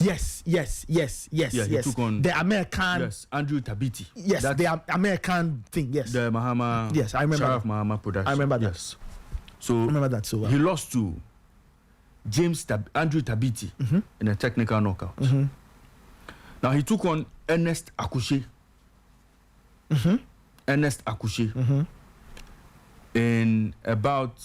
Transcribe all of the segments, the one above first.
Yes. Yeah, he took on the American. Yes, Andrew Tabiti. Yes, the American thing. Yes. The Mahama. Yes, I remember. Sharaf Mahama production. I remember that. Yes. So I remember that so well. He lost to Andrew Tabiti in a technical knockout. Now he took on Ernest Akushe. Ernest Akushe in about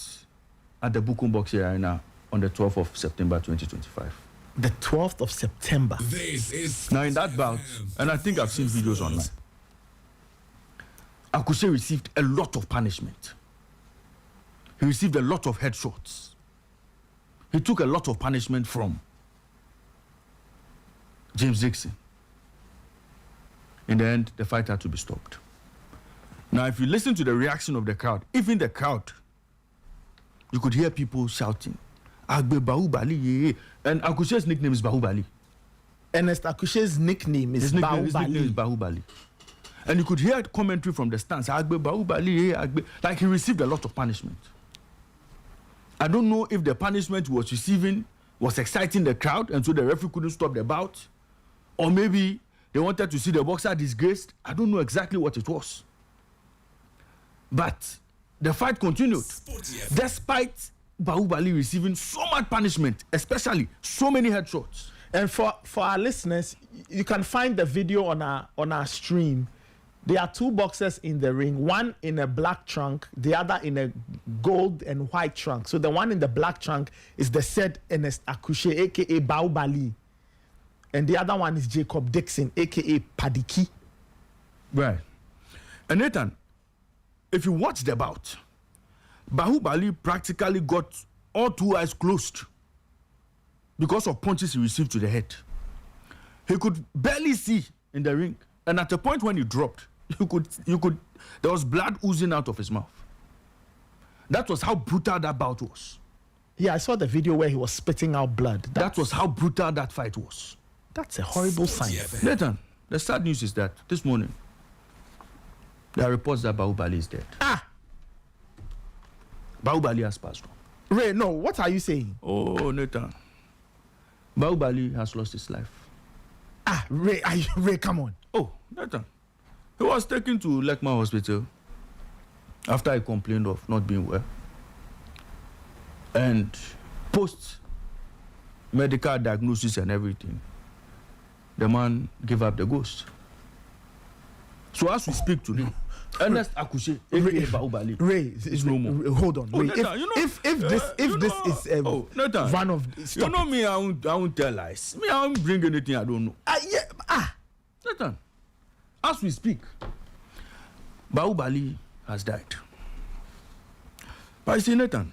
at the Bukom Boxing Arena on the 12th of September 2025. The 12th of September. This is Now in that bout, and I think I've seen videos online, Akushe received a lot of punishment. He received a lot of headshots. He took a lot of punishment from James Dixon. In the end, the fight had to be stopped. Now, if you listen to the reaction of the crowd, even the crowd, you could hear people shouting, Agbe Baubali, and Akushe's nickname is Baubali. Ernest Akushe's nickname is Baubali. His nickname is Baubali. And you could hear commentary from the stands, Agbe Baubali, Agbe, like he received a lot of punishment. I don't know if the punishment he was receiving was exciting the crowd, and so the referee couldn't stop the bout, or maybe they wanted to see the boxer disgraced. I don't know exactly what it was. But the fight continued, despite Baubali receiving so much punishment, especially so many headshots. And for our listeners, you can find the video on our stream. There are two boxers in the ring, one in a black trunk, the other in a gold and white trunk. So the one in the black trunk is the said Ernest Akushe, aka Baubali. And the other one is Jacob Dixon, aka Padiki. Right. And Nathan, if you watch the bout, Baubali practically got all two eyes closed because of punches he received to the head. He could barely see in the ring. And at the point when he dropped, there was blood oozing out of his mouth. That was how brutal that bout was. Yeah, I saw the video where he was spitting out blood. That was how brutal that fight was. That's a horrible sign. Nathan, the sad news is that this morning, there are reports that Baubali is dead. Baubali has passed on. Ray, no, what are you saying? Oh, Nathan. Baubali has lost his life. Ray, come on. Oh, Nathan. He was taken to Lekman Hospital after he complained of not being well. And post medical diagnosis and everything, the man gave up the ghost. So as we speak today, Ernest Akushe, aka Baubali, Ray, is no more. Hold on. Oh, Ray, Nathan, if this is Nathan, one of you know me, I won't tell lies. Me, I won't bring anything I don't know. Nathan, as we speak, Baubali has died. But you see, Nathan,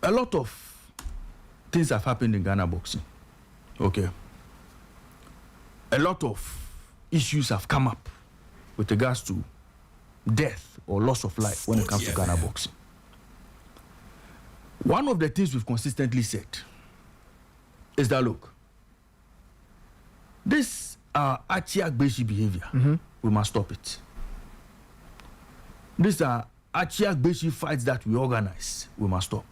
a lot of things have happened in Ghana boxing. Okay. A lot of issues have come up with regards to death or loss of life when it comes to Ghana boxing. One of the things we've consistently said is that, look, this Achiagbeshi behavior, we must stop it. These are Achiagbeshi fights that we organize, we must stop.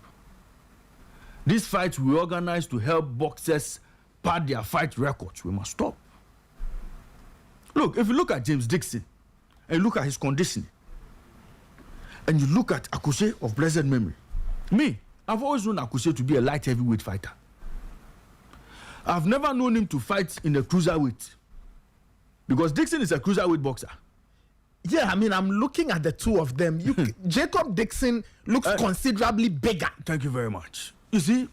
These fights we organize to help boxers pad their fight records, we must stop. Look, if you look at James Dixon, and you look at his conditioning, and you look at Akushe of blessed memory, me, I've always known Akushe to be a light heavyweight fighter. I've never known him to fight in a cruiserweight, because Dixon is a cruiserweight boxer. Yeah, I mean, I'm looking at the two of them. Jacob Dixon looks considerably bigger. Thank you very much. You see?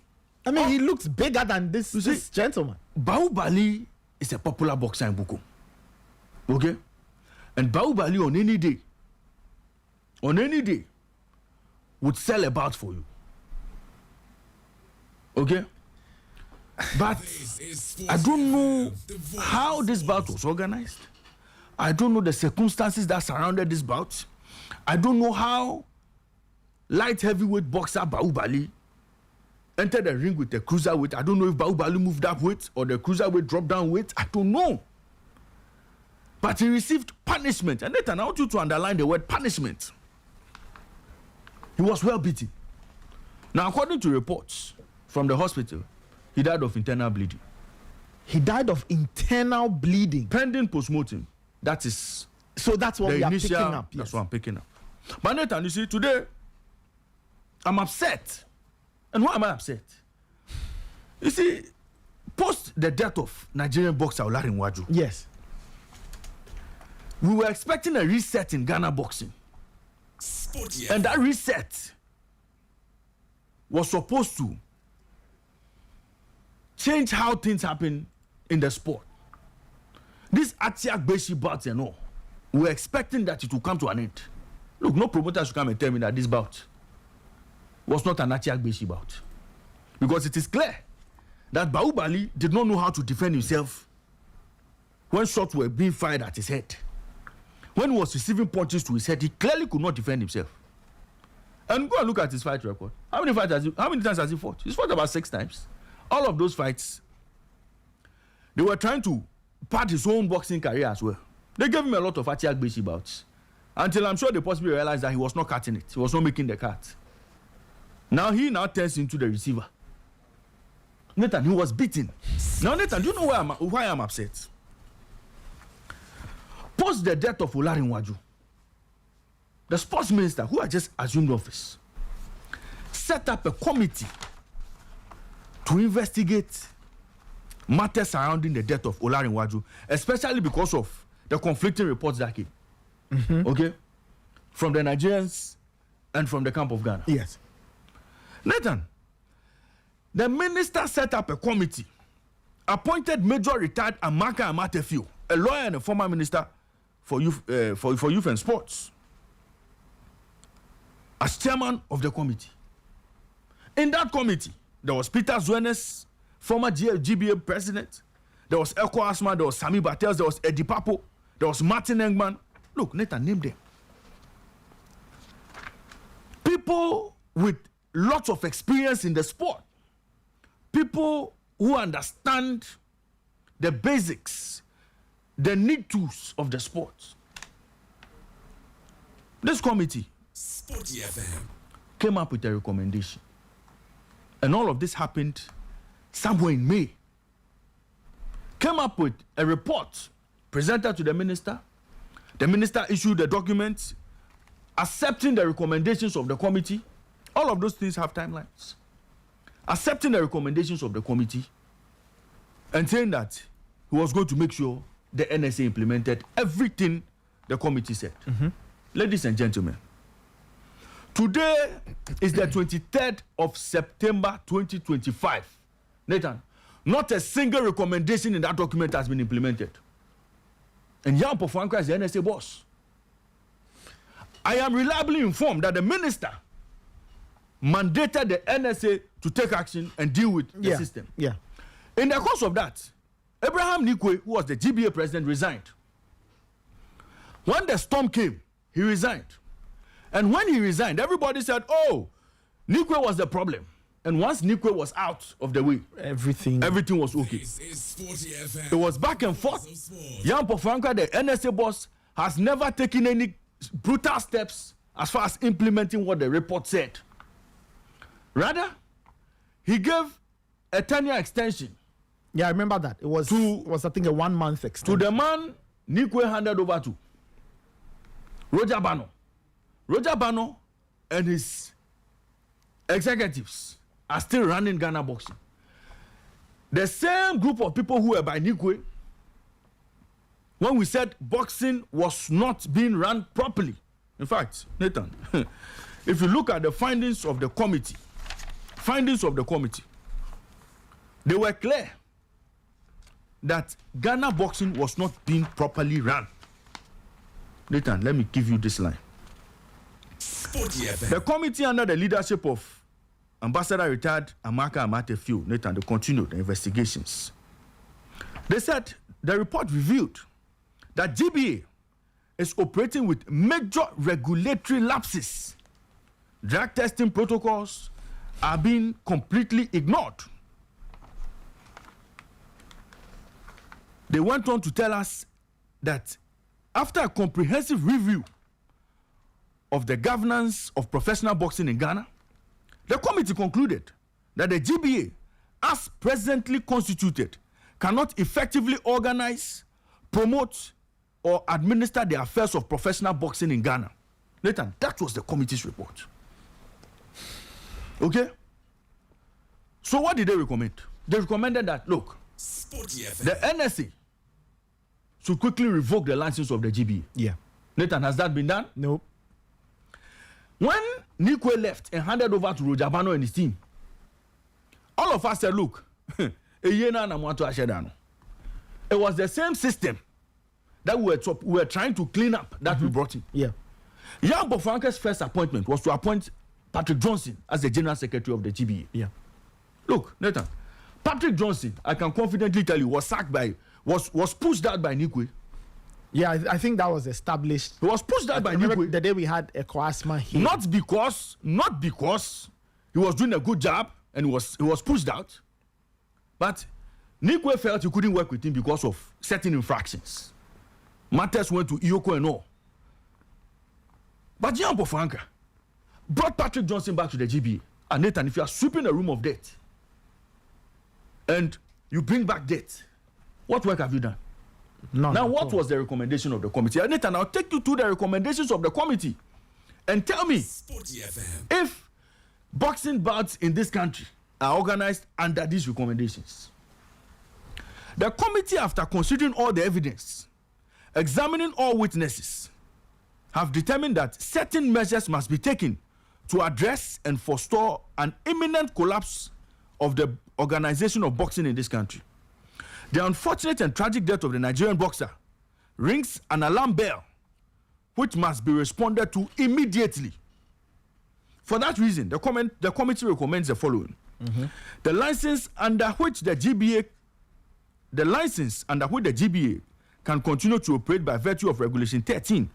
I mean, he looks bigger than this gentleman. Baubali is a popular boxer in Bukom. Okay? And Baubali on any day, would sell a bout for you. Okay? But I don't know how this bout was organized. I don't know the circumstances that surrounded this bout. I don't know how light heavyweight boxer Baubali entered the ring with the cruiserweight. I don't know if Baubali moved up weight or the cruiserweight dropped down weight. I don't know. But he received punishment. And Nathan, I want you to underline the word punishment. He was well beaten. Now, according to reports from the hospital, He died of internal bleeding. He died of internal bleeding. Pending post-mortem. That is So that's what the we are initial. picking up. That's Yes. what I'm picking up. But Nathan, you see, today, I'm upset. And why am I upset? You see, post the death of Nigerian boxer Olarin Waju, Yes. we were expecting a reset in Ghana boxing. Sporty And that reset was supposed to change how things happen in the sport. This Atiak Beshi bout and all, we were expecting that it will come to an end. Look, no promoter should come and tell me that this bout was not an Atiak Beshi bout. Because it is clear that Baubali did not know how to defend himself when shots were being fired at his head. When he was receiving punches to his head, he clearly could not defend himself. And go and look at his fight record. How many times has he fought? He's fought about 6 times. All of those fights, they were trying to pad his own boxing career as well. They gave him a lot of Atiak Beshi bouts. Until I'm sure they possibly realized that he was not cutting it. He was not making the cut. Now he turns into the receiver. Nathan, he was beaten. Now, Nathan, do you know why I'm upset? Post the death of Olarin Waju, the sports minister, who had just assumed office, set up a committee to investigate matters surrounding the death of Olarin Waju, especially because of the conflicting reports that came. Okay? From the Nigerians and from the camp of Ghana. Yes. Nathan, the minister set up a committee, appointed Major Retired Amaka Amatefiu, a lawyer and a former minister for youth and sports, as chairman of the committee. In that committee, there was Peter Zuenes, former GBA president. There was Eko Asma, there was Sami Battels, there was Eddie Papo, there was Martin Engman. Look, Nathan, name them. People with lots of experience in the sport. People who understand the basics, the need tools of the sport. This committee Sporty FM. came up with a recommendation. And all of this happened somewhere in May. Came up with a report presented to the minister. The minister issued a document accepting the recommendations of the committee. All of those things have timelines. Accepting the recommendations of the committee and saying that he was going to make sure the NSA implemented everything the committee said. Ladies and gentlemen, today is the 23rd of September 2025. Nathan, not a single recommendation in that document has been implemented. And Jan Pofuanka is the NSA boss. I am reliably informed that the minister mandated the NSA to take action and deal with the system. Yeah. In the course of that, Abraham Nikwe, who was the GBA president, resigned. When the storm came, he resigned. And when he resigned, everybody said, oh, Nikwe was the problem. And once Nikwe was out of the way, everything was okay. This is Sporty FM. It was back and forth. Jan Pofuanka, the NSA boss, has never taken any brutal steps as far as implementing what the report said. Rather, he gave a 10-year extension. Yeah, I remember that. It was I think a 1 month extension. To the man Nikwe handed over to, Roger Bano. Roger Bano and his executives are still running Ghana boxing. The same group of people who were by Nikwe, when we said boxing was not being run properly. In fact, Nathan, if you look at the findings of the committee, they were clear that Ghana boxing was not being properly run. Nathan, let me give you this line. Sporty FM. The committee under the leadership of Ambassador Retired Amaka Amatefiu, Nathan, they continued the investigations. They said the report revealed that GBA is operating with major regulatory lapses. Drug testing protocols are being completely ignored. They went on to tell us that after a comprehensive review of the governance of professional boxing in Ghana, the committee concluded that the GBA as presently constituted, cannot effectively organize, promote, or administer the affairs of professional boxing in Ghana. Nathan, that was the committee's report. Okay? So what did they recommend? They recommended that, look, Sporty FM. the NSA should quickly revoke the license of the GBA. Yeah. Nathan, has that been done? Nope. When Nikwe left and handed over to Rojabano and his team, all of us said, look, it was the same system that we were trying to clean up that we brought in. Yeah. Young Bofranke's first appointment was to appoint Patrick Johnson as the General Secretary of the GBA. Yeah. Look, Nathan, Patrick Johnson, I can confidently tell you, was pushed out by Nikwe. Yeah, I think that was established. He was pushed out by Remember Nikwe. the day we had a Kwasma here. Not because he was doing a good job and he was pushed out, but Nikwe felt he couldn't work with him because of certain infractions. Matters went to Iyoko and all. But Jean Bofranka brought Patrick Johnson back to the GBA. And Nathan, if you are sweeping a room of debt and you bring back debt, what work have you done? None Now, at what all. was the recommendation of the committee? Nathan, I'll take you to the recommendations of the committee and tell me Sporty FM. if boxing bouts in this country are organized under these recommendations. The committee, after considering all the evidence, examining all witnesses, have determined that certain measures must be taken to address and forestall an imminent collapse of the organization of boxing in this country. The unfortunate and tragic death of the Nigerian boxer rings an alarm bell which must be responded to immediately. For that reason, the committee recommends the following. The license under which the GBA can continue to operate by virtue of Regulation 13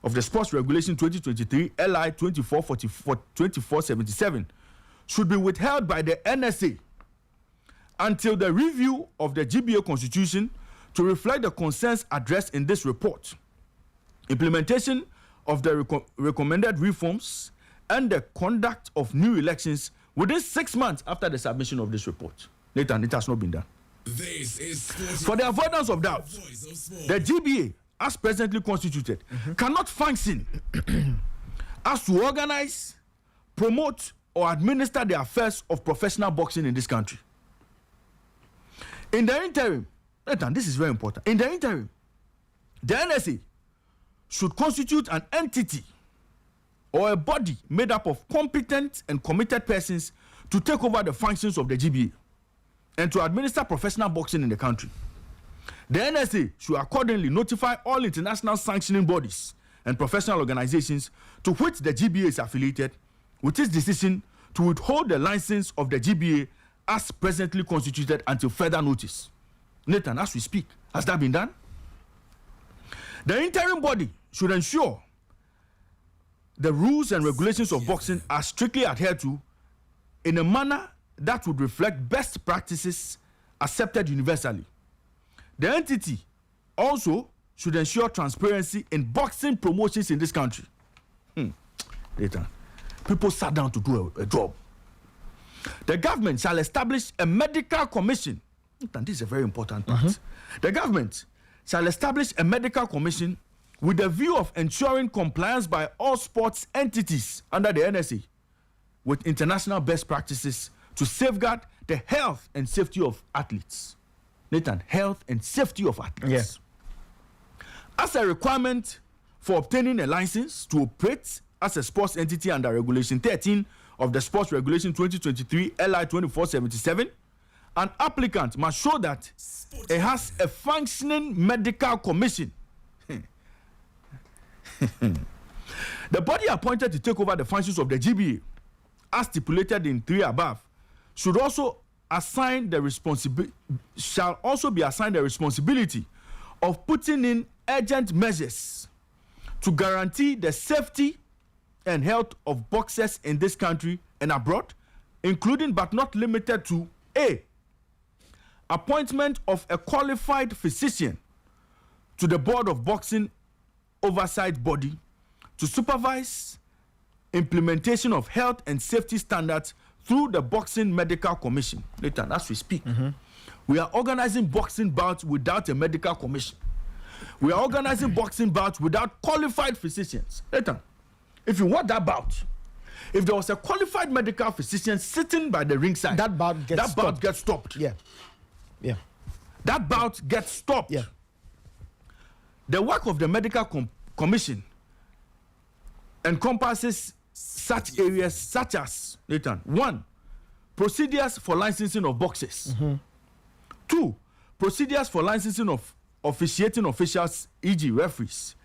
of the Sports Regulation 2023 LI 2477 should be withheld by the NSA until the review of the GBA constitution to reflect the concerns addressed in this report, implementation of the recommended reforms, and the conduct of new elections within 6 months after the submission of this report. Nathan, it has not been done. This is Sporty. For the avoidance of doubt, Voice of Sport. the GBA, as presently constituted, cannot function as to organize, promote, or administer the affairs of professional boxing in this country. In the interim, Nathan, this is very important. In the interim, the NSA should constitute an entity or a body made up of competent and committed persons to take over the functions of the GBA and to administer professional boxing in the country. The NSA should accordingly notify all international sanctioning bodies and professional organizations to which the GBA is affiliated with its decision to withhold the license of the GBA as presently constituted until further notice. Nathan, as we speak, has that been done? The interim body should ensure the rules and regulations of boxing are strictly adhered to in a manner that would reflect best practices accepted universally. The entity also should ensure transparency in boxing promotions in this country. Later, people sat down to do a job. The government shall establish a medical commission. And this is a very important part. The government shall establish a medical commission with the view of ensuring compliance by all sports entities under the NSA with international best practices to safeguard the health and safety of athletes. Nathan, health and safety of athletes. As a requirement for obtaining a license to operate as a sports entity under Regulation 13 of the Sports Regulation 2023 LI 2477, an applicant must show that it has a functioning medical commission. The body appointed to take over the functions of the GBA, as stipulated in 3 above, should also assign the shall also be assigned the responsibility of putting in urgent measures to guarantee the safety and health of boxers in this country and abroad, including but not limited to A, appointment of a qualified physician to the Board of Boxing Oversight Body to supervise implementation of health and safety standards through the Boxing Medical Commission, Nathan, as we speak, we are organizing boxing bouts without a medical commission. We are organizing boxing bouts without qualified physicians. Nathan, if you want that bout, if there was a qualified medical physician sitting by the ringside, that bout gets stopped. Yeah. That bout gets stopped. Yeah. The work of the medical commission encompasses such areas such as, Nathan, 1, procedures for licensing of boxers. 2, procedures for licensing of officiating officials, e.g. referees,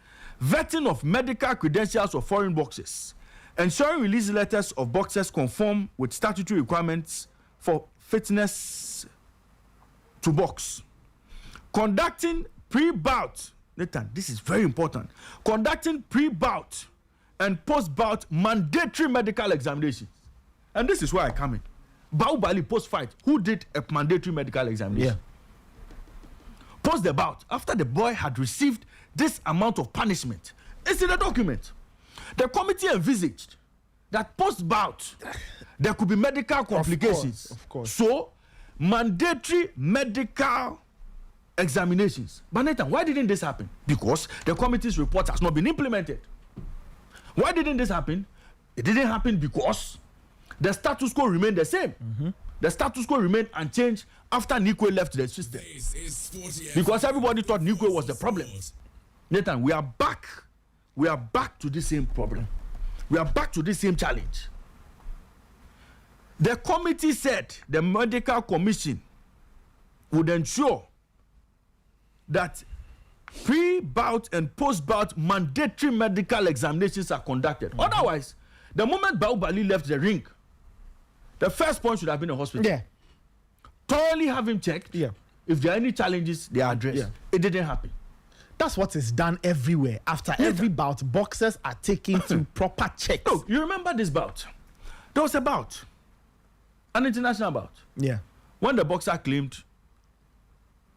vetting of medical credentials of foreign boxers, ensuring release letters of boxers conform with statutory requirements for fitness to box, conducting pre-bout, Nathan, this is very important, conducting pre-bout and post-bout mandatory medical examinations. And this is where I come in. Baubali post-fight, who did a mandatory medical examination? Post the bout, after the boy had received this amount of punishment, it's in the document. The committee envisaged that post-bout, there could be medical complications. Of course. So, mandatory medical examinations. But Nathan, why didn't this happen? Because the committee's report has not been implemented. Why didn't this happen? It didn't happen because the status quo remained the same. The status quo remained unchanged after Nikwe left the system. This is Sporty Because FM. everybody thought Nikwe was the problem. Nathan, we are back. We are back to the same problem. We are back to the same challenge. The committee said the medical commission would ensure that pre-bout and post-bout mandatory medical examinations are conducted. Otherwise, the moment Baubali left the ring, the first point should have been a hospital. Yeah. Thoroughly have him checked. Yeah. If there are any challenges, they are addressed. Yeah. It didn't happen. That's what is done everywhere. After every bout, boxers are taken to proper checks. Look, you remember this bout? There was a bout, an international bout, Yeah. when the boxer claimed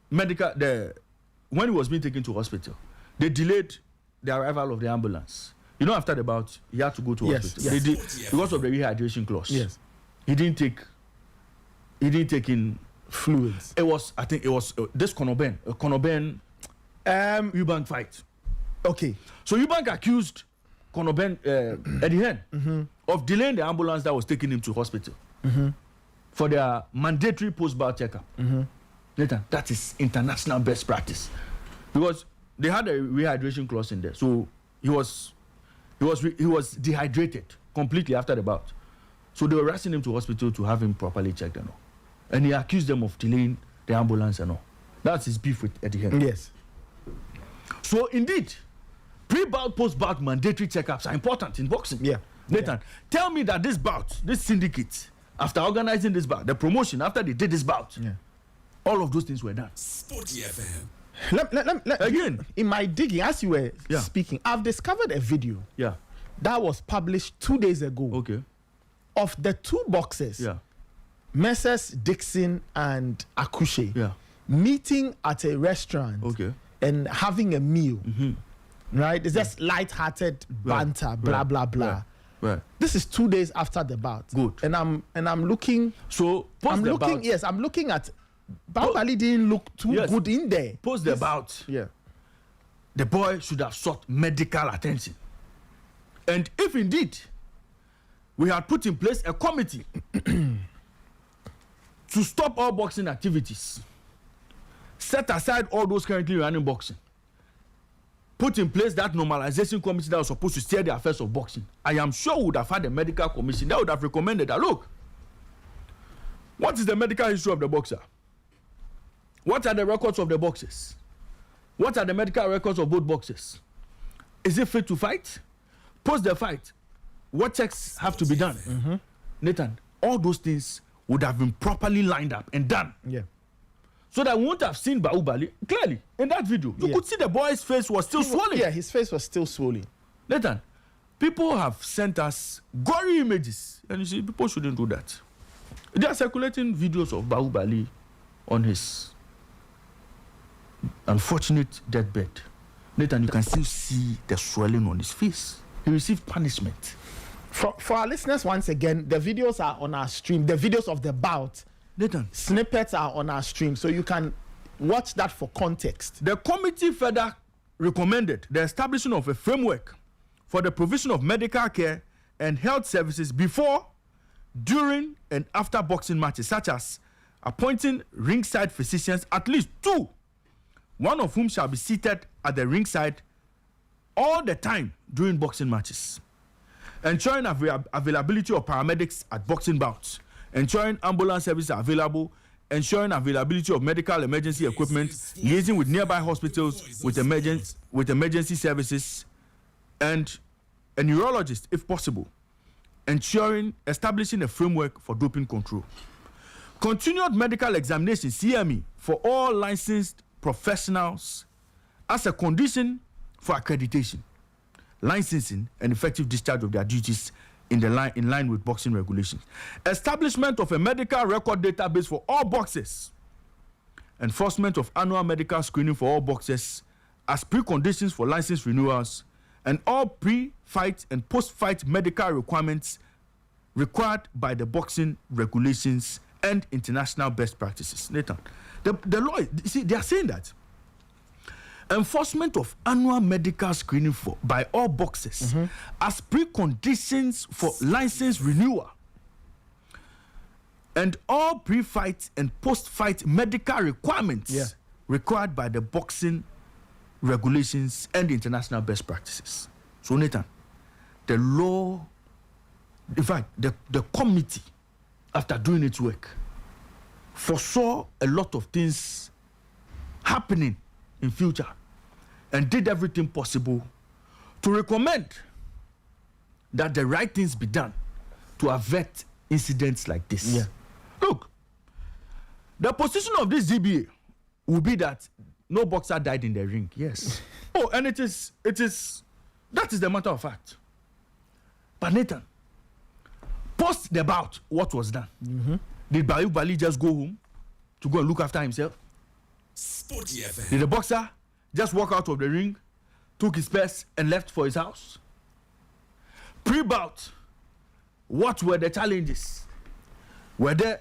when he was being taken to hospital, they delayed the arrival of the ambulance. You know, after the bout, he had to go to Yes, hospital. yes. They did, because of the rehydration clause. Yes. He didn't take in Fluids. I think it was this Conor Eubank fight. Okay. So Eubank accused Conor Ben Eddie Hearn of delaying the ambulance that was taking him to hospital for their mandatory post-bout checkup. Nathan, that is international best practice, because they had a rehydration clause in there. So he was dehydrated completely after the bout. So they were rushing him to hospital to have him properly checked and all. And he accused them of delaying the ambulance and all. That's his beef with Eddie Hearn. Yes. So indeed, pre-bout, post-bout mandatory checkups are important in boxing. Yeah. Nathan, tell me that this bout, this syndicate, after organizing this bout, the promotion, after they did this bout, all of those things were done. Sporty FM. Let Again. in my digging, as you were speaking, I've discovered a video Yeah. that was published 2 days ago Okay. of the two boxers, Yeah. Messrs. Dixon and Akushe, Yeah. meeting at a restaurant Okay. and having a meal. Right? It's just light-hearted banter, blah blah blah. Right. This is 2 days after the bout. Good. And I'm looking. So post I'm the looking. bout. Yes, I'm looking at. Baubali didn't look too Yes. good in there. Post the bout. Yeah. The boy should have sought medical attention. And if indeed we had put in place a committee to stop all boxing activities, set aside all those currently running boxing, put in place that normalization committee that was supposed to steer the affairs of boxing, I am sure we would have had a medical commission that would have recommended that, look, what is the medical history of the boxer? What are the records of the boxers? What are the medical records of both boxers? Is it fit to fight? Post the fight, what checks have to be done? Nathan, all those things would have been properly lined up and done. Yeah. So that we won't have seen Baubali clearly in that video. You could see the boy's face was still swollen. Yeah, his face was still swollen. Nathan, people have sent us gory images, and you see, people shouldn't do that. They are circulating videos of Baubali on his unfortunate deathbed. Nathan, you can still see the swelling on his face. He received punishment. For our listeners, once again, the videos are on our stream. The videos of the bout, Nathan, snippets are on our stream, so you can watch that for context. the committee further recommended the establishment of a framework for the provision of medical care and health services before, during, and after boxing matches, such as appointing ringside physicians, at least 2, one of whom shall be seated at the ringside all the time during boxing matches, ensuring availability of paramedics at boxing bouts, ensuring ambulance services are available, ensuring availability of medical emergency equipment, liaising with nearby hospitals with emergency services, and a neurologist if possible, establishing a framework for doping control. Continued medical examination, CME, for all licensed professionals as a condition for accreditation, licensing, and effective discharge of their duties in line with boxing regulations. Establishment of a medical record database for all boxers. Enforcement of annual medical screening for all boxers as preconditions for license renewals, and all pre-fight and post-fight medical requirements required by the boxing regulations and international best practices. Nathan, the law, you see, they are saying that enforcement of annual medical screening by all boxers as preconditions for license renewal, and all pre-fight and post-fight medical requirements required by the boxing regulations and international best practices. So Nathan, the law, in fact, the committee, after doing its work, foresaw a lot of things happening in future and did everything possible to recommend that the right things be done to avert incidents like this. Yeah. Look, the position of this DBA will be that no boxer died in the ring. Yes. Oh, and that is the matter of fact. But Nathan, post the bout, what was done? Did Baubali just go home to go and look after himself? Sporty FM. Did the boxer just walk out of the ring, took his purse, and left for his house? Pre-bout, what were the challenges? Were there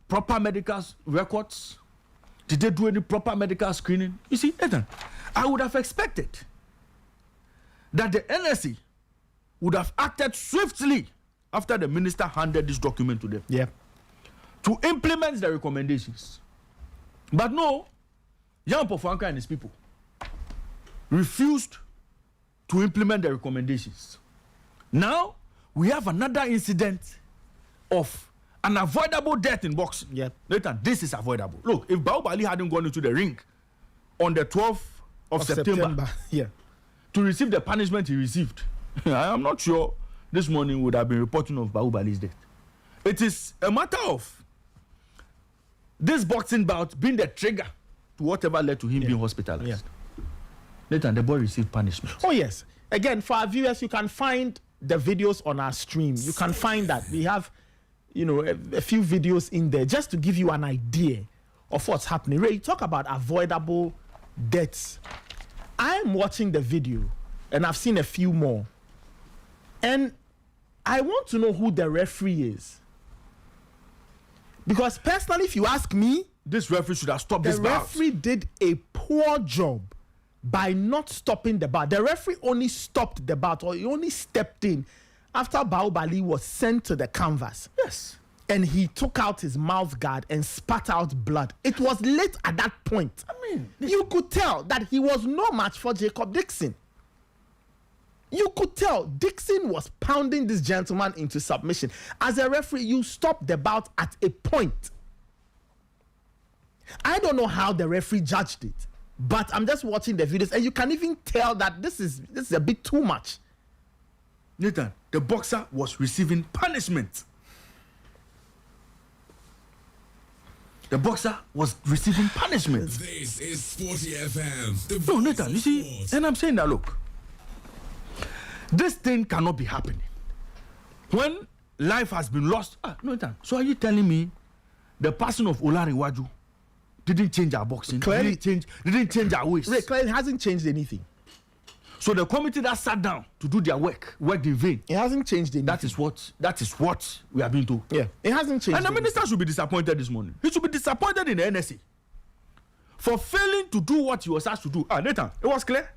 proper medical records? Did they do any proper medical screening? You see, Nathan, I would have expected that the NSC would have acted swiftly after the minister handed this document to them. Yeah. To implement the recommendations. But no, Jan Pofanka and his people refused to implement the recommendations. Now, we have another incident of an avoidable death in boxing. Yeah. Nathan, this is avoidable. Look, if Baubali hadn't gone into the ring on the 12th of September yeah, to receive the punishment he received, I am not sure this morning would have been reporting of Baubali's death. It is a matter of this boxing bout being the trigger to whatever led to him being hospitalized. Yeah. Nathan, the boy received punishment. Oh yes. Again, for our viewers, you can find the videos on our stream. You can find that we have, a few videos in there just to give you an idea of what's happening. Ray, talk about avoidable deaths. I'm watching the video and I've seen a few more, and I want to know who the referee is, because personally, if you ask me, this referee should have stopped this bout. The referee did a poor job by not stopping the bout. The referee only stopped the bout, or he only stepped in after Baubali was sent to the canvas. Yes. And he took out his mouth guard and spat out blood. It was late at that point. I mean, you could tell that he was no match for Jacob Dixon. You could tell Dixon was pounding this gentleman into submission. As a referee, you stop the bout at a point. I don't know how the referee judged it, but I'm just watching the videos, and you can even tell that this is a bit too much. Nathan, the boxer was receiving punishment. The boxer was receiving punishment. This is Sporty FM. The No, voice Nathan, of you see, sport. and I'm saying that, look, this thing cannot be happening. When life has been lost, Nathan, so are you telling me the passing of Olariwaju didn't change our boxing? Clearly. Didn't change our ways? Ray, clearly hasn't changed anything. So the committee that sat down to do their worked in vain. It hasn't changed anything. That is what we have been told. Yeah, it hasn't changed. And the minister should be disappointed this morning. He should be disappointed in the NSA for failing to do what he was asked to do. Nathan, it was clear.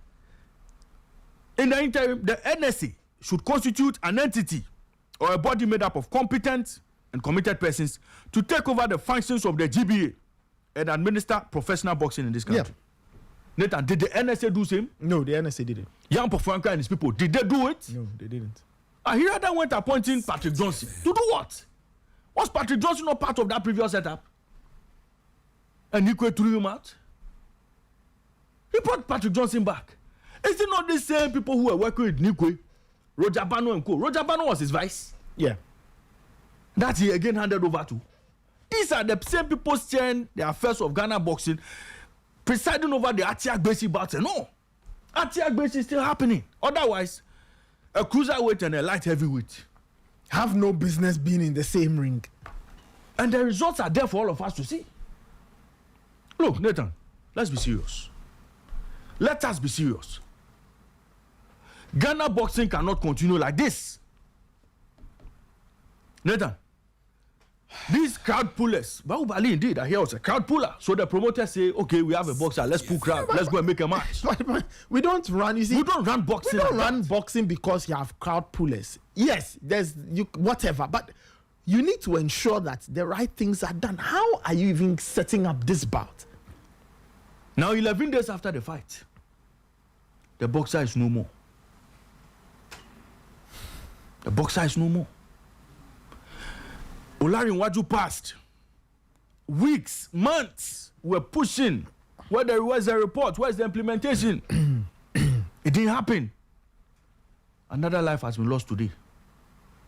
In the interim, the NSA should constitute an entity or a body made up of competent and committed persons to take over the functions of the GBA and administer professional boxing in this country. Yeah. Nathan, did the NSA do the same? No, the NSA didn't. Jan Pofranka and his people, did they do it? No, they didn't. I hear that went appointing Patrick Johnson. To do what? Was Patrick Johnson not part of that previous setup? And Nikwe threw him out? He brought Patrick Johnson back. Is it not the same people who were working with Nikwe, Roger Bano and co? Roger Bano was his vice. Yeah. That he again handed over to. These are the same people steering the affairs of Ghana boxing, presiding over the Atiak Besi bouts. No, Atiak Besi is still happening. Otherwise, a cruiserweight and a light heavyweight have no business being in the same ring. And the results are there for all of us to see. Look, Nathan, let's be serious. Let us be serious. Ghana boxing cannot continue like this. Nathan, these crowd pullers, Baubali indeed, I hear was a crowd puller. So the promoters say, okay, we have a boxer, let's pull crowd, let's go and make a match. We don't run, you see. We don't run boxing. We don't run boxing because you have crowd pullers. Yes, there's whatever, but you need to ensure that the right things are done. How are you even setting up this bout? Now, 11 days after the fight, the boxer is no more. The boxer is no more. Olarinwaju passed. Weeks, months, we're pushing. Where's the report? Where's the implementation? It didn't happen. Another life has been lost today.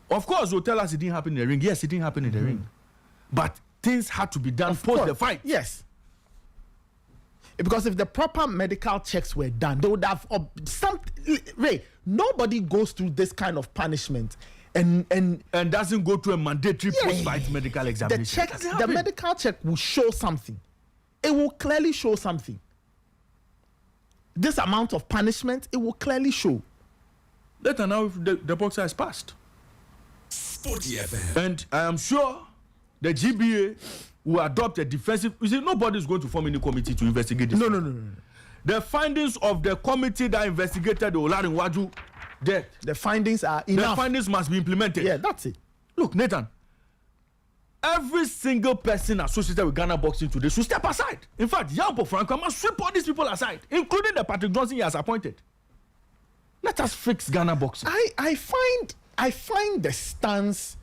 Of course, they'll tell us it didn't happen in the ring. Yes, it didn't happen in the ring. But things had to be done post the fight. Yes. Because if the proper medical checks were done, they would have Ray, nobody goes through this kind of punishment and doesn't go through a mandatory post-fight medical examination. The medical check will show something. It will clearly show something. This amount of punishment, it will clearly show. Later now, the boxer has passed. Sporty FM. And I am sure the GBA will adopt a defensive. You see, nobody is going to form any committee to investigate this. No. The findings of the committee that investigated the Olarinwaju death. The findings are enough. The findings must be implemented. Yeah, that's it. Look, Nathan, every single person associated with Ghana boxing today should step aside. In fact, Jan Pofranka must sweep all these people aside, including the Patrick Johnson he has appointed. Let us fix Ghana boxing. I find the stance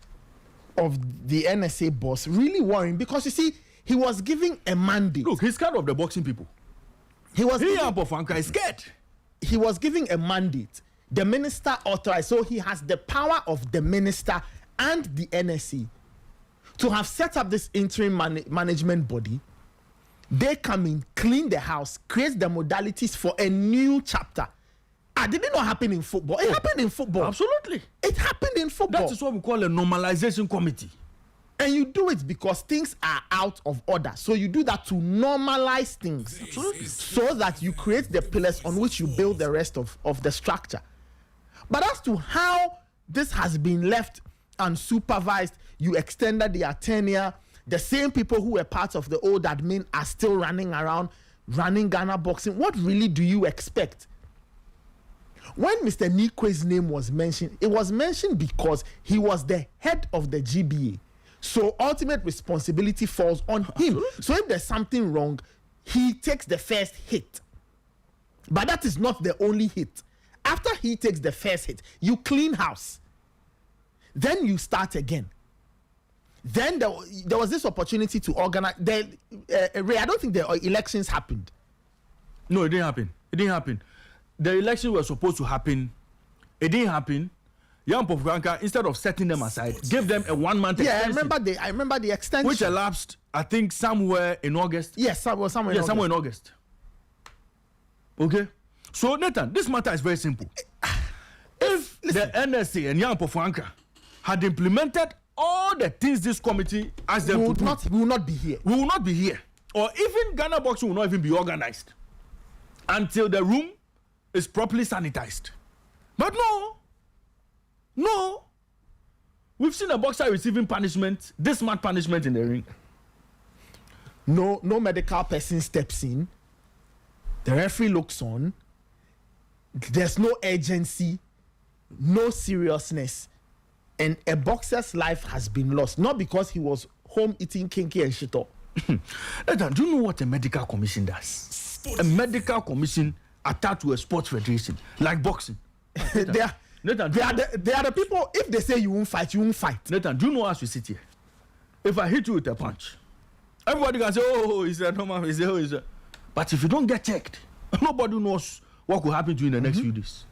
of the NSA boss really worrying because you see, he was giving a mandate. Look, he's scared of the boxing people. Jan Pofranka is scared. He was giving a mandate. The minister authorized, so he has the power of the minister and the NSA to have set up this interim management body. They come in, clean the house, create the modalities for a new chapter. Did it not happen in football? It happened in football. Absolutely. It happened in football. That is what we call a normalization committee. And you do it because things are out of order. So you do that to normalize things. Absolutely. So that you create the pillars on which you build the rest of the structure. But as to how this has been left unsupervised, you extended their tenure. The same people who were part of the old admin are still running around, running Ghana boxing. What really do you expect? When Mr. Nikwe's name was mentioned, it was mentioned because he was the head of the GBA. So ultimate responsibility falls on him. Absolutely. So if there's something wrong, he takes the first hit. But that is not the only hit. After he takes the first hit, you clean house. Then you start again. Then there was this opportunity to organize. Ray, I don't think the elections happened. No, it didn't happen. The elections were supposed to happen. It didn't happen. Jan Pofranka, instead of setting them aside, gave them a 1 month extension. I remember the extension. Which elapsed, I think, somewhere in August. Yes, somewhere in August. Okay? So, Nathan, this matter is very simple. If the NSA and Jan Pofranka had implemented all the things this committee asked them to do, we will not be here. We will not be here. Or even Ghana boxing will not even be organized until the room is properly sanitized. But no. We've seen a boxer receiving punishment, this much punishment in the ring. No medical person steps in. The referee looks on. There's no urgency, no seriousness, and a boxer's life has been lost. Not because he was home eating kinky and shit up. Nathan, do you know what a medical commission does? A medical commission attached to a sports federation, like boxing. Nathan, they are the people, if they say you won't fight, you won't fight. Nathan, do you know as we sit here? If I hit you with a punch, everybody can say, oh, is that normal? Is that? But if you don't get checked, nobody knows what could happen to you in the next few days.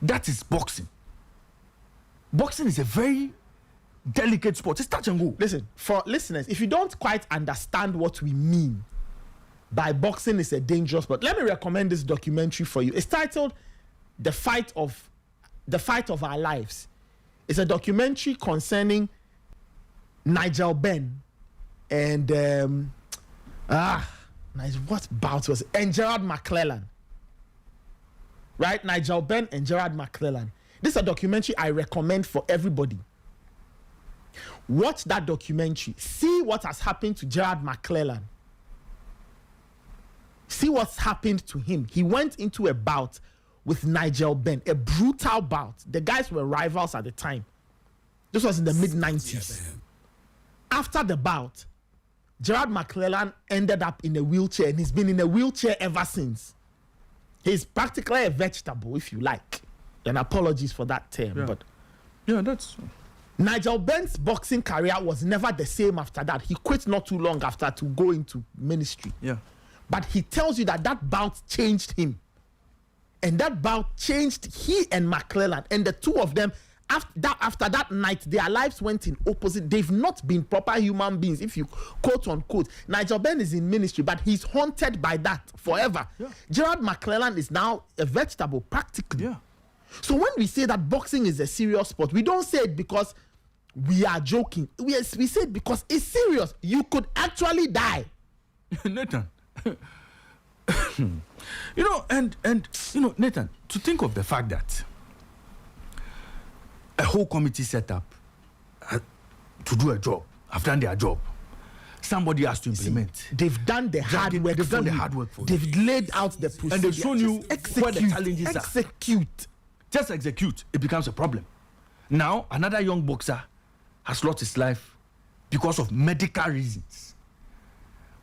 That is boxing. Boxing is a very delicate sport. It's touch and go. Listen, for listeners, if you don't quite understand what we mean by boxing is a dangerous sport, let me recommend this documentary for you. It's titled The Fight of Our Lives. It's a documentary concerning Nigel Benn and what bout was it? And Gerard McClellan. Right? Nigel Benn and Gerard McClellan. This is a documentary I recommend for everybody. Watch that documentary. See what has happened to Gerard McClellan. See what's happened to him. He went into a bout with Nigel Benn, a brutal bout. The guys were rivals at the time. This was in the mid-90s. After the bout, Gerard McClellan ended up in a wheelchair, and he's been in a wheelchair ever since. He's practically a vegetable, if you like. And apologies for that term, but that's Nigel Benn's boxing career was never the same after that. He quit not too long after to go into ministry. Yeah. But he tells you that bout changed him. And that bout changed he and McClellan. And the two of them, after that night, their lives went in opposite. They've not been proper human beings, if you quote unquote. Nigel Benn is in ministry, but he's haunted by that forever. Yeah. Gerard McClellan is now a vegetable, practically. Yeah. So when we say that boxing is a serious sport, we don't say it because we are joking. We say it because it's serious. You could actually die. Nathan. Nathan, to think of the fact that a whole committee set up to do a job, have done their job. Somebody has to implement. They've done the hard work. They've done the hard work for you. They've laid out the procedure. And they've shown you where the challenges are. Execute. Just execute. It becomes a problem. Now, another young boxer has lost his life because of medical reasons.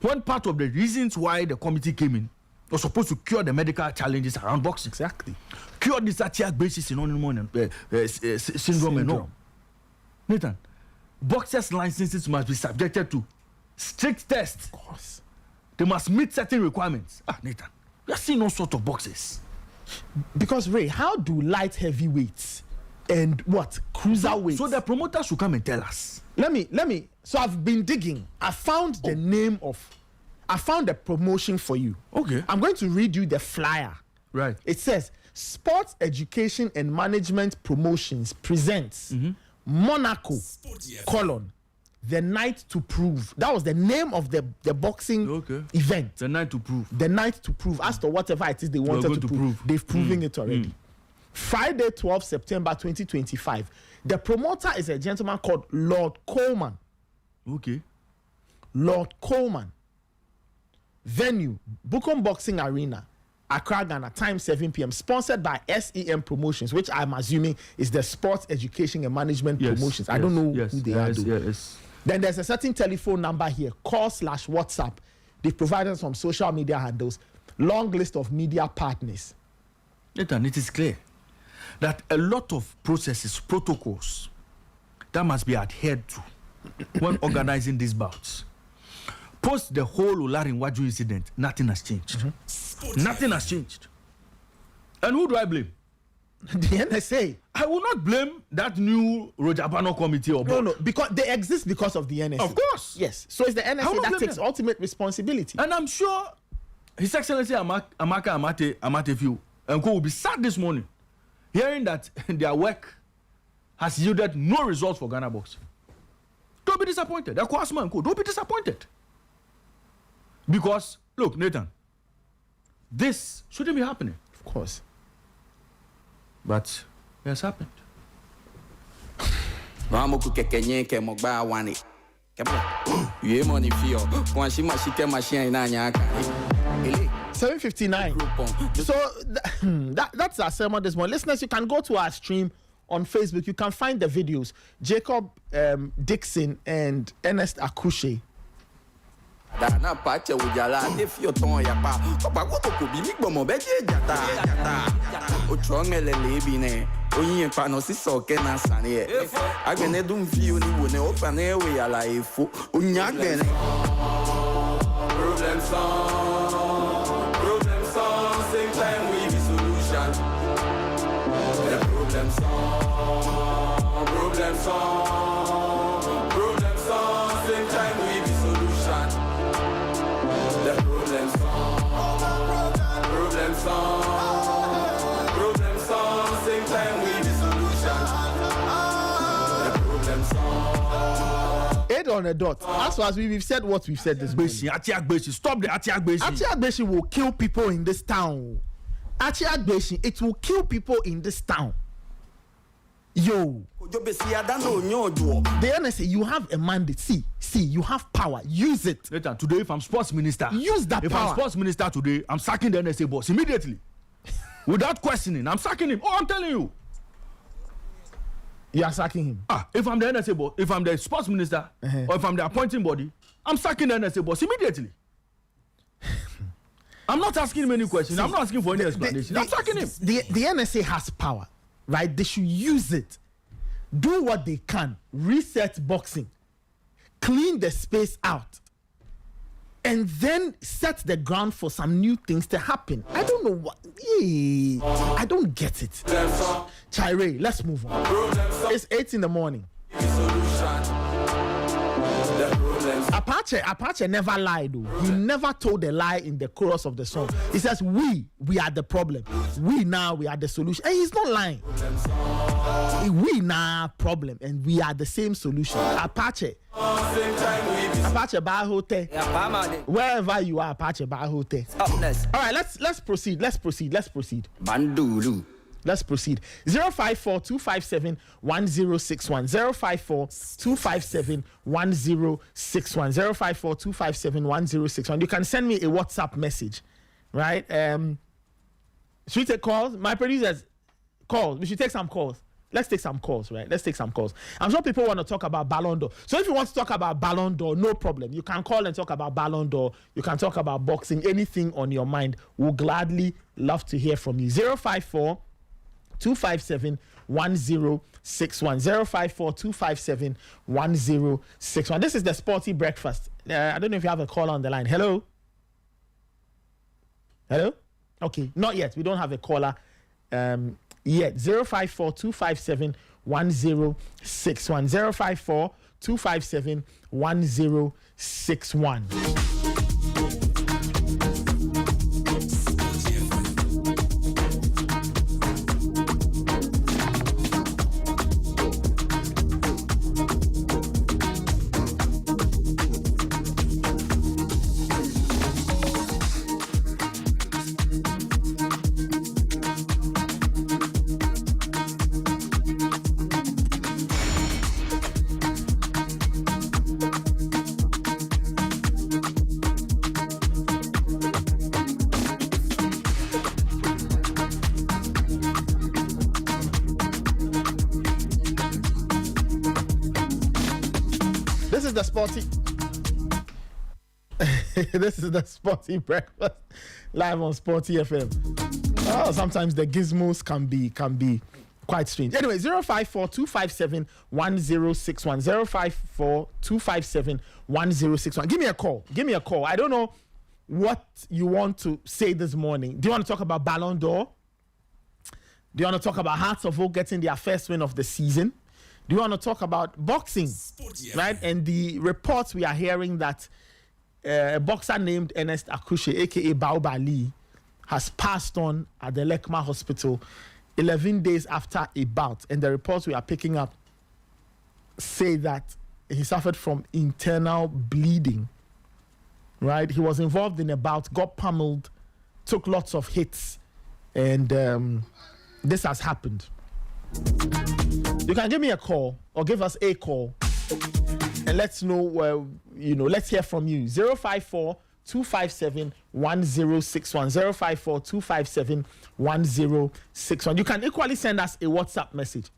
One part of the reasons why the committee came in was supposed to cure the medical challenges around boxing. Exactly. Cure this basis syndrome and all. Nathan, boxers' licenses must be subjected to strict tests. Of course. They must meet certain requirements. Nathan, we are seeing all sorts of boxes. Because Ray, how do light heavyweights and cruiserweights? So the promoters should come and tell us. Let me. So I've been digging. I found the promotion for you. Okay. I'm going to read you the flyer. Right. It says Sports Education and Management Promotions presents Monaco, The Night to Prove. That was the name of the boxing event. The Night to Prove. The Night to Prove. As to whatever it is they wanted to prove. They've proven it already. Friday, 12 September 2025. The promoter is a gentleman called Lord Coleman. Okay. Lord Coleman. Venue, Bukom Boxing Arena, Accra, Ghana, time 7 p.m. Sponsored by SEM Promotions, which I'm assuming is the Sports Education and Management Promotions. I don't know who they are. Then there's a certain telephone number here, call/WhatsApp. They've provided some social media handles, long list of media partners. Nathan, it is clear that a lot of processes, protocols that must be adhered to when organizing these bouts. Post the whole Olarinwaju incident, nothing has changed. Nothing has changed. And who do I blame? The NSA. I will not blame that new Roger Bano committee or board. No, because they exist because of the NSA. Of course. Yes. So it's the NSA that takes ultimate responsibility. And I'm sure His Excellency Amaka Amatefiu and will be sad this morning hearing that their work has yielded no results for Ghana boxing. Don't be disappointed. Don't be disappointed. Because, look, Nathan, this shouldn't be happening. Of course. But it has happened. 7:59. So that's our sermon this morning. Listeners, you can go to our stream on Facebook. You can find the videos. Jacob Dixon and Ernest Akushe. Dana pache ujala if you ton ya pa papa ko ko bi mi gbomo be je jata o chongele lebine oyin pa no si so ke na sane e agbene dum fi oni wo ne o pa na we ala efo onya agbene problem song same time we be solution the problem song same time we be solution. Problem song, same time we the solution. The problem song. 8 on the dot. As far as we've said what we've said this morning. Stop the Atiagbeshi. Atiagbeshi will kill people in this town. Atiagbeshi, it will kill people in this town. Yo. The NSA, you have a mandate. See, you have power. Use it. Later, today, if I'm sports minister, use that power. If I'm sports minister today, I'm sacking the NSA boss immediately. Without questioning, I'm sacking him. Oh, I'm telling you. You are sacking him. If I'm the NSA boss, if I'm the sports minister, or if I'm the appointing body, I'm sacking the NSA boss immediately. I'm not asking him any questions. I'm not asking for any explanation. I'm sacking him. The NSA has power, right? They should use it. Do what they can. Reset boxing. Clean the space out. And then set the ground for some new things to happen. I don't know what. I don't get it. Chire, let's move on. It's 8 in the morning. Apache never lied though. He never told a lie in the chorus of the song. He says we are the problem. We are the solution. And he's not lying. We now problem and we are the same solution. Apache Bar Hotel. Wherever you are, Apache Bar Hotel. All right, let's proceed. Bandulu. Let's proceed. 054-257-1061. 054-257-1061. 054-257-1061. You can send me a WhatsApp message, right? Should we take calls? My producers, calls. We should take some calls. Let's take some calls, right? Let's take some calls. I'm sure people want to talk about Ballon d'Or. So if you want to talk about Ballon d'Or, no problem. You can call and talk about Ballon d'Or. You can talk about boxing, anything on your mind. We'll gladly love to hear from you. 054-257-1061. 054-257-1061. This is the Sporty Breakfast. I don't know if you have a caller on the line. Hello? Okay, not yet. We don't have a caller yet. 054-257-1061. 054-257-1061. This is the Sporty Breakfast live on Sporty FM. Oh, sometimes the gizmos can be quite strange. Anyway, 054-257-1061. 054-257-1061. Give me a call. I don't know what you want to say this morning. Do you want to talk about Ballon d'Or? Do you want to talk about Hearts of Oak getting their first win of the season? Do you want to talk about boxing, right? And the reports we are hearing that a boxer named Ernest Akushe, aka Baubali, has passed on at the Lekma Hospital 11 days after a bout. And the reports we are picking up say that he suffered from internal bleeding, right? He was involved in a bout, got pummeled, took lots of hits, and this has happened. You can give me a call or give us a call and let's know, let's hear from you. 054-257-1061. 054-257-1061. You can equally send us a WhatsApp message.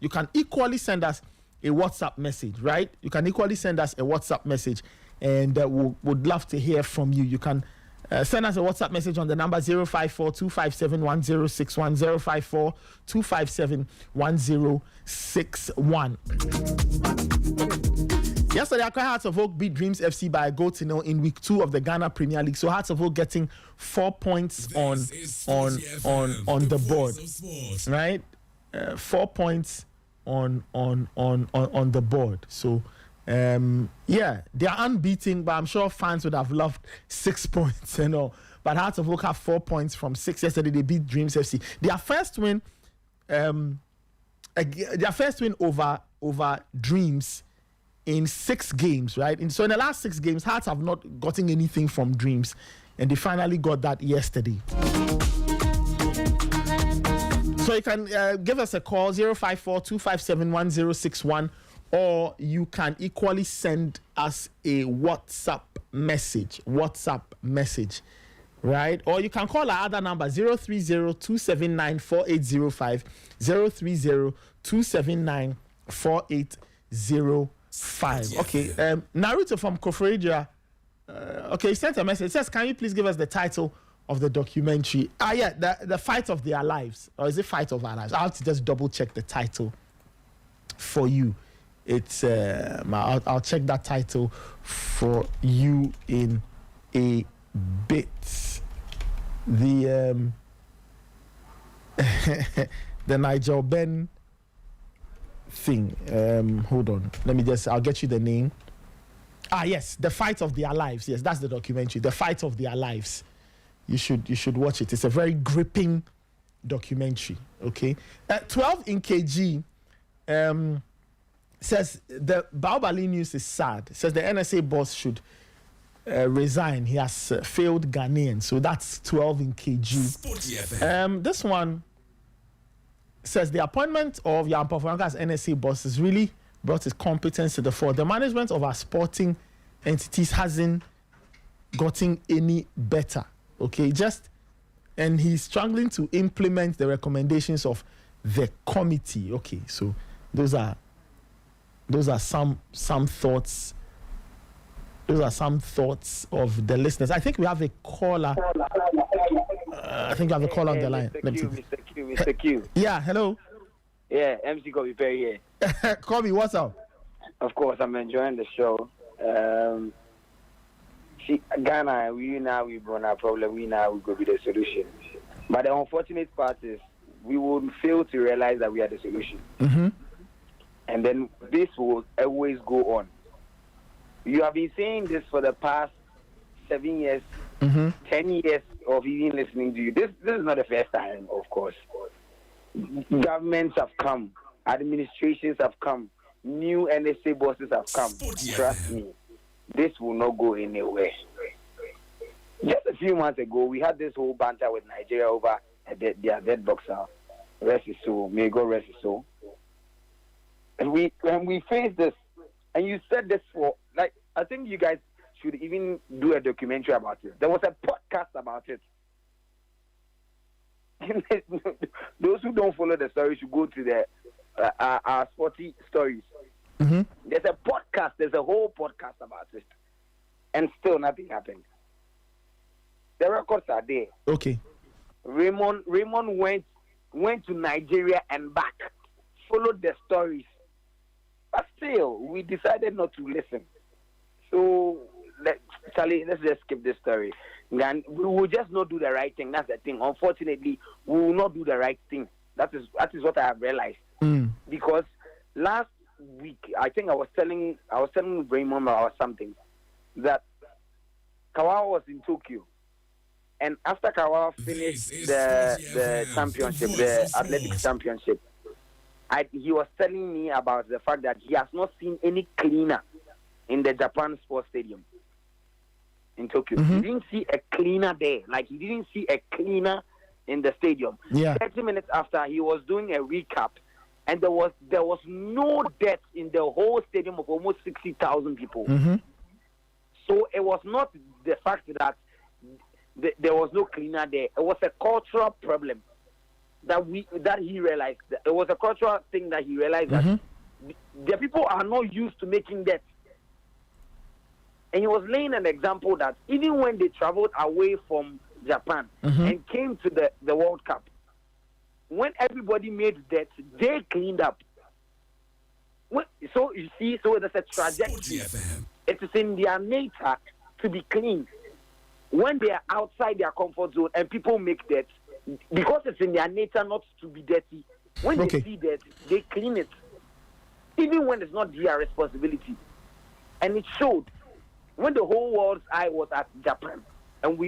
Right? You can equally send us a WhatsApp message, and would love to hear from you. You can send us a WhatsApp message on the number 054-257-1061. 054-257-1061. Yesterday, Accra Hearts of Oak beat Dreams FC by a goal to nil in week 2 of the Ghana Premier League. So Hearts of Oak getting 4 points on the board, right? 4 points on the board. So they are unbeaten, but I'm sure fans would have loved 6 points, But Hearts of Oak have 4 points from 6 yesterday. They beat Dreams FC. Their first win over Dreams in 6 games, right? And so in the last 6 games, Hearts have not gotten anything from Dreams, and they finally got that yesterday. So you can give us a call, 054-257-1061, or you can equally send us a WhatsApp message, right? Or you can call our other number, 030-279-4805, 030-279-4805. Okay, Naruto from Koforidua, he sent a message. It says, can you please give us the title of the documentary? The Fight of Their Lives. Or is it Fight of Our Lives? I have to just double check the title for you. It's I'll check that title for you in a bit. The the Nigel Ben thing. Hold on. I'll get you the name. Yes, The Fight of Their Lives. Yes, that's the documentary. The Fight of Their Lives. You should watch it. It's a very gripping documentary. Okay. 12 in KG says the Baubali news is sad. It says the NSA boss should resign. He has failed Ghanaian. So that's 12 in KG. Sporty FM. This one says the appointment of Jan Pofranka as NSA boss has really brought his competence to the fore. The management of our sporting entities hasn't gotten any better. Okay, and he's struggling to implement the recommendations of the committee. Okay, so those are some thoughts. Those are some thoughts of the listeners. I think we have a caller. On the line. Mr. Q. Yeah, hello. Yeah, MC Kobe Perry here. Kobe, what's up? Of course, I'm enjoying the show. Ghana, we brought our problem. We go be the solution. But the unfortunate part is we would fail to realize that we are the solution. Mm-hmm. And then this will always go on. You have been saying this for the past 7 years, 10 years of even listening to you. This is not the first time, of course. Governments have come, administrations have come, new NSA bosses have come. Trust me, this will not go anywhere. Just a few months ago, we had this whole banter with Nigeria over their dead boxer. Rest his soul. May God rest his soul. And when we faced this, and you said this I think you guys should even do a documentary about it. There was a podcast about it. Those who don't follow the story should go to our Sporty stories. Mm-hmm. There's a podcast. There's a whole podcast about it, and still nothing happened. The records are there. Okay. Raymond went to Nigeria and back, followed the stories, but still we decided not to listen. So let's just skip this story. And we will just not do the right thing. That's the thing. Unfortunately, we will not do the right thing. That is what I have realized. Because last week, I think I was telling Raymond or something that Kawawa was in Tokyo, and after Kawawa finished the championship, the athletics championship, he was telling me about the fact that he has not seen any cleaner in the Japan Sports Stadium in Tokyo. Mm-hmm. He didn't see a cleaner there. Like, he didn't see a cleaner in the stadium. Yeah. 30 minutes after, he was doing a recap, and there was no death in the whole stadium of almost 60,000 people. Mm-hmm. So it was not the fact that there was no cleaner there. It was a cultural problem that he realized. It was a cultural thing that he realized that the people are not used to making death. And he was laying an example that even when they traveled away from Japan and came to the World Cup, when everybody made death, they cleaned up. So you see, so there's a trajectory. It is in their nature to be clean. When they are outside their comfort zone and people make death, because it's in their nature not to be dirty, when they see that, they clean it. Even when it's not their responsibility. And it showed when the whole world's eye was at Japan. And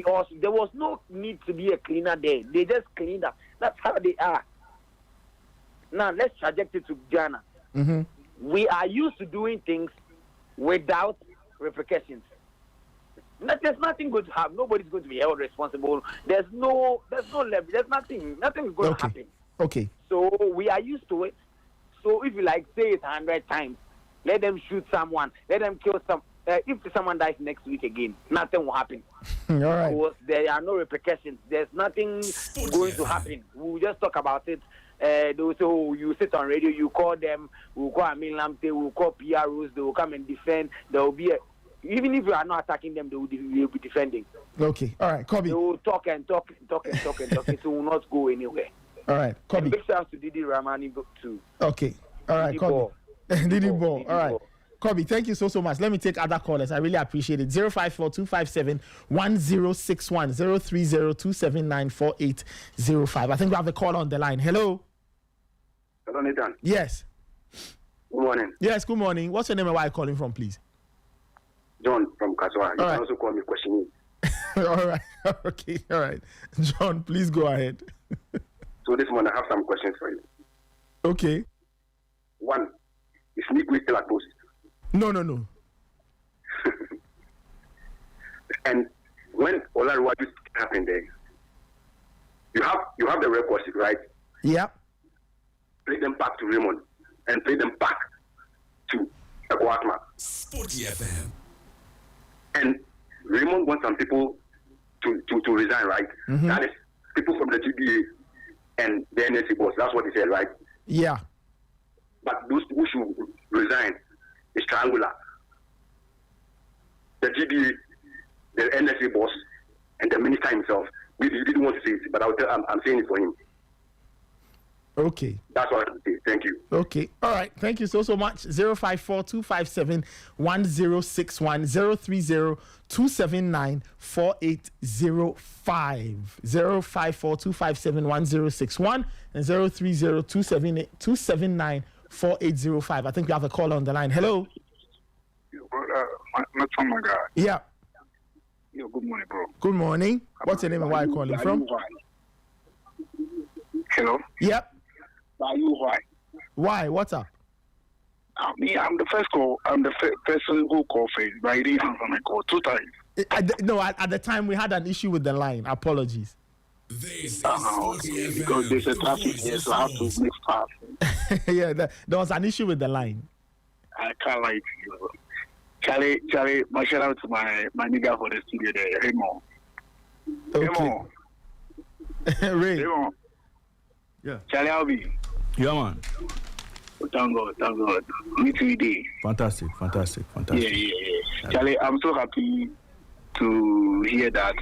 there was no need to be a cleaner there. They just cleaned up. That's how they are. Now, let's traject it to Ghana. Mm-hmm. We are used to doing things without repercussions. There's nothing going to happen. Nobody's going to be held responsible. There's no level. There's nothing. Nothing is going to happen. Okay. So we are used to it. So if you say it 100 times, let them shoot someone, let them kill some. If someone dies next week again, nothing will happen. All right. Because there are no repercussions. There's nothing going to happen. We'll just talk about it. They will say, oh, you sit on radio, you call them, we'll call Amin Lamte, we'll call PROs, they will come and defend. There will be even if you are not attacking them, they will be defending. Okay. All right, Kobe. They will talk and talk. It will not go anywhere. All right, Kobe. And big shout out to Didi Ramani too. Okay. All right, Kobe. Didi Ball. All right. Ball. Kobe, thank you so much. Let me take other callers. I really appreciate it. 054-257-1061, 030-279-4805. I think we have a call on the line. Hello? Hello, Nathan. Yes. Good morning. Yes, good morning. What's your name and where are you calling from, please? John from Kaswa. You right. can also call me Questioning. All right. Okay. All right. John, please go ahead. So this morning I have some questions for you. Okay. One, is Nick still at post? No. And when Olaruwaju happened there, you have the records, right? Yeah. Play them back to Raymond and play them back to Aguatma. Sporty FM. And Raymond wants some people to resign, right? Mm-hmm. That is people from the GBA and the NSC boss. That's what he said, right? Yeah. But those who should resign is triangular. The GBA, the NSA boss, and the minister himself. He didn't want to say it, but I'm saying it for him. Okay. That's what I have to say. Thank you. Okay. All right. Thank you so much. 054-257-1061, 030-279-4805. 054-257-1061 and 030-279-4805. I think we have a caller on the line. Hello? My God. Yeah. Yo, good morning, bro. Good morning. What's your name and where are you calling from? Hello? Yep. Why? Why? What's up? I'm the first call. I'm the person who called first, but I didn't answer my call 2 times. At the time we had an issue with the line. Apologies. This is Okay, because there's a traffic here, so I have to make fast. Yeah, there was an issue with the line. I can't lie to you. Charlie, my shout out to my nigga for the studio there, Raymond. Okay. Ray. Raymond. Yeah. Charlie, I'll be. Yeah, man. Thank God. Me too, day. Fantastic. Yeah. Charlie, I'm so happy to hear that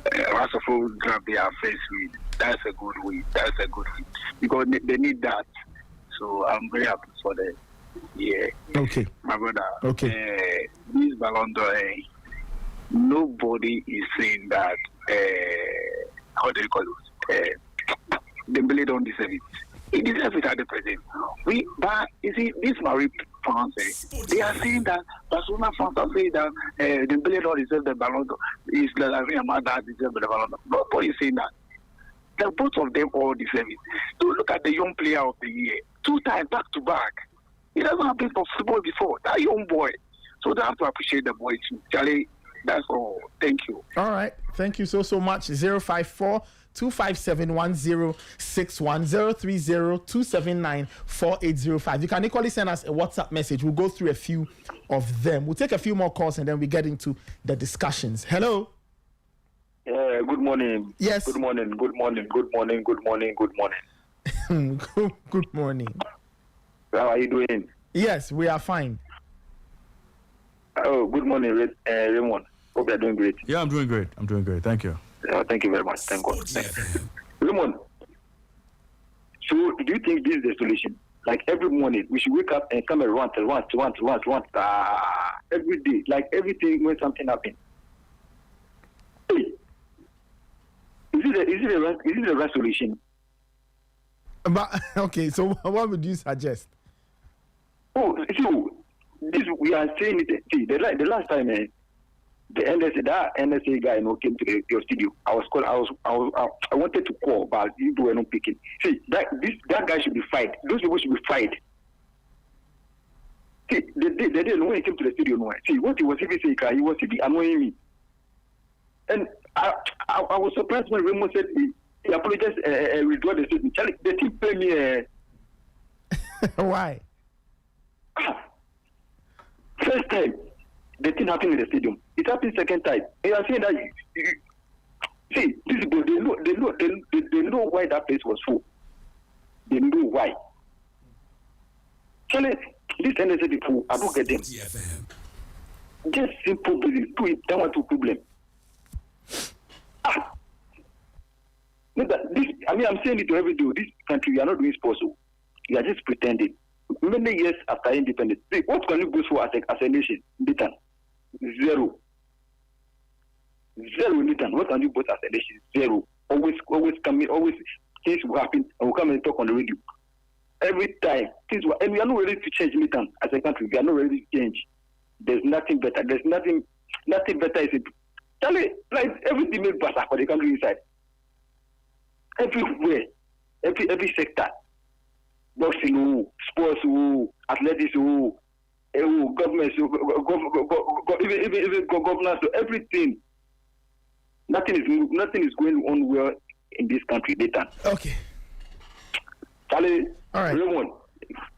Rasafo grab their face win. That's a good win. Because they need that. So I'm very happy for them. Yeah. Okay. My brother. Okay. This Ballon d'Or, nobody is saying that, how do you call it? Dembele don't deserve it. He deserves it at the present. But you see, this Marie fans, they are saying that Barcelona fans are saying that Dembele don't deserve the Ballon d'Or. It's the Yamal that deserves the Ballon d'Or. Nobody is saying that. The both of them all deserve it. So look at the young player of the year, 2 times back to back. He doesn't have played for football before. That young boy. So they have to appreciate the boy too. Charlie, That's all. Thank you. All right. Thank you so much. 054 257 1061 030 279 4805. You can equally send us a WhatsApp message. We'll go through a few of them. We'll take a few more calls and then we get into the discussions. Hello. Good morning. Yes. Good morning. Good morning. Good morning. Good morning. Good morning. Good morning. How are you doing? Yes, we are fine. Oh, good morning, Raymond. Hope you're doing great. Yeah, I'm doing great. Thank you. Thank you very much. Thank God. Sporty FM. Raymond, so do you think this is the solution? Like every morning, we should wake up and come and rant every day, like everything when something happens. Hey, is it the right solution? But okay, so what would you suggest? Oh, so this we are saying it. See, the last time, the NSA guy came to your studio. I wanted to call, but you were not picking. See, that guy should be fired. Those people should be fired. See, the day when he came to the studio, see what he was even saying, he was even annoying me, and I was surprised when Raymond said he apologized and withdraw the statement. Charlie, the team pay me. Why? First time, the thing happened in the stadium. It happened second time. And I'm saying that see, these people they know why that place was full. They know why. Charlie, these NSA people, I don't get them. Sporty FM. Just simple business. Do it. That one to problem. I'm saying it to every day. This country, we are not doing sports. We are just pretending. Many years after independence, what can you go for as a nation? Nathan? Zero. Nathan. What can you both as a nation? Zero. Always coming. Always things will happen, and we'll come and talk on the radio. Every time things will, and we are not ready to change. Nathan, as a country, we are not ready to change. There's nothing better. There's nothing better. Is it? Tell it like everything made better for the country inside. Everywhere, every sector. Boxing, sports, athletics, government, even governance, everything. Nothing is going on well in this country. Data. Okay. Charlie, all right. Raymond,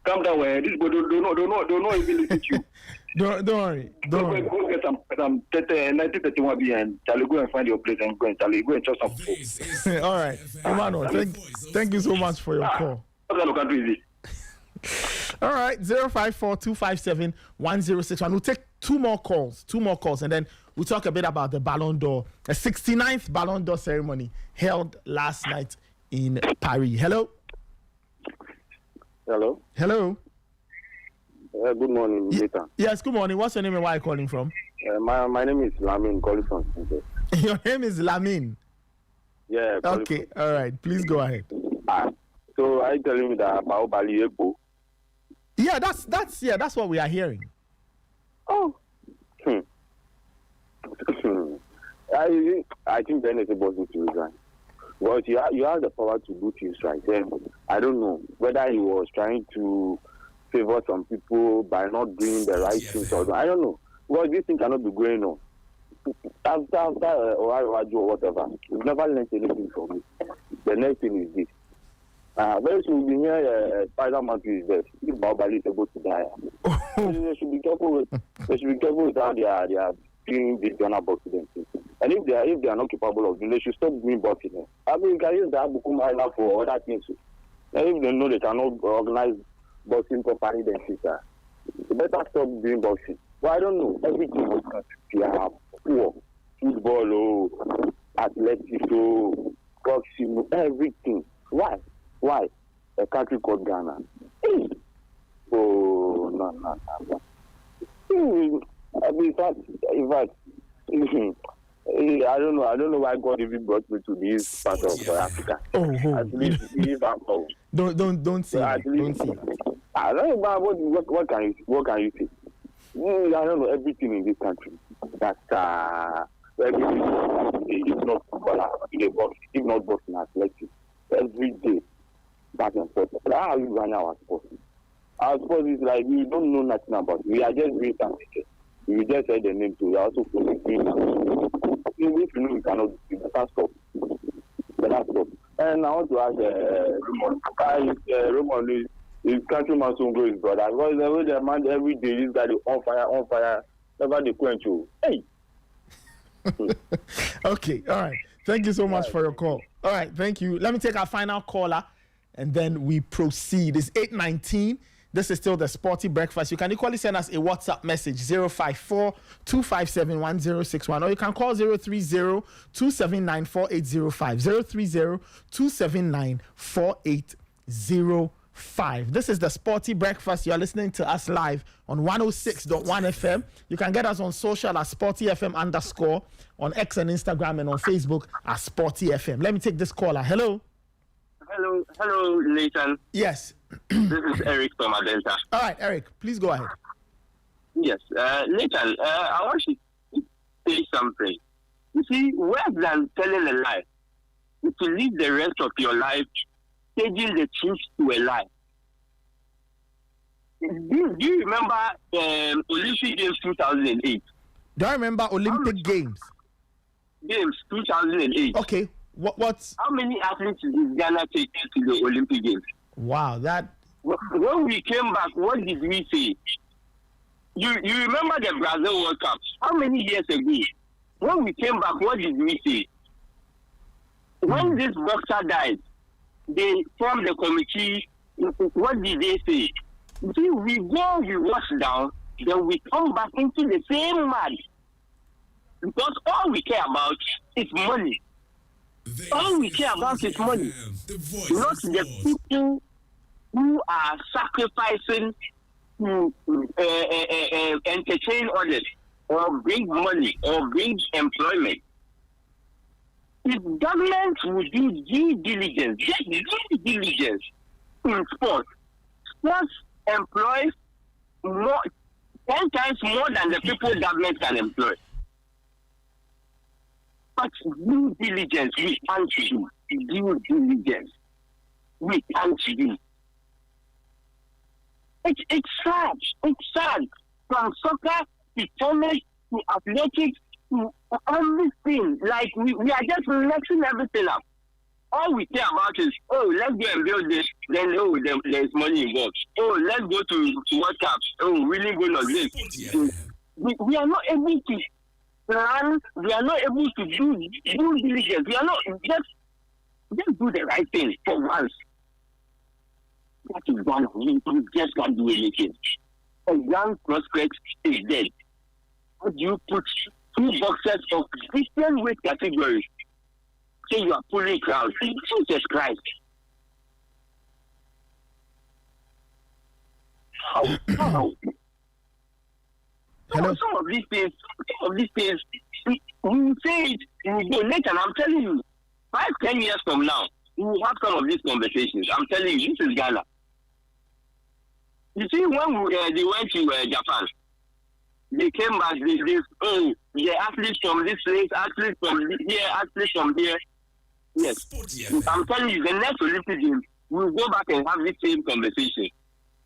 calm down. This boy don't know even listen to you. Don't worry. Go get some 1931 B and Charlie, go and find your place and go and Charlie, go and chop some food. This is All right, Emmanuel, thank you so much for your call. What kind of country is it? All right, 054-257-1061. We'll take two more calls, and then we'll talk a bit about the Ballon d'Or, a 69th Ballon d'Or ceremony held last night in Paris. Hello. Hello. Good morning, Nathan. Yes, good morning. What's your name and where are you calling from? My name is Lamin, calling from Tuesday. Your name is Lamin. Yeah. Okay. All right. Please go ahead. So are you telling me that Baubali Ego? Yeah, that's what we are hearing. Oh. I think the NSA boss needs to resign. But you have the power to do things right. Then I don't know whether he was trying to favor some people by not doing the right things or I don't know. Well, this thing cannot be going on. After or whatever, we've never learned anything from it. The next thing is this. Very soon we'll be here, Spider-Man is there. If Baubali is able to die. They should be careful with how they are doing this Ghana boxing thing. And if they are not capable of doing, they should stop doing boxing. I mean, you can use the Bukom Arena for other things. And if they know they cannot organize boxing properly, then they better stop doing boxing. Well, I don't know. Everything was poor. Football, athletics, boxing, everything. Why? A country called Ghana. Oh, no. In fact, I don't know why God even brought me to this part of Africa. Don't say it. I don't know about what can you say? I don't know everything in this country. That everything is not football, if not boxing, athletics. Every day, back and forth. How are we running our sport? Our sport is like we don't know nothing about it. We are just doing something. You just said the name too. You also put the name. If you know you cannot, you better stop. And I want to ask Raymond is countryman Songo his brother. Because the way the man every day is that on fire, never the quench you. Hey. Okay, all right. Thank you so much for your call. All right, thank you. Let me take our final caller, and then we proceed. It's 8:19. This is still the Sporty Breakfast. You can equally send us a WhatsApp message, 054-257-1061, or you can call 030-279-4805, 030-279-4805. This is the Sporty Breakfast. You're listening to us live on 106.1 FM. You can get us on social at SportyFM_, on X and Instagram, and on Facebook at Sporty FM. Let me take this caller. Hello, Nathan. Yes. This is Eric from Adenta. All right, Eric, please go ahead. Yes, Nathan, I want you to say something. You see, worse than telling a lie is to live the rest of your life changing the truth to a lie. Do you remember Olympic Games 2008? Do I remember Olympic Games 2008? Okay, what's... How many athletes did Ghana take to the Olympic Games? Wow, that... When we came back, what did we say? You remember the Brazil World Cup? How many years ago? When we came back, what did we say? When this boxer died, they formed the committee. What did they say? You see, we go, we wash down, then we come back into the same mud. Because all we care about is money. All we care about is money. Not the people who are sacrificing to entertain others or bring money or bring employment. If government would do due diligence, just due diligence in sports, sports employs 10 times more than the people government can employ. But due diligence, we can't do. Due diligence, we can't do. It's sad. It's sad. From soccer to tennis to athletics to everything. Like, we are just messing everything up. All we care about is, let's go and build this. Then, there's money involved. Let's go to World Cups. Really good on this. We are not able to plan. We are not able to do due diligence. We are not just do the right thing for once. That is one. We just can't do anything. A young prospect is dead. How do you put two boxers of different weight categories? Say you are pulling crowds. Jesus Christ. How? Hello? Some of these things, we say it, we go later, and I'm telling you, 5-10 years from now, we will have some of these conversations. I'm telling you, this is Ghana. You see, when they went to Japan, they came back, the athletes from this place, athletes from here, athletes from here. Yes. I'm telling you, the next Olympic Games, we'll go back and have this same conversation.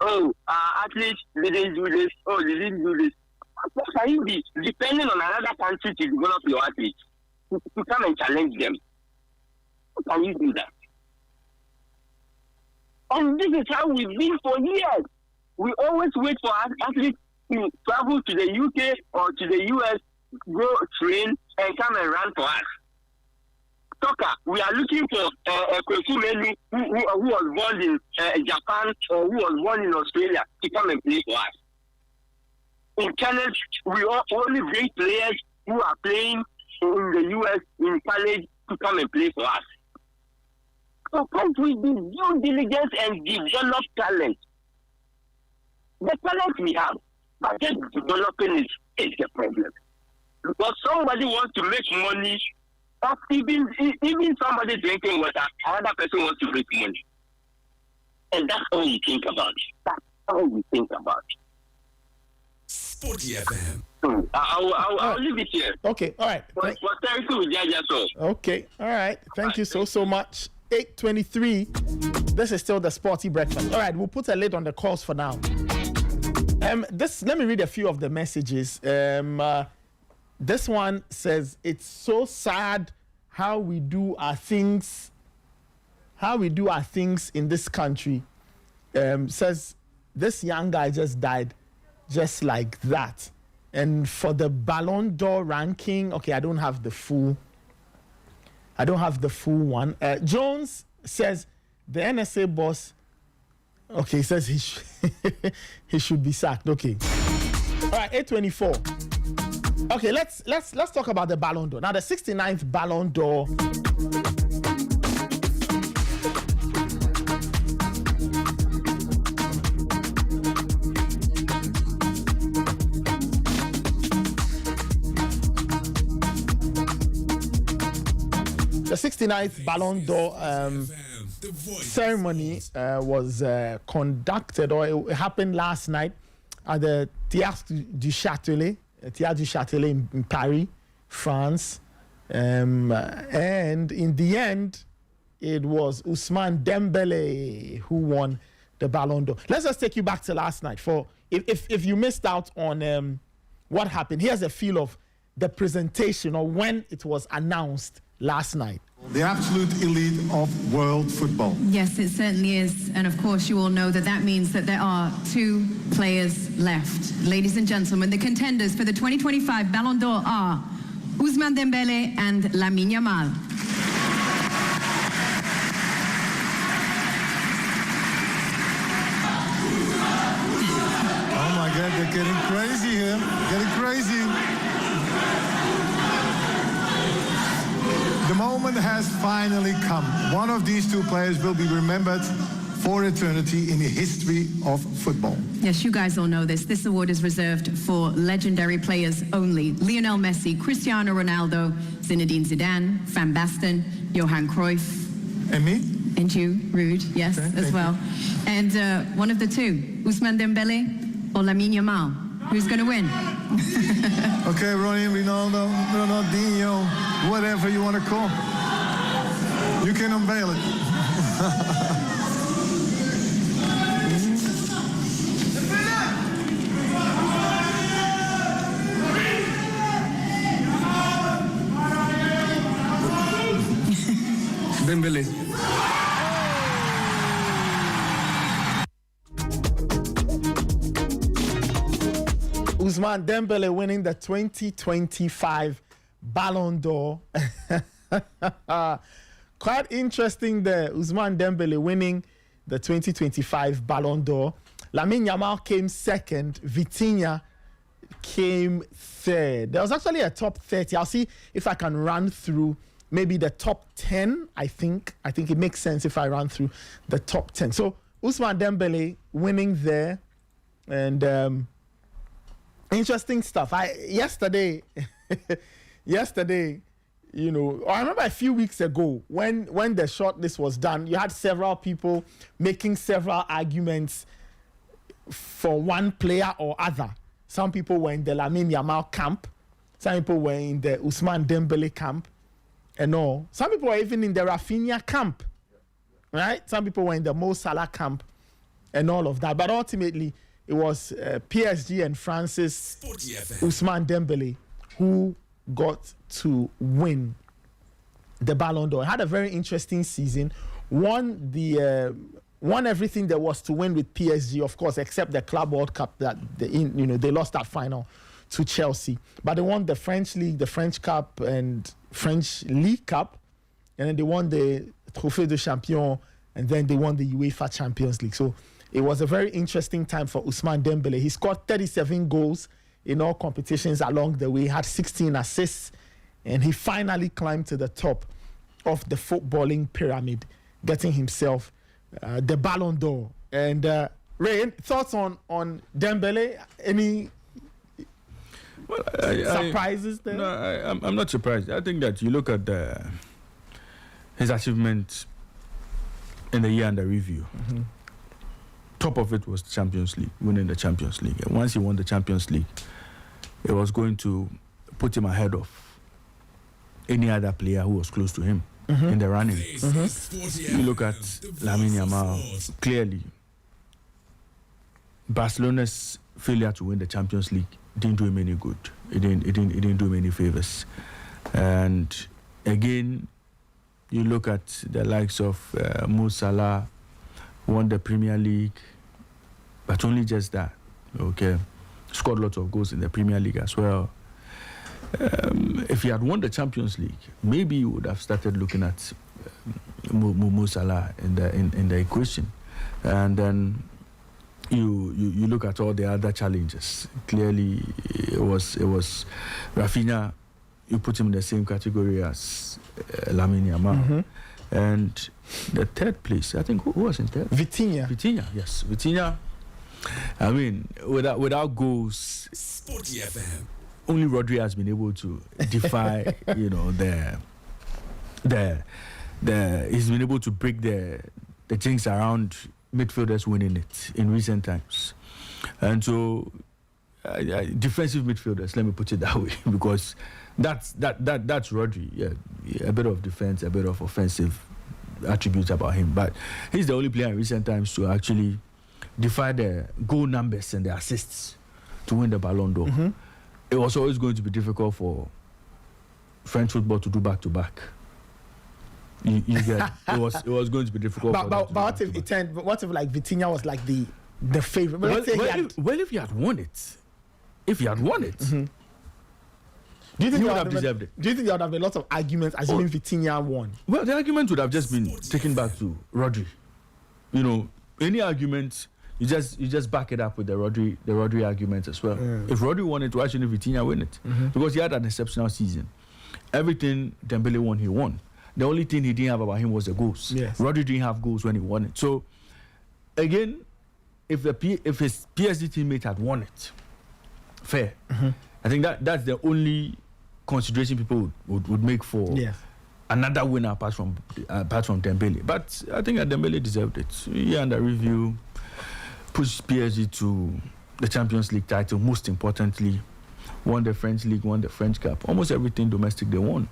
Athletes didn't do this. They didn't do this. What can you be depending on another country to develop your athletes? To come and challenge them. How can you do that? And this is how we've been for years. We always wait for athletes to travel to the UK or to the US, go train, and come and run for us. Soccer, we are looking for a Kwesi who was born in Japan or who was born in Australia to come and play for us. In tennis, we only bring players who are playing in the US, in college, to come and play for us. So can't we do due diligence and develop talent? The talent we have, but just developing it is the problem. Because somebody wants to make money, or even somebody drinking water, another person wants to make money. And that's all we think about. That's all we think about. Sporty FM. I'll leave it here. Okay, all right. Okay, all right. Thank you so much. 8:23. This is still the Sporty Breakfast. All right, we'll put a lid on the calls for now. Let me read a few of the messages. This one says, it's so sad how we do our things in this country. Says this young guy just died just like that. And for the Ballon d'Or ranking, okay, I don't have the full one. Jones says the NSA boss, okay, says he should be sacked. Okay. All right, 824. Okay, let's talk about the Ballon d'Or. Now, the 69th Ballon d'Or. The 69th Ballon d'Or ceremony was conducted, or it happened last night at the Théâtre du Châtelet in Paris, France. And in the end, it was Ousmane Dembélé who won the Ballon d'Or. Let's just take you back to last night. For if you missed out on what happened, here's a feel of the presentation or when it was announced last night. The absolute elite of world football. Yes, it certainly is. And of course, you all know that means that there are 2 players left. Ladies and gentlemen, the contenders for the 2025 Ballon d'Or are Ousmane Dembélé and Lamine Yamal. Oh my God, they're getting crazy here. Getting crazy. The moment has finally come. One of these 2 players will be remembered for eternity in the history of football. Yes, you guys all know this. This award is reserved for legendary players only. Lionel Messi, Cristiano Ronaldo, Zinedine Zidane, Van Basten, Johan Cruyff. And me? And you, Ruud, yes, okay, as well. And one of the 2, Ousmane Dembélé or Lamine Yamal. Who's going to win? Okay, Ronnie, Ronaldo, Ronaldinho, whatever you want to call. You can unveil it. Dembélé. Ousmane Dembélé winning the 2025 Ballon d'Or. Quite interesting there. Ousmane Dembélé winning the 2025 Ballon d'Or. Lamine Yamal came second. Vitinha came third. There was actually a top 30. I'll see if I can run through maybe the top 10. I think it makes sense if I run through the top 10. So Ousmane Dembélé winning there. And interesting stuff. Yesterday, you know, I remember a few weeks ago when the shortlist was done, you had several people making several arguments for one player or other. Some people were in the Lamine Yamal camp. Some people were in the Ousmane Dembélé camp and all. Some people were even in the Rafinha camp, right? Some people were in the Mo Salah camp and all of that. But ultimately, it was PSG and France's Ousmane Dembélé who got to win the Ballon d'Or. Had a very interesting season. Won everything there was to win with PSG, of course, except the Club World Cup that they lost that final to Chelsea. But they won the French League, the French Cup, and French League Cup, and then they won the Trophée de Champion, and then they won the UEFA Champions League. So it was a very interesting time for Ousmane Dembélé. He scored 37 goals in all competitions along the way. He had 16 assists, and he finally climbed to the top of the footballing pyramid, getting himself the Ballon d'Or. And Ray, thoughts on Dembélé? Any surprises there? No, I'm not surprised. I think that you look at his achievements in the year under review. Mm-hmm. Top of it was the Champions League, winning the Champions League. And once he won the Champions League, it was going to put him ahead of any other player who was close to him in the running. You look at Lamine Yamal, clearly, Barcelona's failure to win the Champions League didn't do him any good. It didn't do him any favors. And again, you look at the likes of Mo Salah, won the Premier League, but only just that. Okay, scored lots of goals in the Premier League as well. If he had won the Champions League, maybe you would have started looking at Mo Salah in the equation, and then you look at all the other challenges. Clearly, it was Rafinha. You put him in the same category as Lamine Yamal, and the third place. I think who was in third? Vitinha, yes, Vitinha. I mean, without goals, Sporty FM. only Rodri has been able to defy, he's been able to break the jinx around midfielders winning it in recent times. And so, defensive midfielders, let me put it that way, because that's Rodri. Yeah, a bit of defense, a bit of offensive attributes about him. But he's the only player in recent times to actually defy the goal numbers and the assists to win the Ballon d'Or. It was always going to be difficult for French football to do back-to-back. You get it was going to be difficult. But what if like Vitinha was like the favorite? But if he had won it, do you think he would have deserved it? Do you think there would have been lots of arguments assuming Vitinha won? Well, the argument would have just been taken back to Rodri. Any argument, you just back it up with the Rodri argument as well. If Rodri won it, why shouldn't Vitinha win it? Because he had an exceptional season. Everything Dembele won, he won. The only thing he didn't have about him was the goals. Yes. Rodri didn't have goals when he won it. So, again, if his PSG teammate had won it, fair. I think that's the only consideration people would make for another winner apart from Dembele. But I think that Dembele deserved it. He under review pushed PSG to the Champions League title. Most importantly, won the French League, won the French Cup. Almost everything domestic they won.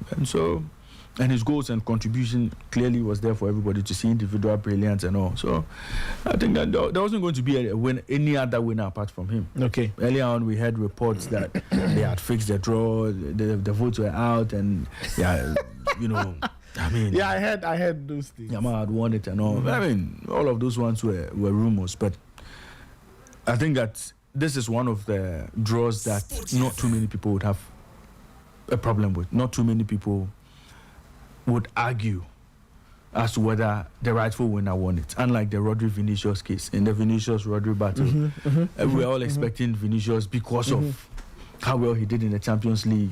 And his goals and contribution clearly was there for everybody to see, individual brilliance and all. So I think that there wasn't going to be any other winner apart from him. Okay. Earlier on, we had reports that they had fixed the draw, the votes were out, and I heard those things. Yamal had won it and all. I mean, all of those ones were rumors, but I think that this is one of the draws that not too many people would have a problem with. Not too many people would argue as to whether the rightful winner won it. Unlike the Rodri-Vinicius case, in the Vinicius-Rodri battle, we were all expecting Vinicius because of how well he did in the Champions League,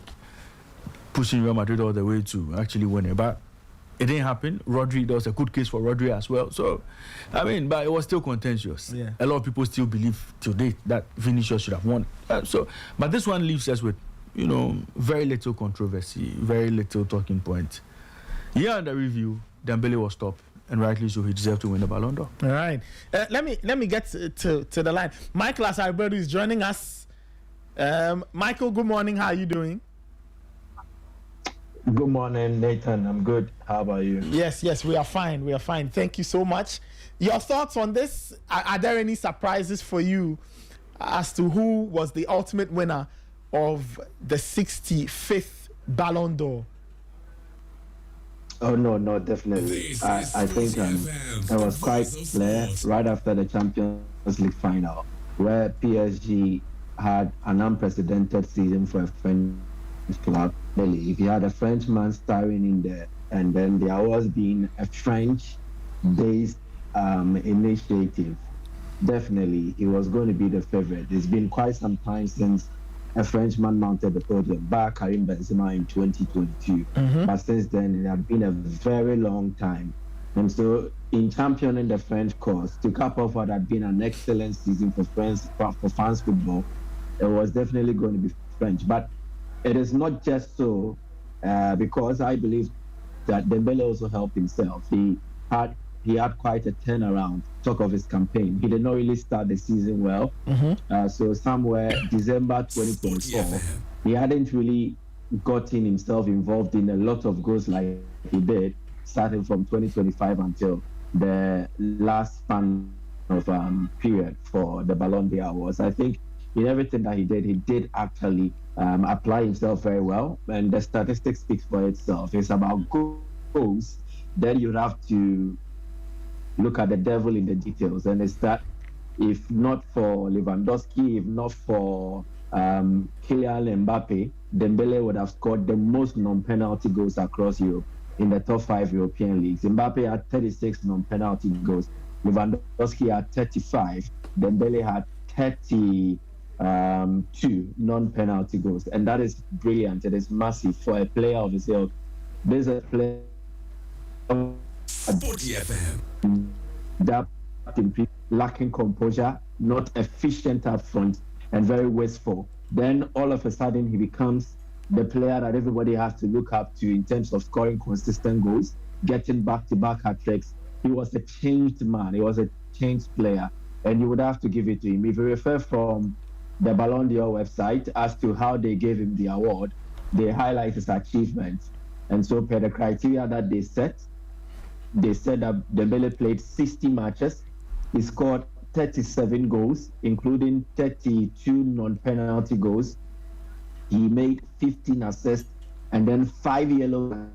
pushing Real Madrid all the way to actually win it. But it didn't happen. Rodri, there was a good case for Rodri as well. So, I mean, but it was still contentious. Yeah. A lot of people still believe till date that Vinicius should have won. But this one leaves us with, very little controversy, very little talking point. Yeah, under review, Dembele was top, and rightly so, he deserved to win the Ballon d'Or. All right. Let me get to the line. Michael Asaibedu is joining us. Michael, good morning. How are you doing? Good morning, Nathan. I'm good. How about you? Yes, we are fine. Thank you so much. Your thoughts on this? Are there any surprises for you as to who was the ultimate winner of the 65th Ballon d'Or? Oh, no, definitely. I think it was quite clear right after the Champions League final, where PSG had an unprecedented season for a French club. Really, if you had a Frenchman starring in there, and then there was being a French-based initiative, definitely he was going to be the favorite. It's been quite some time since a Frenchman mounted the podium, bar Karim Benzema in 2022. But since then, it had been a very long time. And so, in championing the French cause, to cap off what had been an excellent season for France football, it was definitely going to be French. But it is not just so, because I believe that Dembele also helped himself. He had quite a turnaround, talk of his campaign. He did not really start the season well. So somewhere December 2024, he hadn't really gotten himself involved in a lot of goals like he did, starting from 2025 until the last span of period for the Ballon d'Or was. I think in everything that he did actually apply himself very well. And the statistics speaks for itself. It's about goals. Then you have to look at the devil in the details. And it's that if not for Lewandowski, if not for Kylian Mbappe, Dembele would have scored the most non-penalty goals across Europe in the top 5 European leagues. Mbappe had 36 non-penalty goals. Lewandowski had 35. Dembele had 32 non-penalty goals. And that is brilliant. It is massive for a player of his ilk. There's a player Sporty FM. that lacking composure, not efficient up front, and very wasteful. Then all of a sudden he becomes the player that everybody has to look up to in terms of scoring consistent goals, getting back-to-back hat-tricks. He was a changed man. He was a changed player, and you would have to give it to him. If you refer from the Ballon d'Or website as to how they gave him the award, they highlight his achievements. And so per the criteria that they said that Dembele played 60 matches. He scored 37 goals, including 32 non-penalty goals. He made 15 assists and then 5 yellow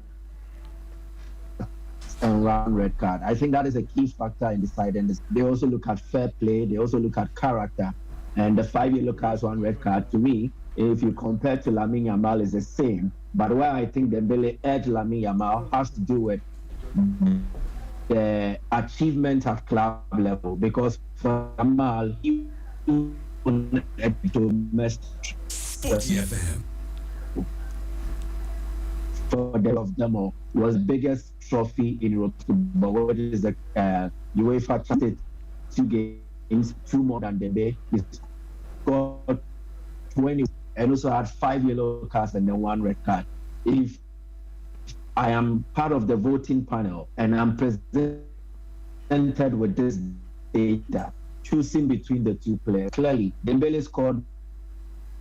and 1 red card. I think that is a key factor in deciding this. They also look at fair play. They also look at character. And the 5 yellow cards, 1 red card, to me, if you compare to Lamine Yamal, is the same. But where I think Dembele edged Lamine Yamal has to do with the achievement at club level, because for Yamal, he won a domestic Sporty FM. for the of them all was biggest trophy in Europe football, which is the UEFA Champions 2 games, 2 more than Dembele. He scored 20 and also had 5 yellow cards and then 1 red card. If I am part of the voting panel and I'm presented with this data, choosing between the 2 players, clearly Dembele scored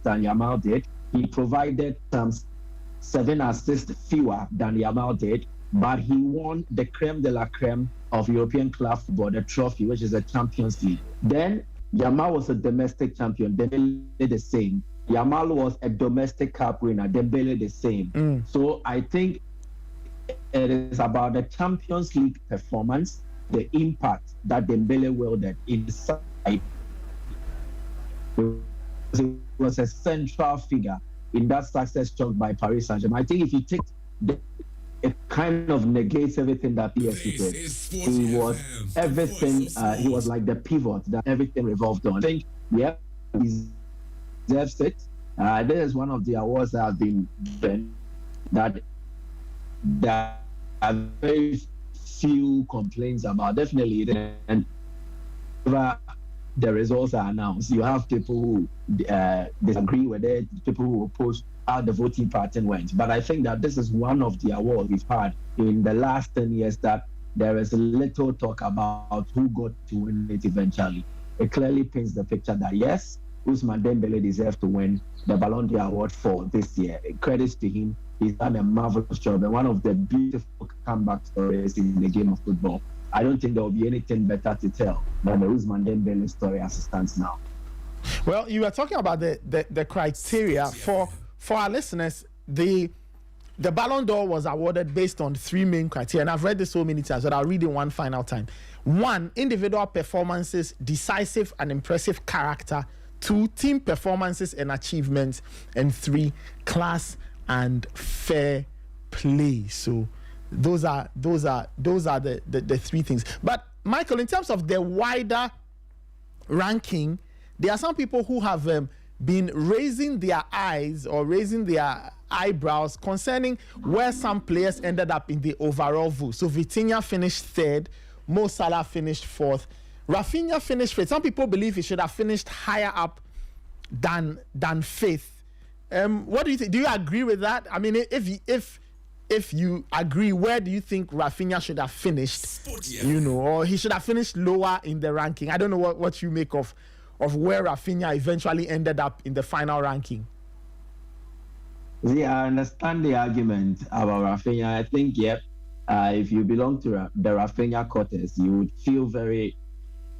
than Yamal did. He provided some 7 assists fewer than Yamal did, but he won the creme de la creme of European club football, the trophy, which is the Champions League. Then Yamal was a domestic champion, Dembele the same. Yamal was a domestic cup winner, Dembele the same. So I think it is about the Champions League performance, the impact that Dembele wielded inside. He was a central figure in that success chunk by Paris Saint-Germain. I think if you take it kind of negates everything that PSG did. He was everything. He was like the pivot that everything revolved on. I think he deserves it. This is one of the awards that have been given that are very few complaints about. Definitely, and the results are announced, you have people who disagree with it, people who oppose how the voting pattern went. But I think that this is one of the awards we've had in the last 10 years that there is little talk about who got to win it eventually. It clearly paints the picture that yes, Ousmane Dembele deserves to win the Ballon d'Or award for this year. Credits to him. He's done a marvelous job and one of the beautiful comeback stories in the game of football. I don't think there will be anything better to tell than the Ousmane Dembele story as it stands now. Well, you were talking about the criteria for our listeners. The Ballon d'Or was awarded based on 3 main criteria, and I've read this so many times, but I'll read it one final time. 1, individual performances, decisive and impressive character. 2, team performances and achievements, and 3, class and fair play. So those are the 3 things. But Michael, in terms of the wider ranking, there are some people who have been raising their eyes or raising their eyebrows concerning where some players ended up in the overall vote. So Vitinha finished 3rd, Mo Salah finished 4th, Rafinha finished 5th. Some people believe he should have finished higher up than 5th. What do you think? Do you agree with that? I mean, if you agree, where do you think Rafinha should have finished? Or he should have finished lower in the ranking? I don't know what you make of where Rafinha eventually ended up in the final ranking. Yeah, I understand the argument about Rafinha. I think, if you belong to the Rafinha quarters, you would feel very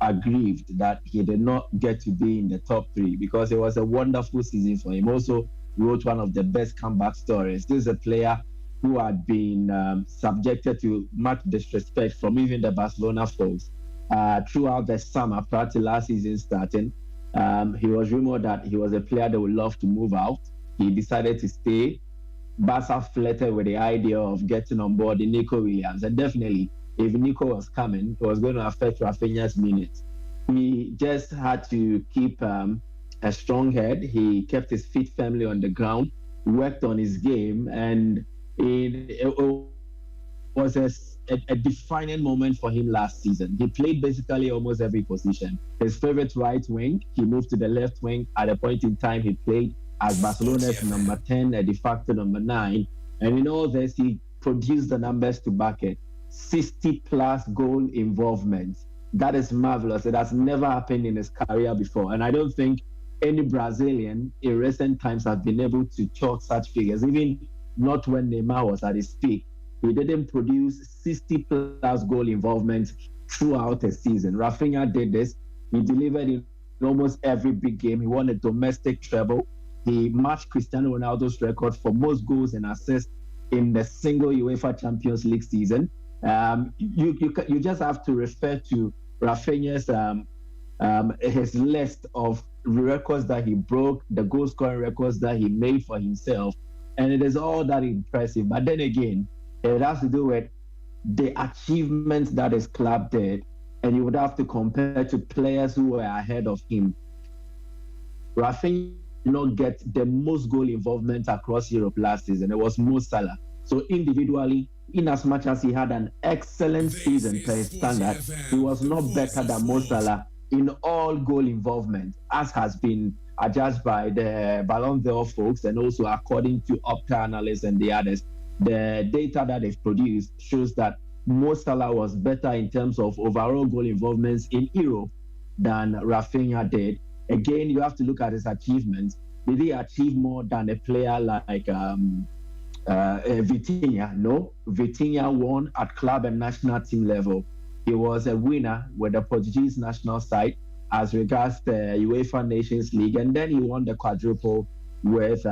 aggrieved that he did not get to be in the top 3 because it was a wonderful season for him. Also wrote one of the best comeback stories. This is a player who had been subjected to much disrespect from even the Barcelona folks throughout the summer prior to last season starting. He was rumored that he was a player that would love to move out. He decided to stay. Barca flirted with the idea of getting on board Nico Williams, and definitely if Nico was coming, it was going to affect Rafinha's minutes. He just had to keep a strong head. He kept his feet firmly on the ground, worked on his game, and it was a defining moment for him last season. He played basically almost every position. His favorite right wing, he moved to the left wing. At a point in time, he played as Barcelona's number 10, a de facto number 9. And in all this, he produced the numbers to back it. 60-plus goal involvement. That is marvelous. It has never happened in his career before. And I don't think any Brazilian in recent times have been able to chalk such figures, even not when Neymar was at his peak. He didn't produce 60-plus goal involvement throughout the season. Rafinha did this. He delivered in almost every big game. He won a domestic treble. He matched Cristiano Ronaldo's record for most goals and assists in the single UEFA Champions League season. You just have to refer to Rafinha's his list of records that he broke, the goal scoring records that he made for himself, and it is all that impressive. But then again, it has to do with the achievements that his club did, and you would have to compare to players who were ahead of him. Rafinha did not get the most goal involvement across Europe last season. It was Mo Salah. So individually, in as much as he had an excellent season per his standard, he was not better than Mo Salah in all goal involvement, as has been adjudged by the Ballon d'Or folks, and also according to Opta analysts and the others. The data that they've produced shows that Mo Salah was better in terms of overall goal involvements in Europe than Rafinha did. Again, you have to look at his achievements. Did he achieve more than a player like Vitinha? No. Vitinha won at club and national team level. He was a winner with the Portuguese national side as regards the UEFA Nations League, and then he won the quadruple with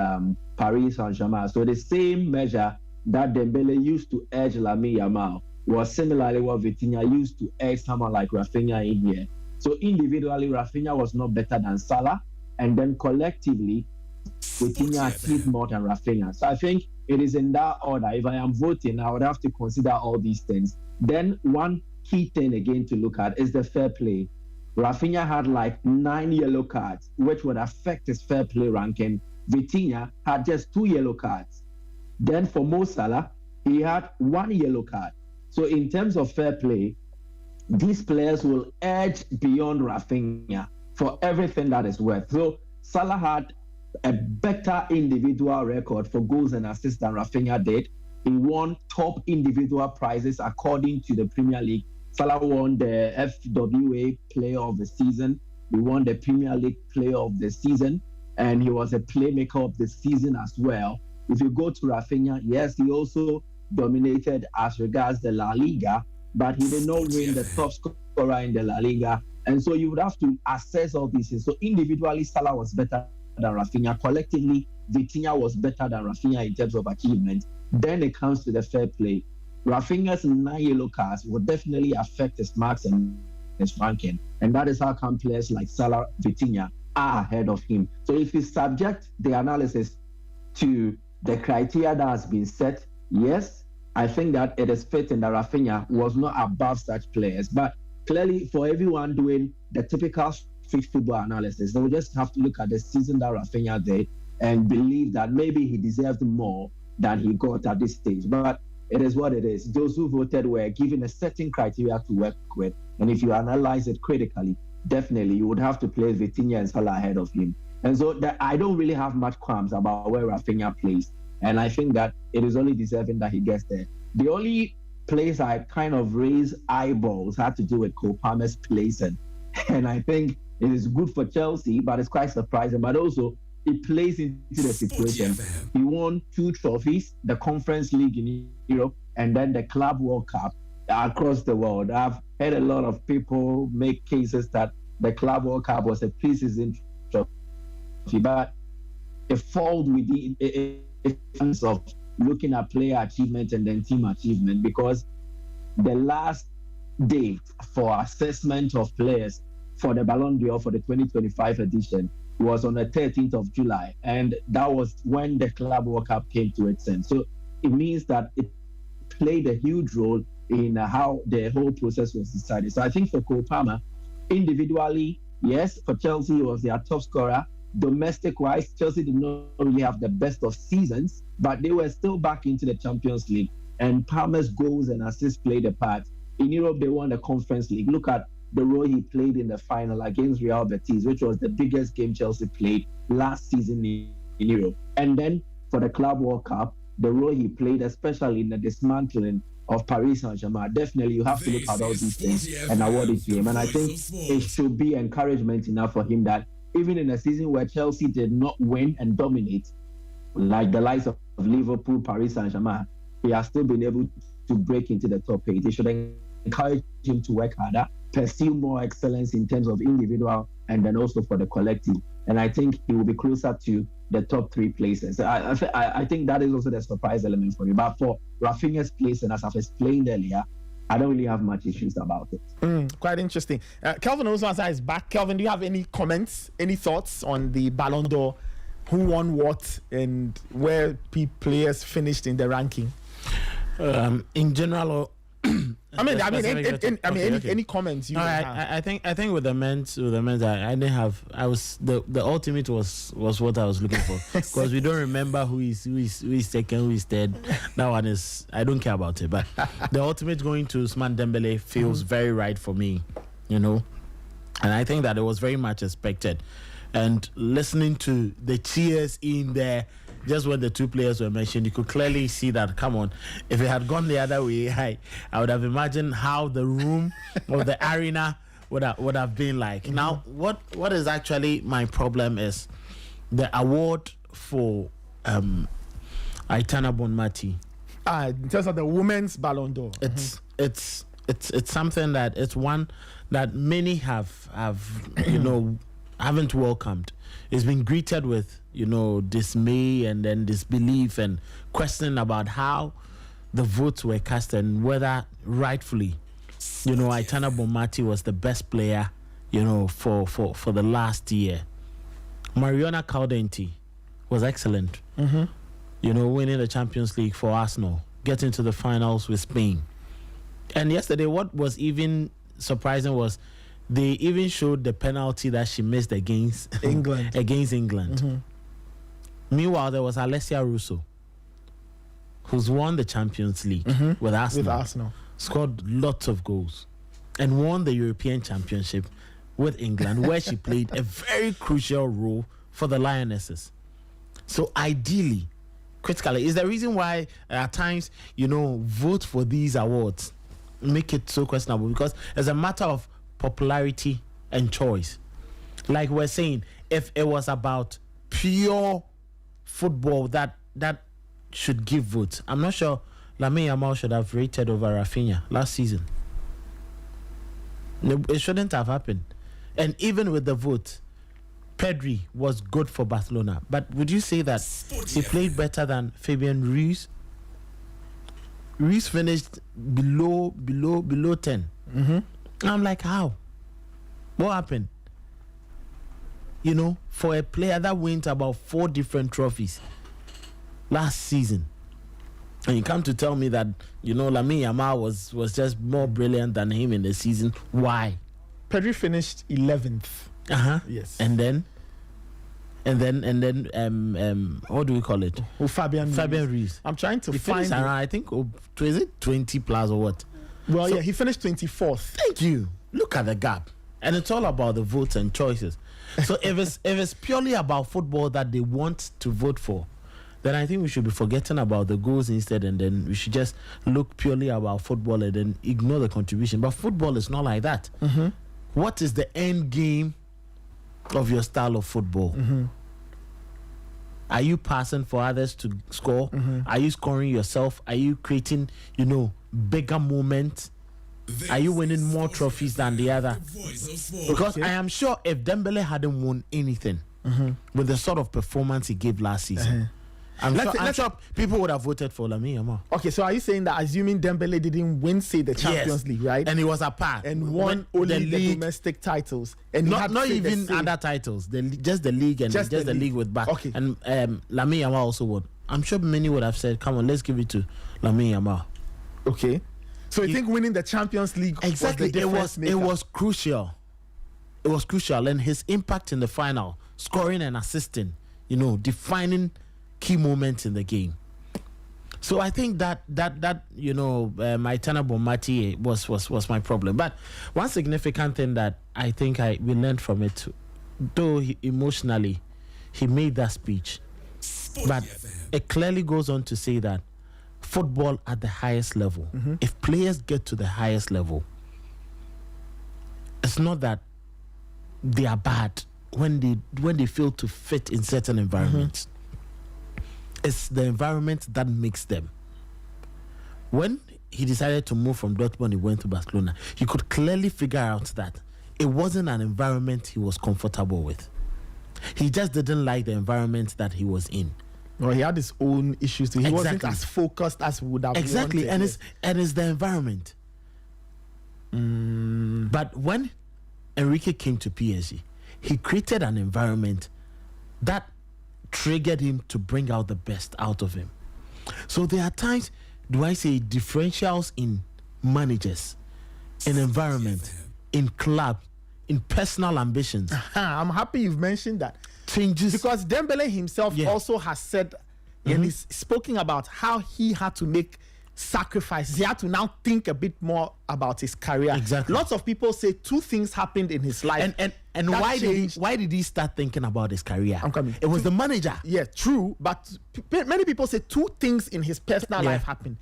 Paris Saint-Germain. So the same measure that Dembele used to edge Lamine Yamal was similarly what Vitinha used to edge someone like Rafinha in here. So individually, Rafinha was not better than Salah, and then collectively, Vitinha achieved more than Rafinha. So I think it is in that order. If I am voting, I would have to consider all these things. Then one key thing again to look at is the fair play. Rafinha had like 9 yellow cards, which would affect his fair play ranking. Vitinha had just 2 yellow cards. Then for Mo Salah, he had 1 yellow card. So in terms of fair play, these players will edge beyond Rafinha for everything that is worth. So Salah had a better individual record for goals and assists than Rafinha did. He won top individual prizes according to the Premier League. Salah won the FWA Player of the Season. He won the Premier League Player of the Season, and he was a Playmaker of the Season as well. If you go to Rafinha, yes, he also dominated as regards the La Liga, but he did not win the top scorer in the La Liga. And so you would have to assess all these things. So individually, Salah was better than Rafinha. Collectively, Vitinha was better than Rafinha in terms of achievement. Then it comes to the fair play. Rafinha's 9 yellow cards will definitely affect his marks and his ranking. And that is how come players like Salah, Vitinha are ahead of him. So if you subject the analysis to the criteria that has been set, yes, I think that it is fitting that Rafinha was not above such players. But clearly, for everyone doing the typical street football analysis, they will just have to look at the season that Rafinha did and believe that maybe he deserved more than he got at this stage. But it is what it is. Those who voted were given a certain criteria to work with. And if you analyze it critically, definitely you would have to place Vitinha and Salah ahead of him. And so I don't really have much qualms about where Rafinha plays. And I think that it is only deserving that he gets there. The only place I kind of raised eyeballs had to do with Cole Palmer's placing. And I think it is good for Chelsea, but it's quite surprising. But also, it plays into the situation. He won 2 trophies, the Conference League in Europe, and then the Club World Cup. across the world. I've heard a lot of people make cases that the Club World Cup was a preseason trophy, but it falls within a sense of looking at player achievement and then team achievement, because the last date for assessment of players for the Ballon d'Or for the 2025 edition was on the 13th of July, and that was when the Club World Cup came to its end. So it means that it played a huge role in how the whole process was decided. So I think for Cole Palmer, individually, yes, for Chelsea, he was their top scorer. Domestic-wise, Chelsea did not really have the best of seasons, but they were still back into the Champions League, and Palmer's goals and assists played a part. In Europe, they won the Conference League. Look at the role he played in the final against Real Betis, which was the biggest game Chelsea played last season in Europe. And then for the Club World Cup, the role he played, especially in the dismantling of Paris Saint-Germain, definitely you have to look at all these things and award it to him. And I think it should be encouragement enough for him that even in a season where Chelsea did not win and dominate, like the likes of Liverpool, Paris Saint-Germain, he has still been able to break into the top 8. They should encourage him to work harder, pursue more excellence in terms of individual and then also for the collective. And I think he will be closer to the top 3 places. I think that is also the surprise element for me. But for Rafinha's place, and as I've explained earlier, I don't really have much issues about it. Quite interesting. Kelvin Osmanza is back. Kelvin, do you have any comments, any thoughts on the Ballon d'Or? Who won what and where players finished in the ranking? In general, any comments you have? I think with the men's, I didn't have. I was the ultimate was what I was looking for, because we don't remember who is second, who is third. That one is, I don't care about it. But the ultimate going to Ousmane Dembele feels very right for me, and I think that it was very much expected. And listening to the cheers in there, just when the 2 players were mentioned, you could clearly see that, come on, if it had gone the other way, I would have imagined how the room or the arena would have been like. Now, what is actually my problem is the award for Aitana Bonmati. In terms of the women's Ballon d'Or. It's something that it's one that many have haven't welcomed. It's been greeted with dismay and then disbelief and questioning about how the votes were cast and whether rightfully Aitana Bonmati was the best player for the last year. Mariona Caldenti was excellent, winning the Champions League for Arsenal, getting to the finals with Spain. And yesterday, what was even surprising was they even showed the penalty that she missed against England. Meanwhile, there was Alessia Russo, who's won the Champions League with Arsenal, scored lots of goals, and won the European Championship with England, where she played a very crucial role for the Lionesses. So ideally, critically, is the reason why at times, vote for these awards make it so questionable, because it's a matter of popularity and choice. Like we're saying, if it was about pure football that should give votes, I'm not sure Lamine Yamal should have rated over Rafinha last season. It shouldn't have happened. And even with the vote, Pedri was good for Barcelona, but would you say that he played better than Fabian Ruiz? Ruiz finished below 10. I'm like, how? What happened? For a player that went about 4 different trophies last season, and you come to tell me that Lamine Yamal was just more brilliant than him in the season. Why? Pedri finished 11th. Yes. And then what do we call it? Fabian Ruiz. I'm trying to find around, I think, is it 20 plus or what? Well, he finished 24th. Thank you. Look at the gap. And it's all about the votes and choices. So if it's purely about football that they want to vote for, then I think we should be forgetting about the goals instead, and then we should just look purely about football and then ignore the contribution. But football is not like that. What is the end game of your style of football? Are you passing for others to score? Are you scoring yourself? Are you creating, bigger moments are you winning more trophies than the other? Because I am sure if Dembele hadn't won anything with the sort of performance he gave last season, I'm sure people would have voted for Lamine Yamal. Okay, so are you saying that assuming Dembele didn't win, say, the Champions League, right? And he was apart and won only the domestic titles, and not even other titles, just the league and just the league with back. Okay. And Lamine Yamal also won. I'm sure many would have said, "Come on, let's give it to Lamine Yamal." Okay. So you think winning the Champions League exactly was it was crucial. It was crucial, and his impact in the final, scoring and assisting, defining key moments in the game. So I think that my Tenable Mati was my problem. But one significant thing that I think we learned from it, though emotionally he made that speech, but it clearly goes on to say that football at the highest level, if players get to the highest level, it's not that they are bad when they fail to fit in certain environments. It's the environment that makes them. When he decided to move from Dortmund, he went to Barcelona. You could clearly figure out that it wasn't an environment he was comfortable with. He just didn't like the environment that he was in. Well, he had his own issues too. He wasn't as focused as we would have exactly, wanted. and it's the environment. But when Enrique came to PSG, he created an environment that triggered him to bring out the best out of him. So there are times, differentials in managers, in environment, in club, in personal ambitions. I'm happy you've mentioned that. Changes. Because Dembele himself also has said, and he's spoken about how he had to make sacrifices. He had to now think a bit more about his career. Exactly. Lots of people say two things happened in his life. And why did he start thinking about his career? I'm coming. It was the manager. Yeah, true. But many people say two things in his personal life happened.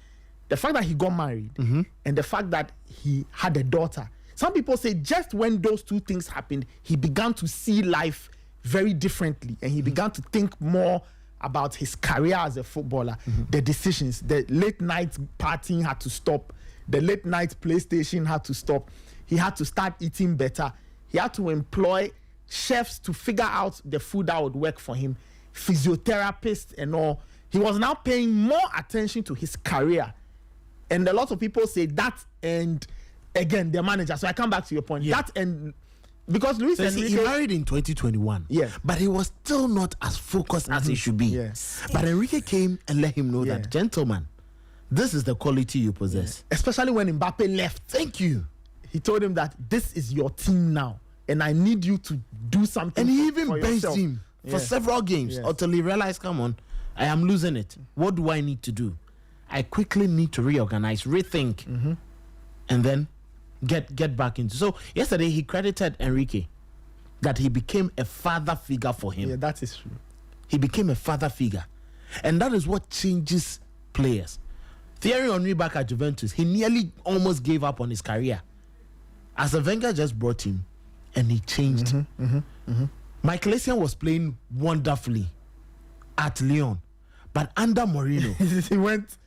The fact that he got married and the fact that he had a daughter. Some people say just when those two things happened, he began to see life very differently and he began to think more about his career as a footballer, the decisions, the late night partying had to stop, the late night PlayStation had to stop. He had to start eating better. He had to employ chefs to figure out the food that would work for him, physiotherapists and all. He was now paying more attention to his career. And a lot of people say that, and again, the manager. So I come back to your point. That and because Luis Enrique, he married in 2021, but he was still not as focused as he should be. But Enrique came and let him know that, gentleman, this is the quality you possess. Especially when Mbappe left. Thank you. He told him that this is your team now, and I need you to do something. And he even benched him for several games until he realized, come on, I am losing it. What do I need to do? I quickly need to reorganize, rethink, and then get back into. So yesterday he credited Enrique that he became a father figure for him. Yeah, that is true. He became a father figure, and that is what changes players. Thierry Henry back at Juventus, he nearly almost gave up on his career. As a Wenger just brought him, and he changed. Michael Essien was playing wonderfully at Lyon, but under Mourinho,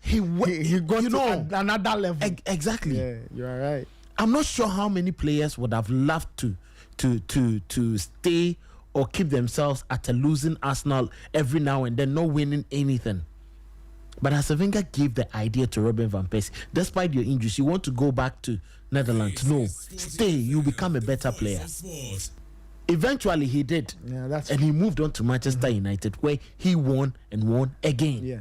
he got to another level. Exactly. Yeah, you are right. I'm not sure how many players would have loved to stay or keep themselves at a losing Arsenal every now and then, not winning anything. But as Wenger gave the idea to Robin van Persie, despite your injuries, you want to go back to Netherlands. No, stay. You become a better player. Eventually, he did, and he moved on to Manchester United, where he won and won again. Yeah.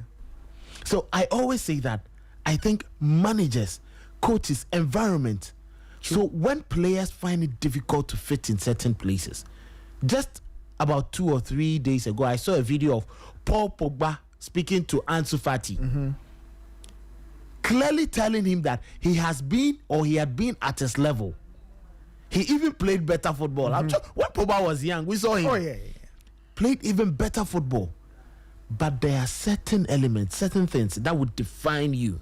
So I always say that I think managers, coaches, environment. So when players find it difficult to fit in certain places, just about 2 or 3 days ago, I saw a video of Paul Pogba speaking to Ansu Fati, clearly telling him that he had been at his level. He even played better football. I'm sure when Pogba was young, we saw him. Played even better football. But there are certain elements, certain things that would define you.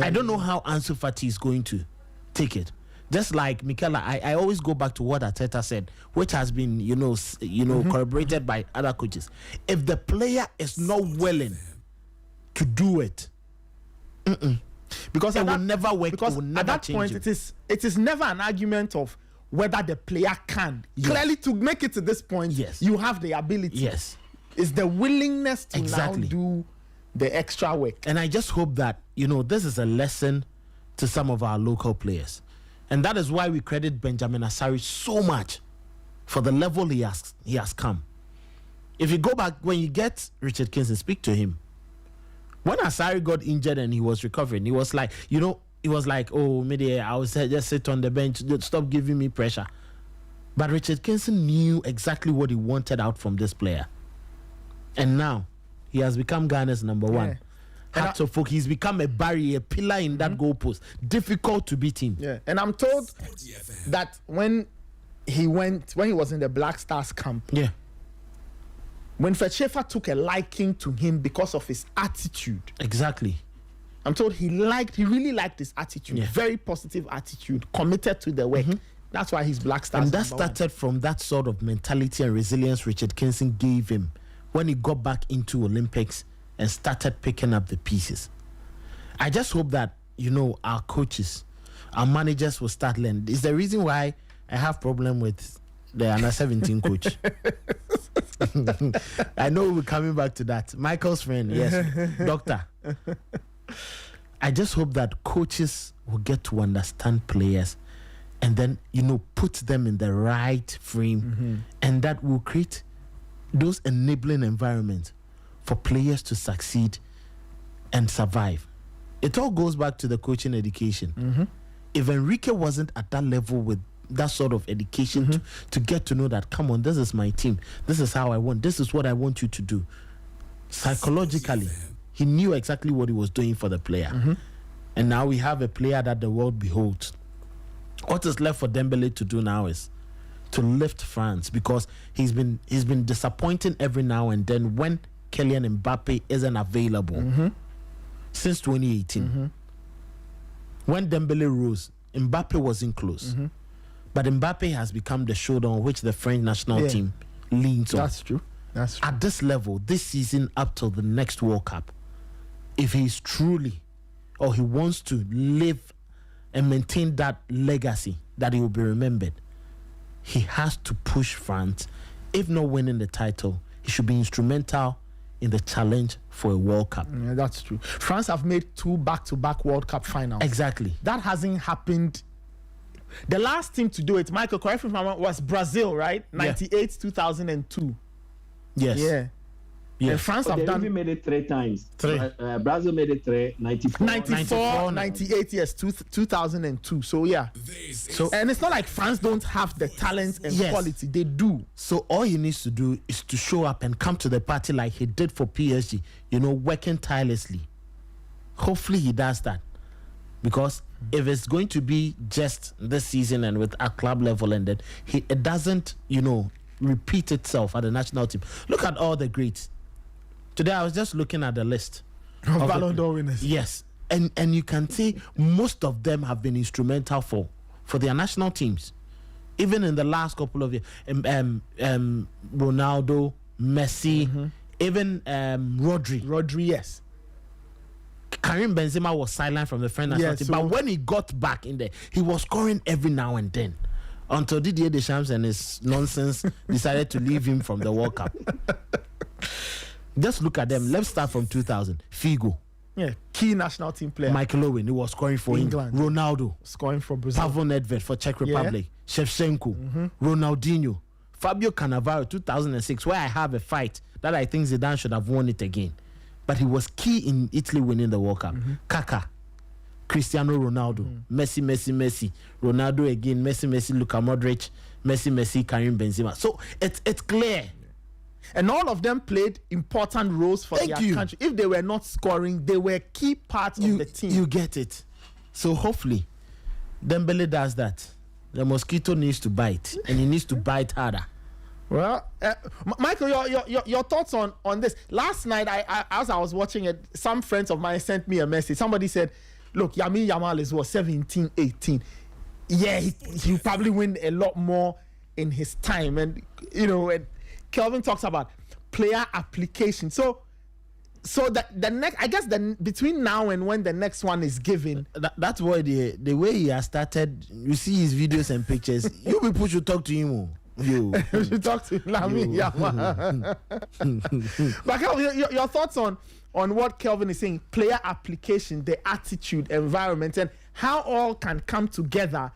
I don't know how Ansu Fati is going to take it. Just like Mikel, I always go back to what Arteta said, which has been, corroborated by other coaches. If the player is not willing to do it, Because it will never work. Because it will never at that change point, you. it is never an argument of whether the player can. Yes. Clearly, to make it to this point, Yes. you have the ability. Yes. It's the willingness to Exactly. now do the extra work. And I just hope that, this is a lesson to some of our local players. And that is why we credit Benjamin Asari so much for the level he has come. If you go back, when you get Richard Kingston, speak to him. When Asari got injured and he was recovering, he was like, oh, maybe I will just sit on the bench, stop giving me pressure. But Richard Kingston knew exactly what he wanted out from this player. And now, he has become Ghana's number one. Hearts of Folk, he's become a barrier, a pillar in that goalpost. Difficult to beat him. Yeah, and I'm told that when he was in the Black Stars camp, when Fetchefa took a liking to him because of his attitude. Exactly. I'm told he really liked his attitude. Yeah. Very positive attitude, committed to the work. That's why he's Black Stars. And that started from that sort of mentality and resilience Richard Kingston gave him when he got back into Olympics and started picking up the pieces. I just hope that, our coaches, our managers will start learning. It's the reason why I have problem with the under-17 coach. I know we're coming back to that. Michael's friend, yes, doctor. I just hope that coaches will get to understand players and then, put them in the right frame, and that will create those enabling environments for players to succeed and survive. It all goes back to the coaching education. If Enrique wasn't at that level with that sort of education to get to know that, come on, this is my team, this is how I want, this is what I want you to do. Psychologically, he knew exactly what he was doing for the player. And now we have a player that the world beholds. What is left for Dembele to do now is to lift France, because he's been disappointing every now and then when Kylian Mbappe isn't available since 2018. When Dembele rose, Mbappe wasn't close. But Mbappe has become the shoulder on which the French national team leans on. That's true. At this level, this season up till the next World Cup, if he's truly, or he wants to live and maintain that legacy that he will be remembered, he has to push France. If not winning the title, he should be instrumental in the challenge for a World Cup. Yeah, that's true. France have made 2 back-to-back World Cup finals. Exactly. That hasn't happened. The last team to do it, Michael, correct me if I'm wrong, was Brazil, right? 98, 2002. Yes. Yeah. And France have done. They made it 3 times. 3. Brazil made it 3, 94, 98, yes, 2002. So yeah. And it's not like France don't have the talent and quality. They do. So all he needs to do is to show up and come to the party like he did for PSG, working tirelessly. Hopefully he does that. Because if it's going to be just this season and with a club level and that it doesn't, repeat itself at the national team. Look at all the greats. Today I was just looking at the list of Ballon d'Or winners. Yes, and you can see most of them have been instrumental for their national teams, even in the last couple of years. Ronaldo, Messi, even Rodri. Yes. Karim Benzema was silent from the French national team, but when he got back in there, he was scoring every now and then. Until Didier Deschamps and his nonsense decided to leave him from the World Cup. Just look at them. Let's start from 2000. Figo. Yeah, key national team player. Michael Owen, who was scoring for England. Ronaldo. Scoring for Brazil. Pavel Nedved for Czech Republic. Shevchenko. Ronaldinho. Fabio Cannavaro, 2006, where I have a fight that I think Zidane should have won it again. But he was key in Italy winning the World Cup. Kaká. Cristiano Ronaldo. Messi. Ronaldo again. Messi, Luka Modric. Messi, Karim Benzema. So it's clear. And all of them played important roles for their country. If they were not scoring, they were key parts of the team. You get it. So hopefully, Dembele does that. The mosquito needs to bite, and he needs to bite harder. Well, Michael, your thoughts on this? Last night, as I was watching it, some friends of mine sent me a message. Somebody said, look, Lamine Yamal is 17, 18. Yeah, he'll probably win a lot more in his time. And, and Kelvin talks about player application. So So the next, I guess, between now and when the next one is given, that's why the way he has started. You see his videos and pictures. You people should talk to him. You should talk to him. But Kelvin, your thoughts on what Kelvin is saying, player application, the attitude, environment, and how all can come together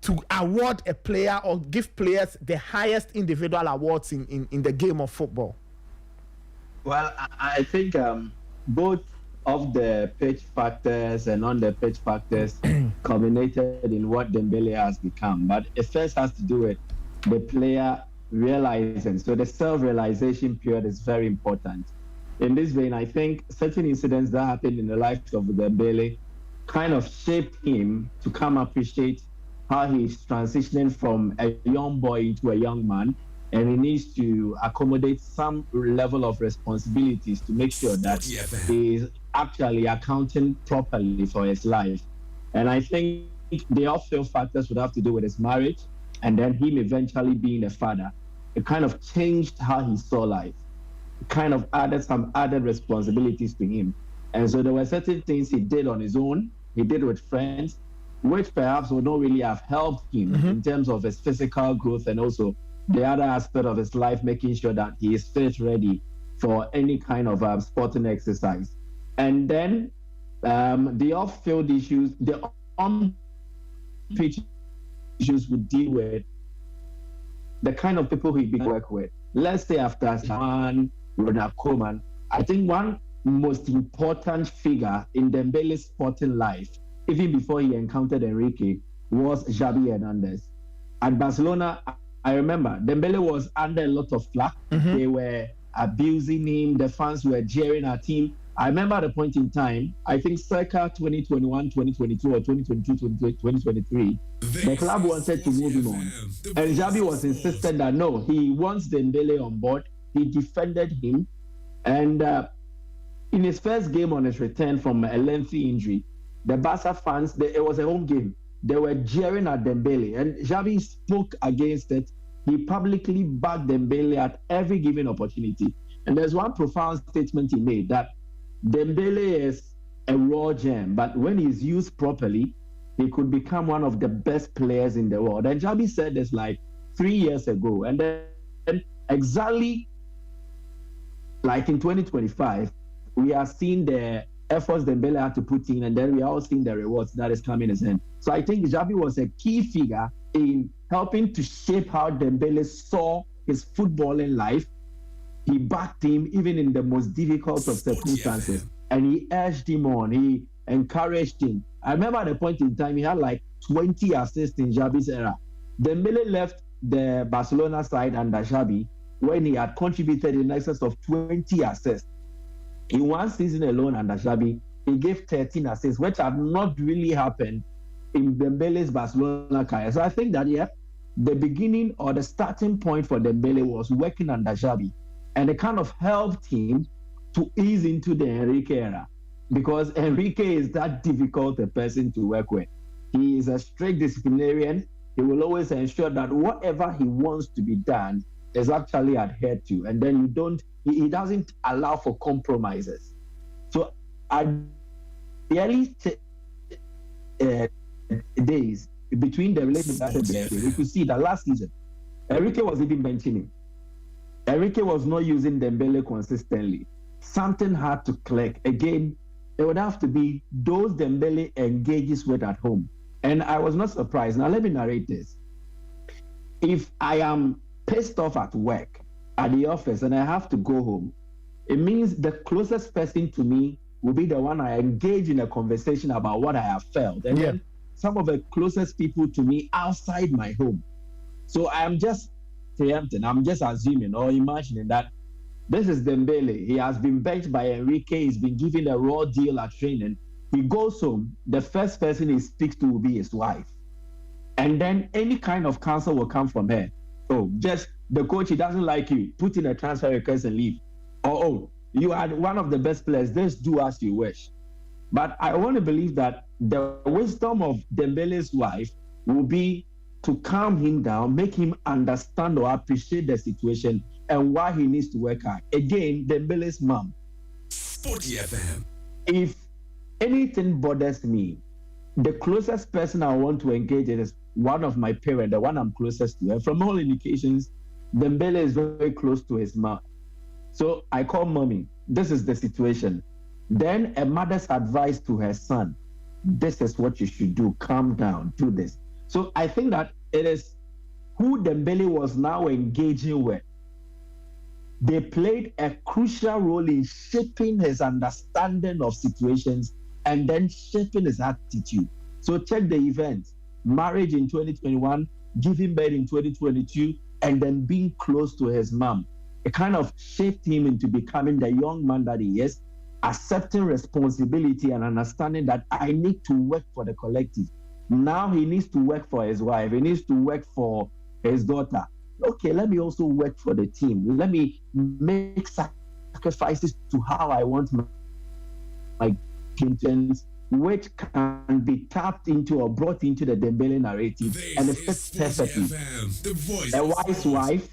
to award a player or give players the highest individual awards in the game of football? Well, I think both of the pitch factors and on the pitch factors culminated in what Dembele has become. But it first has to do with the player realizing. So the self-realization period is very important. In this vein, I think certain incidents that happened in the life of Dembele kind of shaped him to come appreciate how he's transitioning from a young boy into a young man, and he needs to accommodate some level of responsibilities to make sure that he is actually accounting properly for his life. And I think the off-field factors would have to do with his marriage, and then him eventually being a father. It kind of changed how he saw life. It kind of added some added responsibilities to him. And so there were certain things he did on his own, he did with friends, which perhaps would not really have helped him in terms of his physical growth, and also the other aspect of his life, making sure that he is fit, ready for any kind of sporting exercise. And then the off-field issues, the on-pitch issues would deal with the kind of people he work with. Let's say after Ronald Koeman, I think one most important figure in Dembele's sporting life, even before he encountered Enrique, was Xavi Hernandez. At Barcelona, I remember Dembele was under a lot of flack. They were abusing him. The fans were jeering at him. I remember at a point in time, I think circa 2021, 2022, or 2022, 2023, the club wanted to move him on. And Xavi was insistent that no, he wants Dembele on board. He defended him. And in his first game on his return from a lengthy injury, the Barca fans, it was a home game. They were jeering at Dembele, and Xavi spoke against it. He publicly backed Dembele at every given opportunity. And there's one profound statement he made, that Dembele is a raw gem, but when he's used properly, he could become one of the best players in the world. And Xavi said this like 3 years ago. And then exactly like in 2025, we are seeing the efforts Dembele had to put in, and then we are all seeing the rewards that is coming his hand. So I think Xavi was a key figure in helping to shape how Dembele saw his footballing life. He backed him even in the most difficult of circumstances, and he urged him on. He encouraged him. I remember at a point in time, he had like 20 assists in Xavi's era. Dembele left the Barcelona side under Xavi when he had contributed in excess of 20 assists. In one season alone under Xavi, he gave 13 assists, which had not really happened in Dembele's Barcelona career. So I think that, the beginning or the starting point for Dembele was working under Xavi. And it kind of helped him to ease into the Enrique era, because Enrique is that difficult a person to work with. He is a strict disciplinarian. He will always ensure that whatever he wants to be done is actually adhered to. And then he doesn't allow for compromises. So at the early days between the relationship, we could see that last season, Enrique was even benching him. Enrique was not using Dembele consistently. Something had to click. Again, it would have to be those Dembele engages with at home. And I was not surprised. Now let me narrate this. If I am pissed off at work, at the office, and I have to go home, it means the closest person to me will be the one I engage in a conversation about what I have felt. And then some of the closest people to me outside my home. So I'm just preempting, I'm just assuming or imagining that this is Dembele. He has been benched by Enrique. He's been given a raw deal at training. He goes home. The first person he speaks to will be his wife. And then any kind of counsel will come from her. Oh, just the coach, he doesn't like you. Put in a transfer request and leave. Oh, you are one of the best players. Just do as you wish. But I want to believe that the wisdom of Dembele's wife will be to calm him down, make him understand or appreciate the situation and why he needs to work hard. Again, Dembele's mom Sporty FM. If anything bothers me, the closest person I want to engage in is one of my parents, the one I'm closest to. And from all indications, Dembele is very close to his mom. So I call mommy. This is the situation. Then a mother's advice to her son. This is what you should do. Calm down. Do this. So I think that it is who Dembele was now engaging with. They played a crucial role in shaping his understanding of situations and then shaping his attitude. So check the events. Marriage in 2021, giving birth in 2022, and then being close to his mom. It kind of shaped him into becoming the young man that he is, accepting responsibility and understanding that I need to work for the collective. Now he needs to work for his wife. He needs to work for his daughter. Okay, let me also work for the team. Let me make sacrifices to how I want my intentions, which can be tapped into or brought into the Dembele narrative. And it fits perfectly. A wise wife,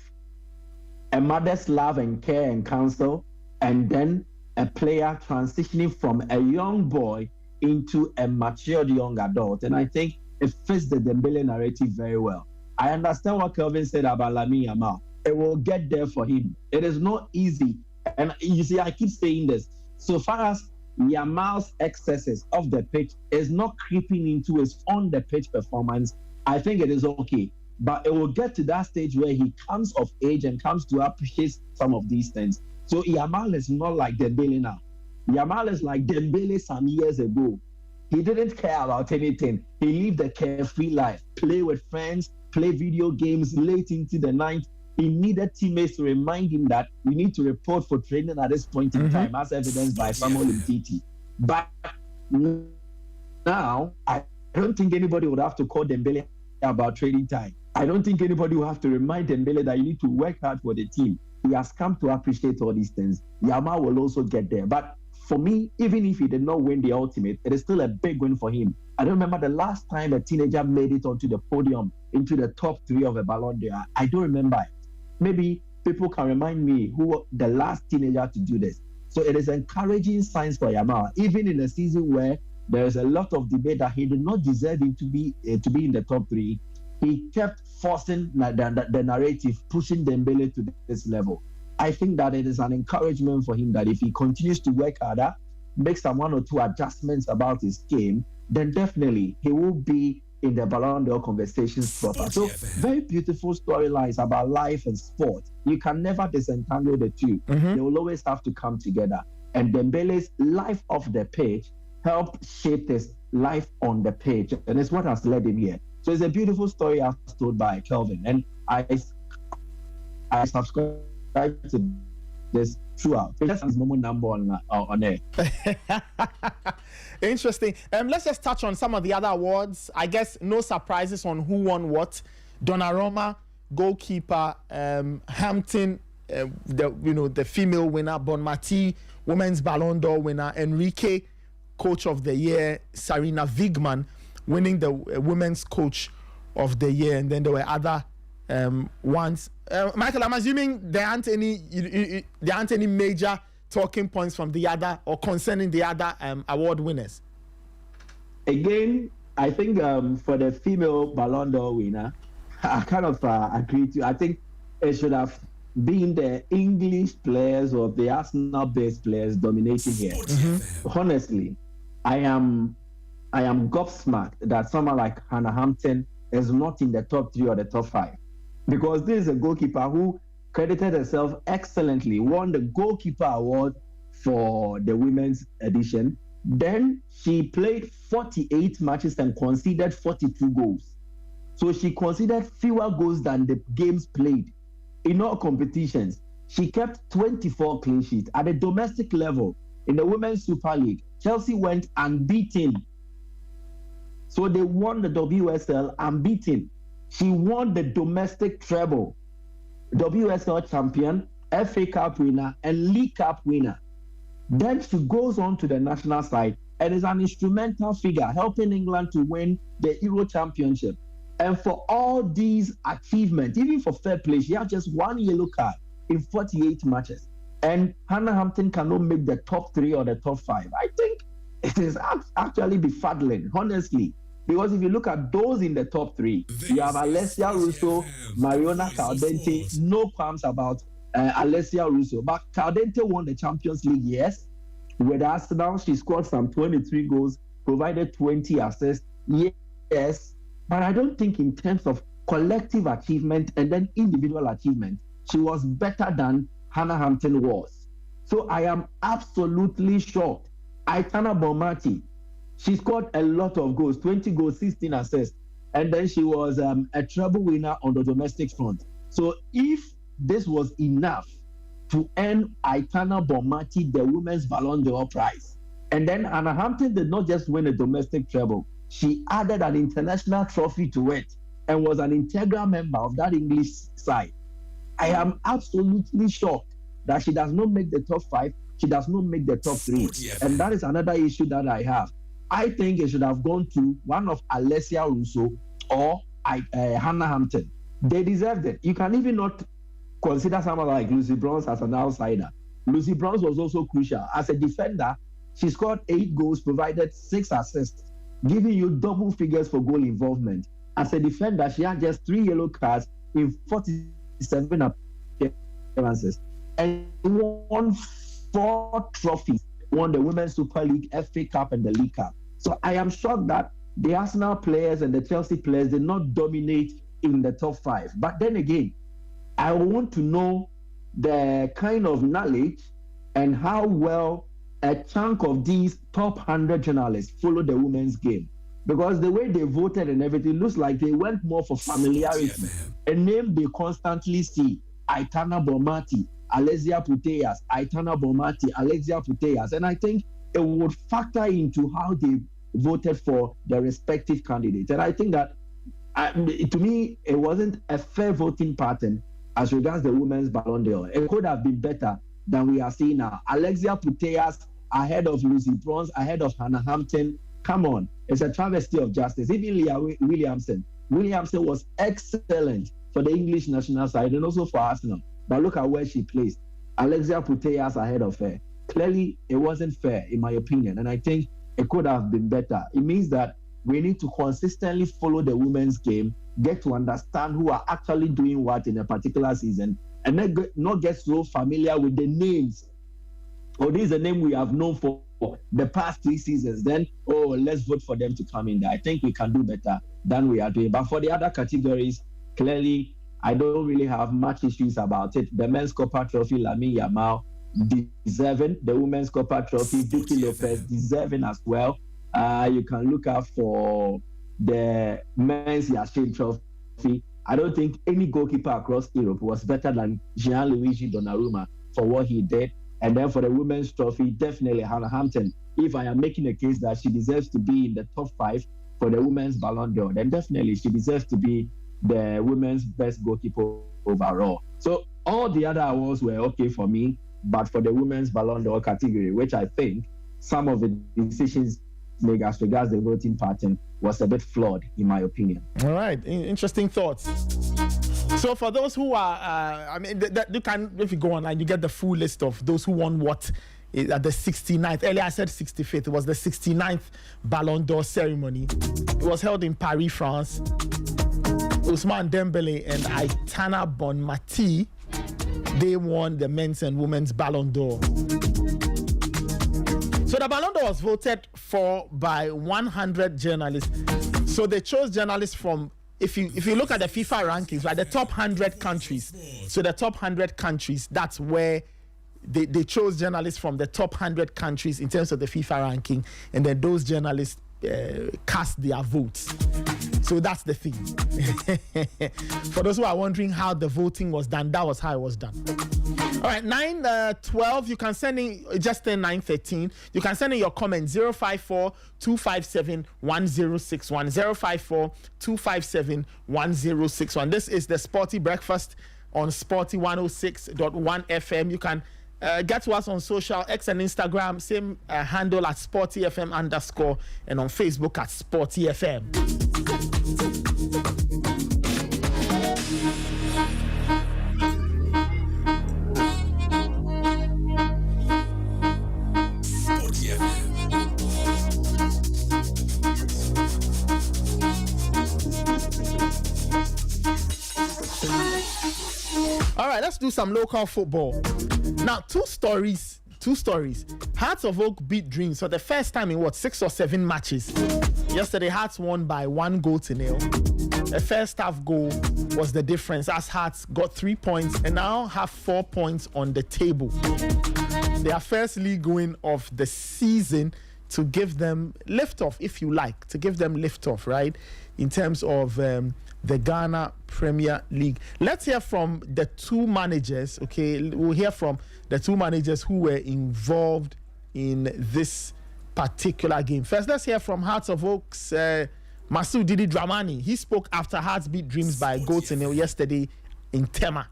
a mother's love and care and counsel, and then a player transitioning from a young boy into a matured young adult. And I think it fits the Dembele narrative very well. I understand what Kelvin said about Lamine Yamal. It will get there for him. It is not easy. And you see, I keep saying this. So far as Yamal's excesses off the pitch is not creeping into his on-the-pitch performance, I think it is okay. But it will get to that stage where he comes of age and comes to appreciate some of these things. So Yamal is not like Dembele now. Yamal is like Dembele some years ago. He didn't care about anything. He lived a carefree life, play with friends, play video games late into the night. He needed teammates to remind him that we need to report for training at this point in time, as evidenced by Samuel Umtiti. But now, I don't think anybody would have to call Dembele about training time. I don't think anybody will have to remind Dembele that you need to work hard for the team. He has come to appreciate all these things. Yamal will also get there. But for me, even if he did not win the ultimate, it is still a big win for him. I don't remember the last time a teenager made it onto the podium, into the top 3 of a Ballon d'Or. I don't remember it. Maybe people can remind me who was the last teenager to do this. So it is encouraging signs for Yamal, even in a season where there is a lot of debate that he did not deserve him to be in the top 3. He kept forcing the narrative, pushing Dembele to this level. I think that it is an encouragement for him that if he continues to work harder, make some 1 or 2 adjustments about his game, then definitely he will be in the Ballon d'Or conversations proper. So very beautiful storylines about life and sport. You can never disentangle the two. They will always have to come together. And Dembele's life off the pitch helped shape his life on the pitch. And it's what has led him here. So it's a beautiful story as told by Kelvin. And I subscribe to this throughout. That's his moment number on air. Interesting. Let's just touch on some of the other awards. I guess no surprises on who won what. Donnarumma, goalkeeper. Hampton, the female winner. Bonmati, women's Ballon d'Or winner. Enrique, coach of the year. Sarina Wiegman, winning the women's coach of the year. And then there were other ones. Michael, I'm assuming there aren't any major talking points from the other or concerning the other award winners. Again, I think for the female Ballon d'Or winner, I kind of agree to. I think it should have been the English players or the Arsenal-based players dominating here. Honestly, I am gobsmacked that someone like Hannah Hampton is not in the top 3 or the top 5. Because this is a goalkeeper who credited herself excellently, won the goalkeeper award for the women's edition. Then she played 48 matches and conceded 42 goals. So she conceded fewer goals than the games played in all competitions. She kept 24 clean sheets. At the domestic level, in the Women's Super League, Chelsea went unbeaten. So they won the WSL unbeaten. She won the domestic treble, WSL champion, FA Cup winner, and League Cup winner. Then she goes on to the national side and is an instrumental figure helping England to win the Euro Championship. And for all these achievements, even for fair play, she had just 1 yellow card in 48 matches. and Hannah Hampton cannot make the top 3 or the top 5. I think it is actually befuddling, honestly. Because if you look at those in the top 3, you have Alessia Russo, Mariona Caldente, no qualms about Alessia Russo. But Caldente won the Champions League, yes. With Arsenal, she scored some 23 goals, provided 20 assists, yes. But I don't think in terms of collective achievement and then individual achievement, she was better than Hannah Hampton was. So I am absolutely shocked. Aitana Bonmati, she scored a lot of goals, 20 goals, 16 assists, and then she was a treble winner on the domestic front. So if this was enough to earn Aitana Bonmati the Women's Ballon d'Or prize, and then Hannah Hampton did not just win a domestic treble, she added an international trophy to it and was an integral member of that English side. I am absolutely shocked that she does not make the top 5, she does not make the top 3. And that is another issue that I have. I think it should have gone to one of Alessia Russo or Hannah Hampton. They deserved it. You can even not consider someone like Lucy Bronze as an outsider. Lucy Bronze was also crucial. As a defender, she scored 8 goals, provided 6 assists, giving you double figures for goal involvement. As a defender, she had just 3 yellow cards in 47 appearances and won 4 trophies. Won the Women's Super League, FA Cup, and the League Cup. So I am shocked that the Arsenal players and the Chelsea players did not dominate in the top 5. But then again, I want to know the kind of knowledge and how well a chunk of these top 100 journalists follow the women's game. Because the way they voted and everything looks like they went more for familiarity. A name they constantly see, Aitana Bonmati, Alessia Putellas, Aitana Bonmati, Alessia Putellas. And I think it would factor into how they voted for their respective candidates. And I think that, to me, it wasn't a fair voting pattern as regards the Women's Ballon d'Or. It could have been better than we are seeing now. Alessia Putellas ahead of Lucy Bronze, ahead of Hannah Hampton. Come on, it's a travesty of justice. Even Leah Williamson was excellent for the English national side and also for Arsenal. But look at where she placed. Alessia Putellas ahead of her. Clearly, it wasn't fair, in my opinion. And I think it could have been better. It means that we need to consistently follow the women's game, get to understand who are actually doing what in a particular season, and then not get so familiar with the names. Oh, this is a name we have known for the past 3 seasons. Then, let's vote for them to come in there. I think we can do better than we are doing. But for the other categories, clearly, I don't really have much issues about it. The men's Copa Trophy, Lamine Yamal, deserving. The women's Copa Trophy, Vicky Lopez, deserving as well. You can look out for the men's Yashin Trophy. I don't think any goalkeeper across Europe was better than Gianluigi Donnarumma for what he did. And then for the women's trophy, definitely Hannah Hampton. If I am making a case that she deserves to be in the top 5 for the women's Ballon d'Or, then definitely she deserves to be the women's best goalkeeper overall. So all the other awards were okay for me, but for the women's Ballon d'Or category, which I think some of the decisions made as regards the voting pattern was a bit flawed, in my opinion. All right, interesting thoughts. So for those who are, you can, if you go online, you get the full list of those who won what at the 69th. Earlier I said 65th. It was the 69th Ballon d'Or ceremony. It was held in Paris, France. Ousmane Dembele and Aitana Bonmati, they won the men's and women's Ballon d'Or. So the Ballon d'Or was voted for by 100 journalists. So they chose journalists from, if you look at the FIFA rankings, right, the top 100 countries. So the top 100 countries, that's where they chose journalists from the top 100 countries in terms of the FIFA ranking, and then those journalists cast their votes. So that's the thing. For those who are wondering how the voting was done, that was how it was done. All right, 9:12. You can send in just 9:13. You can send in your comment 054-257-1061. 054-257-1061. This is the Sporty Breakfast on Sporty 106.1 FM. You can get to us on social, X and Instagram, same handle at Sporty FM _, and on Facebook at Sporty FM. All right, let's do some local football. Now, two stories. Hearts of Oak beat Dreams for the first time in 6 or 7 matches. Yesterday, Hearts won by 1-0. The first half goal was the difference as Hearts got 3 points and now have 4 points on the table. Their first league win of the season to give them lift-off, if you like, right, in terms of the Ghana Premier League. Let's hear from the two managers, okay? We'll hear from the two managers who were involved in this particular game. First, let's hear from Hearts of Oak's Masoud Didi Dramani. He spoke after Hearts beat Dreams by 0 yesterday in Tema.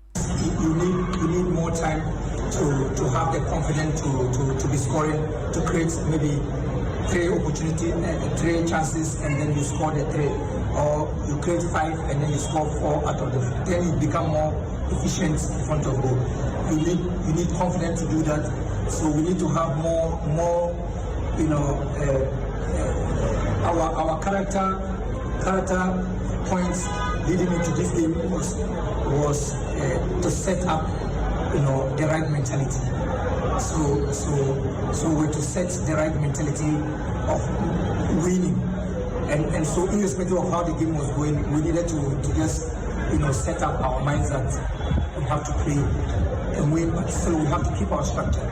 You need more time to have the confidence to be scoring, to create maybe 3 opportunities, 3 chances, and then you score the 3. Or you create 5 and then you score 4 out of them. Then you become more efficient in front of goal. You need confidence to do that. So we need to have more our character points leading into this game was to set up the right mentality. So we're to set the right mentality of winning. And so irrespective of how the game was going, we needed to just set up our minds that we have to play and win, but still we have to keep our structure.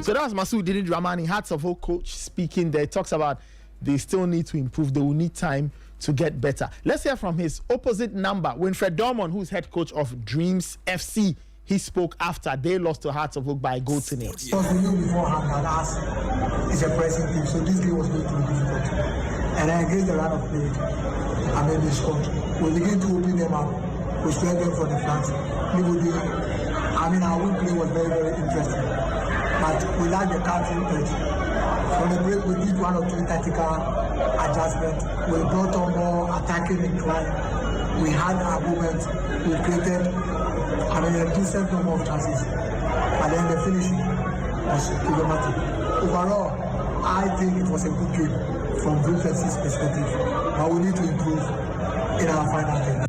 So that was Masoud Didi Dramani, Hearts of Oak coach, speaking there. He talks about they still need to improve, they will need time to get better. Let's hear from his opposite number, Winfred Dorman, who's head coach of Dreams FC. He spoke after they lost to Hearts of Oak by 0. Because we knew beforehand that us is a pressing team, so this game was going to be difficult. And against the run of play, they scored. We began to open them up. We spread them from the front. Our win play was very, very interesting. But we lacked the countering edge. From the break, we did 1 or 2 tactical adjustments. We brought on more attacking incline. We had our moments. We created a decent number of chances. But then the finishing was problematic. Overall, I think it was a good game from Dreams FC's perspective. But we need to improve in our final game.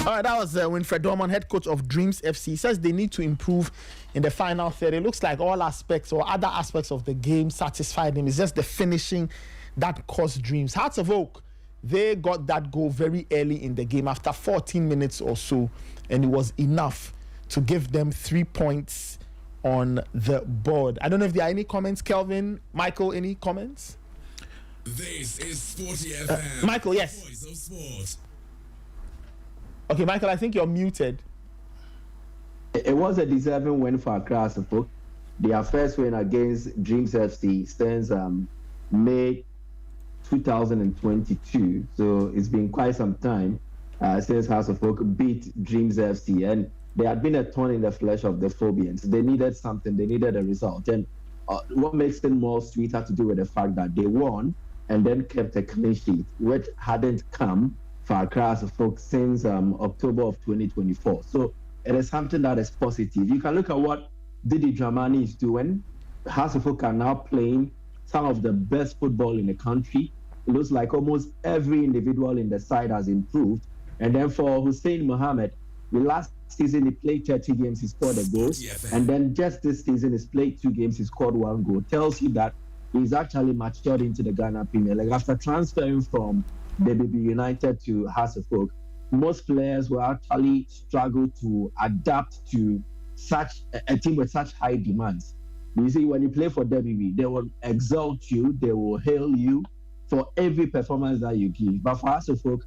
All right, that was Winfred Dorman, head coach of Dreams FC. He says they need to improve in the final third. It looks like all aspects or other aspects of the game satisfied him. It's just the finishing that cost Dreams. Hearts of Oak, they got that goal very early in the game after 14 minutes or so, and it was enough to give them 3 points on the board. I don't know if there are any comments. Kelvin, Michael, any comments? This is Sporty FM. Michael, yes. Voice of Sport. Okay, Michael, I think you're muted. It was a deserving win for Accra Hearts of Oak. Their first win against Dreams FC since May 2022. So it's been quite some time since Hearts of Oak beat Dreams FC. And they had been a thorn in the flesh of the Phobians. They needed something. They needed a result. And what makes it more sweet had to do with the fact that they won and then kept a clean sheet, which hadn't come for Accra Hearts of Oak since October of 2024. So it is something that is positive. You can look at what Didi Dramani is doing. Hearts of Oak are now playing some of the best football in the country. It looks like almost every individual in the side has improved. And then for Hussein Mohammed, the last season he played 30 games, he scored a goal. And then just this season he's played 2 games, he scored 1 goal. Tells you that he's actually matured into the Ghana Premier League. After transferring from BB United to Hearts of Oak, most players will actually struggle to adapt to such a team with such high demands. You see, when you play for WB, they will exalt you, they will hail you for every performance that you give. But for Hearts of Oak,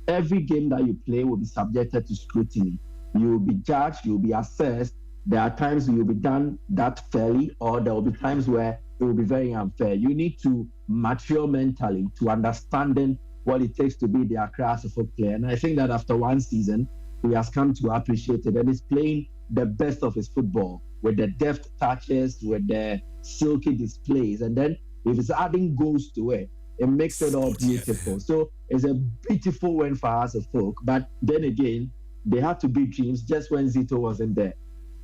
every game that you play will be subjected to scrutiny. You will be judged, you will be assessed. There are times you will be done that fairly, or there will be times where it will be very unfair. You need to mature mentally to understanding what it takes to be the Accra Hearts of Oak player. And I think that after 1 season, he has come to appreciate it and is playing the best of his football with the deft touches, with the silky displays. And then if it's adding goals to it, it makes it all beautiful. So it's a beautiful win for Hearts of Oak. But then again, they had to beat Dreams just when Zito wasn't there.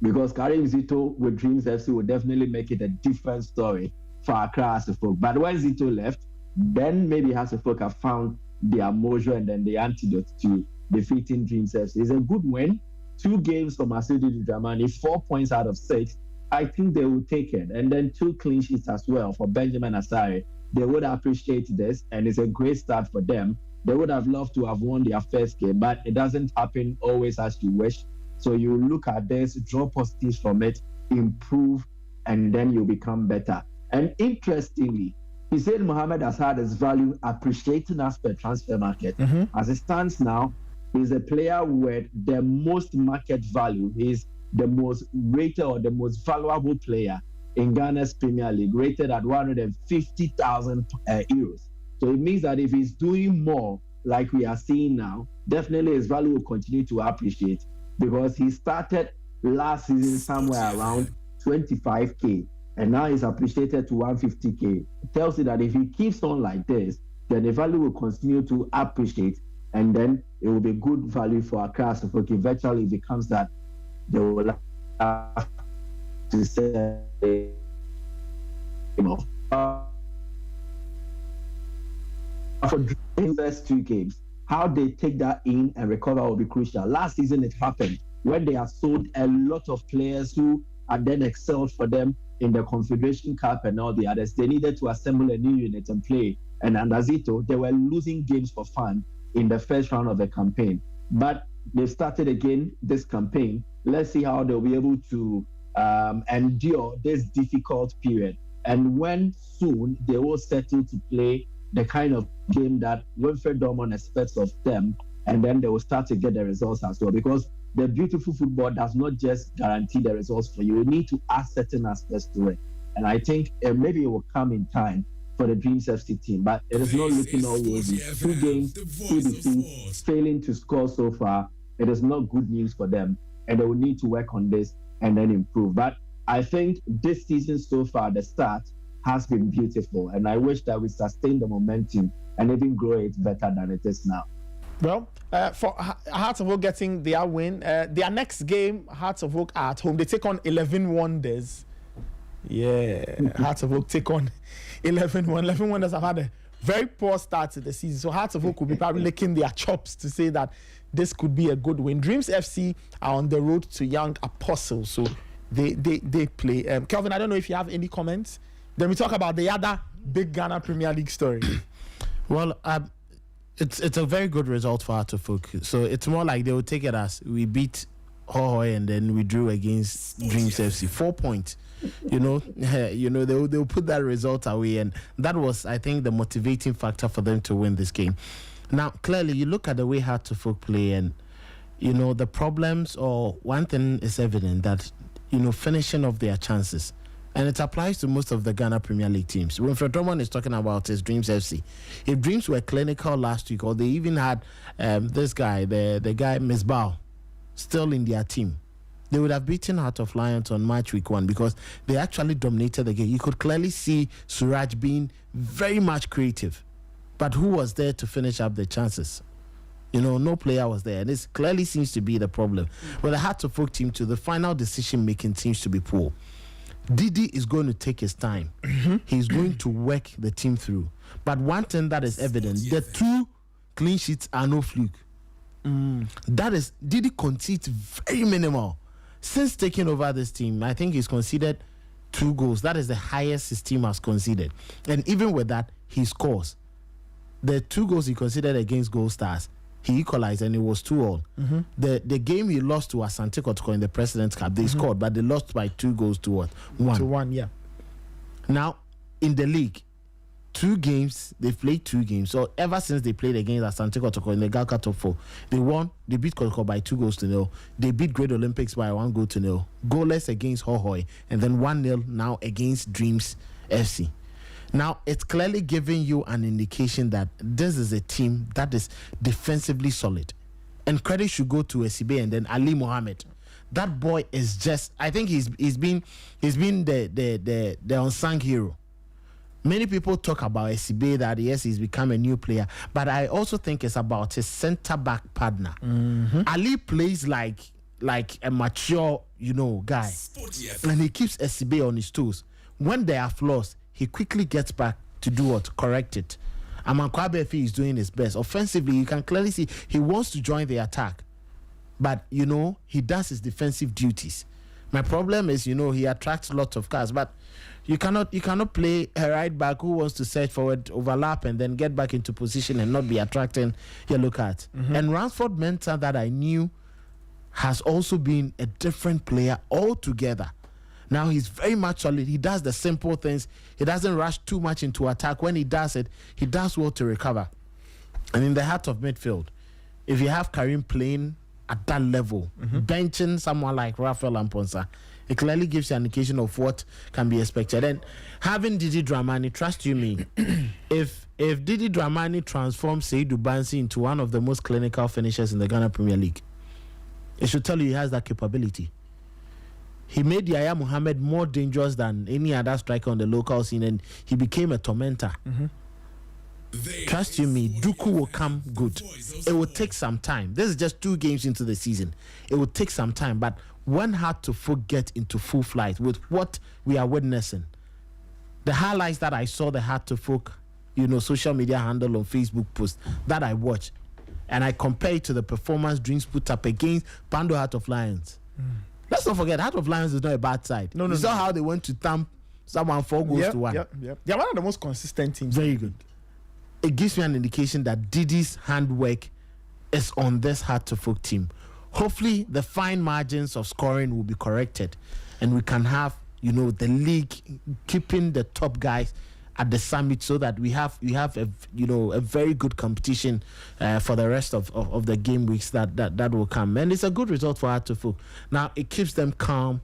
Because carrying Zito with Dreams FC would definitely make it a different story for Accra Hearts of Oak. But when Zito left, then maybe Hearts of Oak have found their mojo and then the antidote to defeating Dreams FC. It's a good win. 2 games for Masudi Dramani, 4 points out of 6. I think they will take it. And then 2 clean sheets as well for Benjamin Asare. They would appreciate this, and it's a great start for them. They would have loved to have won their first game, but it doesn't happen always as you wish. So you look at this, draw positives from it, improve, and then you become better. And interestingly, he said Mohamed has had his value appreciating as per transfer market. As it stands now, he's a player with the most market value. He's the most rated or the most valuable player in Ghana's Premier League, rated at 150,000 euros. So it means that if he's doing more like we are seeing now, definitely his value will continue to appreciate, because he started last season somewhere around 25k and now he's appreciated to 150k. It tells you that if he keeps on like this, then the value will continue to appreciate, and then it will be good value for Accra Asafok. Eventually it becomes that they will have to say, for the first 2 games, how they take that in and recover will be crucial. Last season it happened when they have sold a lot of players who had then excelled for them in the Confederation Cup and all the others. They needed to assemble a new unit and play. And under Zito, they were losing games for fun in the first round of the campaign. But they've started again this campaign. Let's see how they'll be able to endure this difficult period. And when soon they will settle to play the kind of game that Winfred Dorman expects of them, and then they will start to get the results as well. Because the beautiful football does not just guarantee the results for you. You need to add certain aspects to it. And I think maybe it will come in time for the Dreams FC team. But it is not looking all rosy. 2 games, 2 defeats, failing to score so far. It is not good news for them. And they will need to work on this and then improve. But I think this season so far, the start has been beautiful. And I wish that we sustain the momentum and even grow it better than it is now. Well, for Hearts of Oak getting their win, their next game, Hearts of Oak are at home. They take on 11 Wonders. Yeah, Hearts of Oak take on 11 Wonders. 11 Wonders have had a very poor start to the season. So Hearts of Oak will be probably licking their chops to say that this could be a good win. Dreams FC are on the road to Young Apostles. So they play. Kelvin, I don't know if you have any comments. Then we talk about the other big Ghana Premier League story. Well, it's a very good result for Hearts of Oak. So it's more like they will take it as we beat Hohoy and then we drew against Dreams FC. 4 points. They'll put that result away, and that was, I think, the motivating factor for them to win this game. Now, clearly, you look at the way Hearts of Oak play, and the problems, or one thing is evident, that finishing off their chances. And it applies to most of the Ghana Premier League teams. When Fredroman is talking about his Dreams FC, if Dreams were clinical last week, or they even had this guy, the guy Misbah, still in their team, they would have beaten Heart of Lions on match week 1, because they actually dominated the game. You could clearly see Suraj being very much creative. But who was there to finish up the chances? No player was there. And this clearly seems to be the problem. But the Heart of Oak team, too, the final decision-making seems to be poor. Didi is going to take his time. He's going to work the team through. But one thing that is evident, the 2 clean sheets are no fluke. That is, Didi concedes very minimal. Since taking over this team, I think he's conceded 2 goals. That is the highest his team has conceded. And even with that, he scores. The 2 goals he conceded against Gold Stars, he equalized, and it was 2-2. The game he lost to Asante Kotoko in the President's Cup, they scored, but they lost by 2 goals to what? 1. To 1, yeah. Now, in the league, 2 games, they've played 2 games. So ever since they played against Asante Kotoko in the Galka Top 4, they won. They beat Kotoko by 2-0. They beat Great Olympics by 1-0. Goalless against Hohoy, and then 1-0 now against Dreams FC. Now, it's clearly giving you an indication that this is a team that is defensively solid. And credit should go to Esibe and then Ali Mohammed. That boy is just, I think he's been the unsung hero. Many people talk about Esibe, that yes, he's become a new player, but I also think it's about his centre-back partner. Ali plays like a mature, guy. And he keeps Esibe on his toes. When there are flaws, he quickly gets back to do what? Correct it. Amankwabefi is doing his best. Offensively, you can clearly see he wants to join the attack. But, he does his defensive duties. My problem is, he attracts lots of cars. But you cannot play a right back who wants to search forward, overlap, and then get back into position and not be attracting yellow cards. And Ransford Mensah, that I knew, has also been a different player altogether. Now he's very much solid. He does the simple things. He doesn't rush too much into attack. When he does it, he does well to recover. And in the heart of midfield, if you have Karim playing at that level, benching someone like Rafael Amponsa, it clearly gives you an indication of what can be expected. And having Didi Dramani, trust you me, if Didi Dramani transforms Seydou Bansi into one of the most clinical finishers in the Ghana Premier League, it should tell you he has that capability. He made Yaya Mohammed more dangerous than any other striker on the local scene, and he became a tormentor. Trust you me, Duku will come good. It will take some time. This is just 2 games into the season. It will take some time, but one had to get into full flight with what we are witnessing. The highlights that I saw the Heart to Folk, social media handle on Facebook post that I watched, and I compare it to the performance Dreams put up against Pando Heart of Lions. Let's not forget, Heart of Lions is not a bad side. You saw how they went to thump someone 4 goals to 1. Yep. They're one of the most consistent teams. Very good. It gives me an indication that Didi's handwork is on this Heart to Folk team. Hopefully, the fine margins of scoring will be corrected, and we can have, the league keeping the top guys at the summit, so that we have a very good competition for the rest of the game weeks that will come. And it's a good result for Heart to Folk. Now it keeps them calm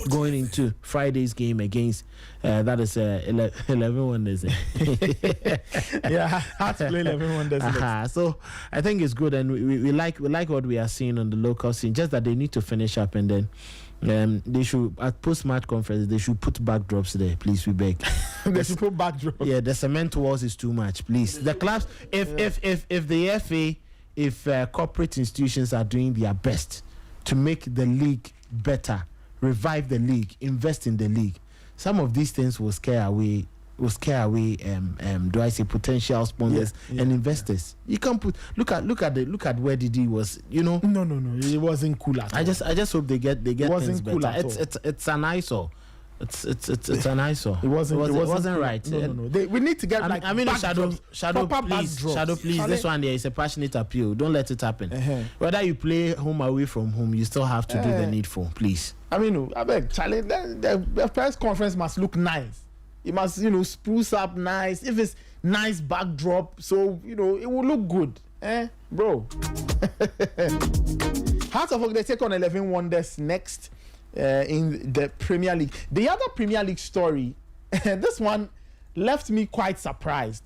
going into Friday's game against that is 11 Wonders. Yeah, Heart to play 11 Wonders. So I think it's good, and we like what we are seeing on the local scene. Just that they need to finish up, and then they should, at post-match conference, they should put backdrops there, please, we beg. They should put backdrops. Yeah, the cement walls is too much, please. The clubs, if the FA, if corporate institutions are doing their best to make the league better, revive the league, invest in the league, some of these things will scare away do I say potential sponsors and investors. You can't put look at where Didi was, No, it wasn't cool at all. I just hope they get it wasn't things cool better. at all. It's an eyesore. It's an eyesore. It wasn't right. No. We need to get Shadow, please. Backdrops. This one there is a passionate appeal. Don't let it happen. Whether you play home away from home, you still have to do the needful, please. I beg, Charlie, the press conference must look nice. It must, spruce up nice. If it's nice backdrop, so, it will look good. Bro. Heart of Oak, they take on 11 Wonders next in the Premier League. The other Premier League story, this one left me quite surprised.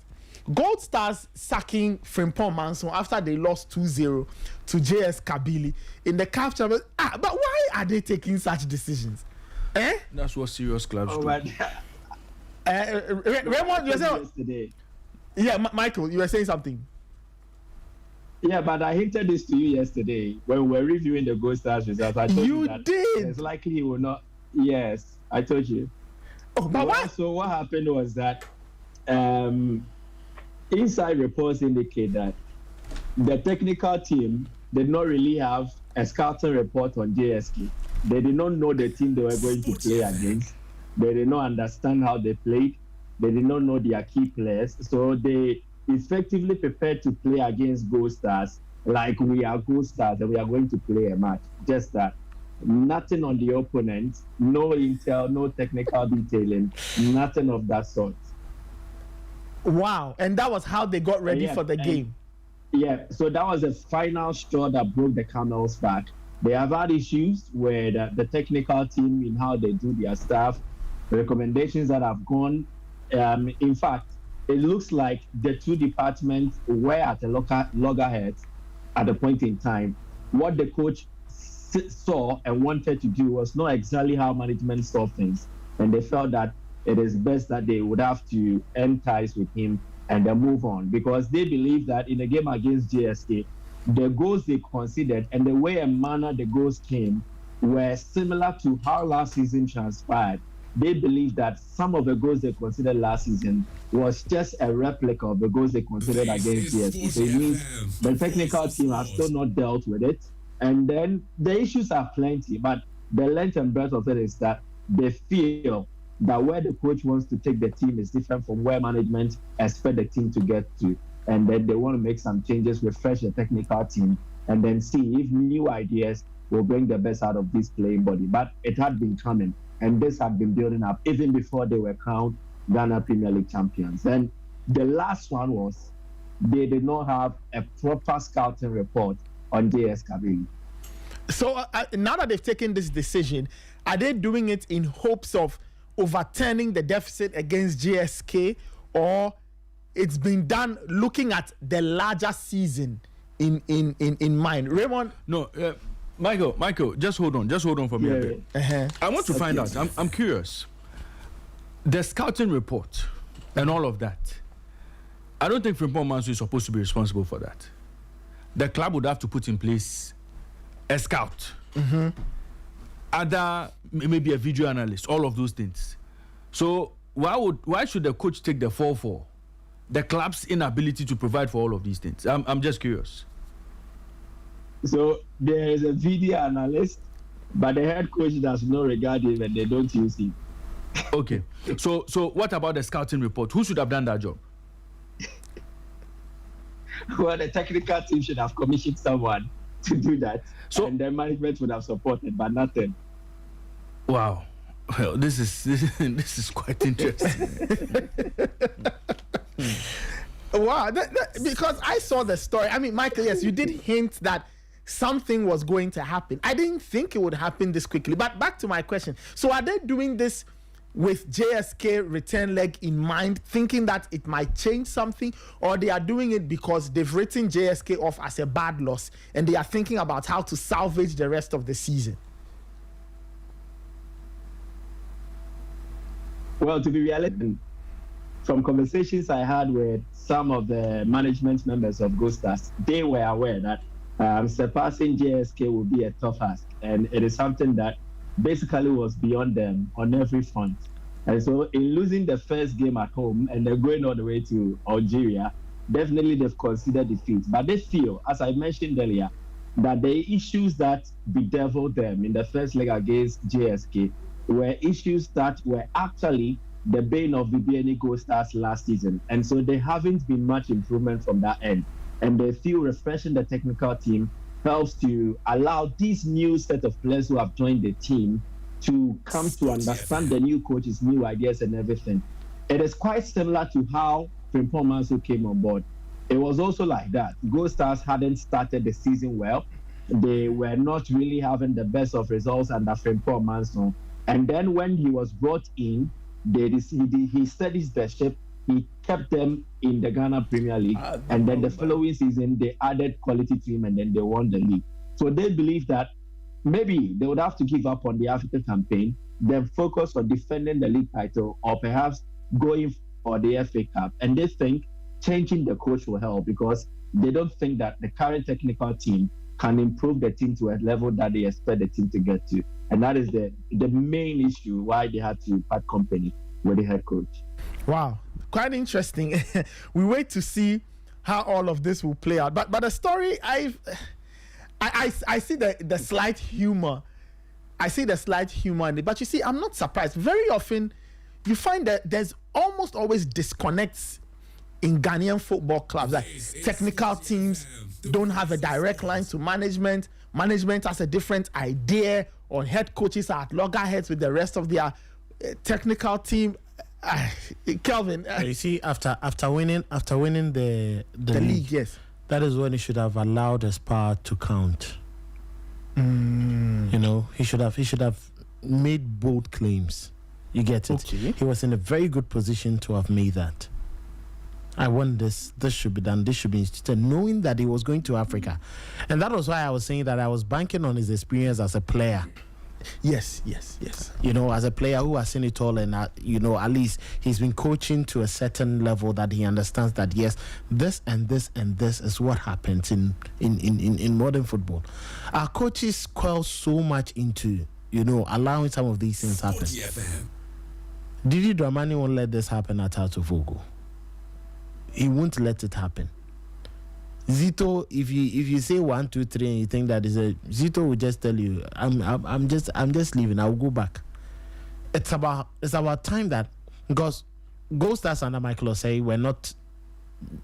Gold Stars sacking Frimpong Manson after they lost 2-0 to JS Kabylie in the CAF Champions. But why are they taking such decisions? That's what serious clubs do. Raymond, you were saying yesterday. Yeah, Michael, you were saying something. Yeah, but I hinted this to you yesterday when we were reviewing the Gold Stars results. I told you that did. It's likely he will not. Yes, I told you. Oh, but why? So what happened was that inside reports indicate that the technical team did not really have a scouting report on JSK. They did not know the team they were going to play against. They did not understand how they played. They did not know their key players. So they effectively prepared to play against Gold Stars like we are Gold Stars and we are going to play a match. Just that. Nothing on the opponent, no intel, no technical detailing, nothing of that sort. Wow. And that was how they got ready for the game. Yeah, so that was the final straw that broke the camel's back. They have had issues with the technical team in how they do their stuff, recommendations that have gone. In fact, it looks like the two departments were at a loggerheads at a point in time. What the coach saw and wanted to do was not exactly how management saw things. And they felt that it is best that they would have to end ties with him and then move on, because they believe that in a game against JSK, the goals they considered and the way and manner the goals came were similar to how last season transpired they believe that some of the goals they considered last season was just a replica of the goals they considered against GSK. So it means the technical team has still not dealt with it. And then the issues are plenty, but the length and breadth of it is that they feel that where the coach wants to take the team is different from where management expect the team to get to. And then they want to make some changes, refresh the technical team, and then see if new ideas will bring the best out of this playing body. But it had been coming. And this had been building up even before they were crowned Ghana Premier League champions. And the last one was they did not have a proper scouting report on JS Kabili. So now that they've taken this decision, are they doing it in hopes of overturning the deficit against GSK, or it's been done looking at the larger season in mind? Raymond? No, Michael, just hold on for me a bit. I want to find out. I'm curious. The scouting report and all of that. I don't think Frimpong Manso is supposed to be responsible for that. The club would have to put in place a scout, other maybe a video analyst, all of those things. So why should the coach take the fall for the club's inability to provide for all of these things? I'm just curious. So there is a video analyst, but the head coach does not regard him and they don't use him. Okay. So what about the scouting report? Who should have done that job? Well, the technical team should have commissioned someone to do that. So, and the management would have supported, but nothing. Wow. Well, this is quite interesting. Wow, because I saw the story. I mean, Michael, yes, you did hint that something was going to happen. I didn't think it would happen this quickly. But back to my question. So are they doing this with JSK return leg in mind, thinking that it might change something, or they are doing it because they've written JSK off as a bad loss and they are thinking about how to salvage the rest of the season? Well, to be realistic, from conversations I had with some of the management members of Go Stars, they were aware that surpassing JSK would be a tough ask, and it is something that basically was beyond them on every front. And so in losing the first game at home and then going all the way to Algeria, definitely they've considered defeat. But they feel, as I mentioned earlier, that the issues that bedeviled them in the first leg against JSK were issues that were actually the bane of the BNE Gold Stars last season. And so there haven't been much improvement from that end. And they feel refreshing the technical team helps to allow these new set of players who have joined the team to come to understand the new coaches, new ideas and everything. It is quite similar to how Frimpong Manso came on board. It was also like that. Gold Stars hadn't started the season well. They were not really having the best of results under Frimpong Manso. And then when he was brought in, he steadies the ship. He kept them in the Ghana Premier League. And then the following season, they added quality to him and then they won the league. So they believe that maybe they would have to give up on the African campaign, then focus on defending the league title or perhaps going for the FA Cup. And they think changing the coach will help because they don't think that the current technical team can improve the team to a level that they expect the team to get to. And that is the main issue why they had to part company with the head coach. Wow, quite interesting. We wait to see how all of this will play out. But the story, I see the slight humor. I see the slight humor in it. But you see, I'm not surprised. Very often, you find that there's almost always disconnects in Ghanaian football clubs. Like technical teams don't have a direct line to management. Management has a different idea, or head coaches are at loggerheads with the rest of their technical team. Kelvin, you see, after winning the league, yes, that is when he should have allowed his power to count. You know, he should have made bold claims. You get it? Okay. He was in a very good position to have made that. I want this should be done, this should be instituted, knowing that he was going to Africa. And that was why I was saying that I was banking on his experience as a player. Yes. You know, as a player who has seen it all, and you know, at least he's been coaching to a certain level that he understands that yes, this and this and this is what happens in modern football. Our coaches coil so much into, you know, allowing some of these things happen. Didi Dramani won't let this happen at Out of Ogo. He won't let it happen. Zito, if you say 1, 2, 3 and you think that is a Zito will just tell you, I'm just leaving. I'll go back. It's about time that, because Gold Stars under Michael Osei were not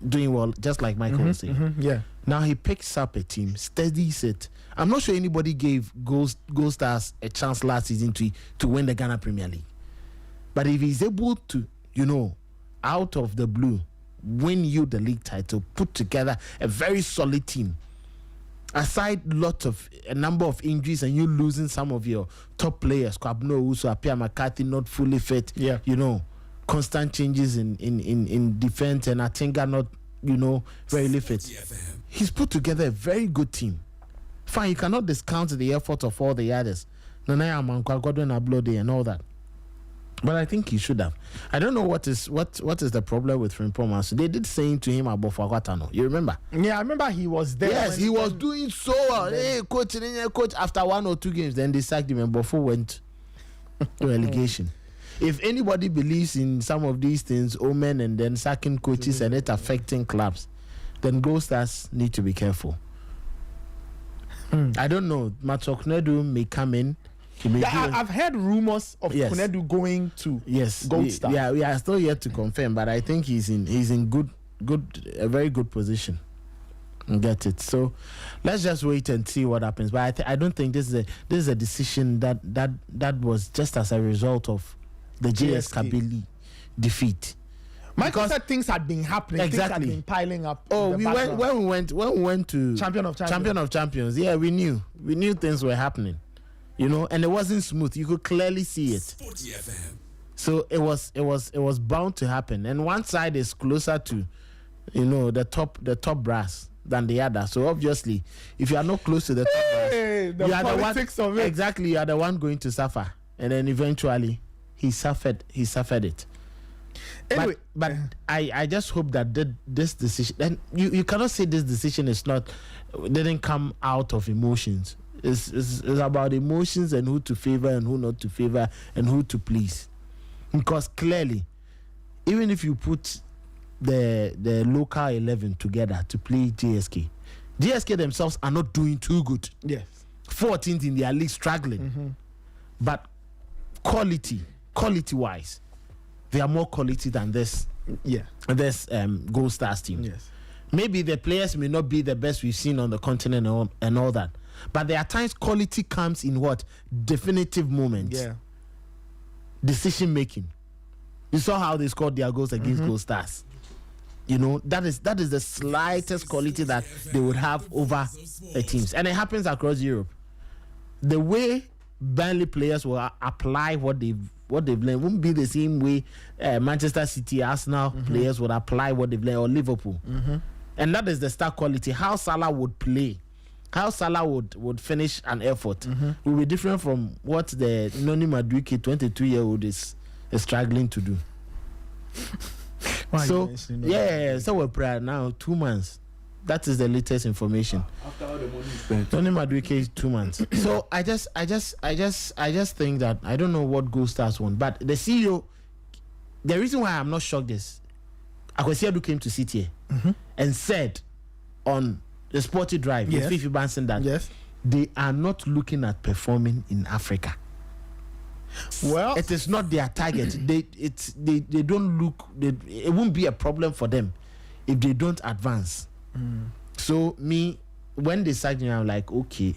doing well, just like Michael Osei. Yeah. Now he picks up a team, steadies it. I'm not sure anybody gave Gold Stars a chance last season to win the Ghana Premier League. But if he's able to, out of the blue, win you the league title, put together a very solid team, aside a number of injuries and you losing some of your top players, Kwabno, Uso, Apia McCarthy not fully fit, constant changes in defense, and Atinga not, very fit. He's put together a very good team. Fine, you cannot discount the effort of all the others. Nanaya Mankwa, Godwin Ablode and all that. But I think he should have. I don't know what is the problem with Frimpong. So they did saying to him about Fagwatano. You remember? Yeah, I remember he was there. Yes, he was doing so well. Hey, coach, after 1 or 2 games, then they sacked him and Bofo went to relegation. If anybody believes in some of these things, omen and then sacking coaches and it affecting clubs, then Gold Stars need to be careful. I don't know. Matsoknedu may come in. I've heard rumors of Kunedu going to Gold Star. Yeah, we are still yet to confirm, but I think he's in a very good position. Get it? So let's just wait and see what happens. But I don't think this is a decision that was just as a result of the JS Kabylie defeat. Michael said things had been happening. Exactly. Things had been piling up. Oh, when we went to Champion of Champions. Yeah, we knew things were happening. And it wasn't smooth. You could clearly see it. Sporty FM. So it was bound to happen. And one side is closer to, the top brass than the other. So obviously, if you are not close to the top brass, you are the one of it. Exactly, you are the one going to suffer. And then eventually, he suffered it. Anyway, but I just hope that this decision, and you cannot say this decision didn't come out of emotions. It's about emotions and who to favor and who not to favor and who to please. Because clearly, even if you put the local 11 together to play GSK themselves are not doing too good. Yes. 14th in their league, struggling. But quality-wise, they are more quality than this. Yeah. This Gold Stars team. Yes. Maybe the players may not be the best we've seen on the continent and all that. But there are times quality comes in what? Definitive moments. Yeah. Decision making. You saw how they scored their goals against Gold Stars. That is the slightest quality that they would have over the teams. And it happens across Europe. The way Burnley players will apply what they've learned won't be the same way Manchester City, Arsenal players would apply what they've learned, or Liverpool. And that is the star quality. How Salah would play, how Salah would finish an effort will be different from what the Noni Madueke 22-year-old is struggling to do. So we're proud now. 2 months. That is the latest information. After all the money spent, Noni Madueke is 2 months. So I just think that I don't know what Gold Stars want, but the CEO. The reason why I'm not shocked is Akwesi Adu came to sit here and said on the Sporty Drive with Fifi Banson that they are not looking at performing in Africa. Well, it is not their target. they don't look. It won't be a problem for them if they don't advance. So when they signed me, I'm like, okay,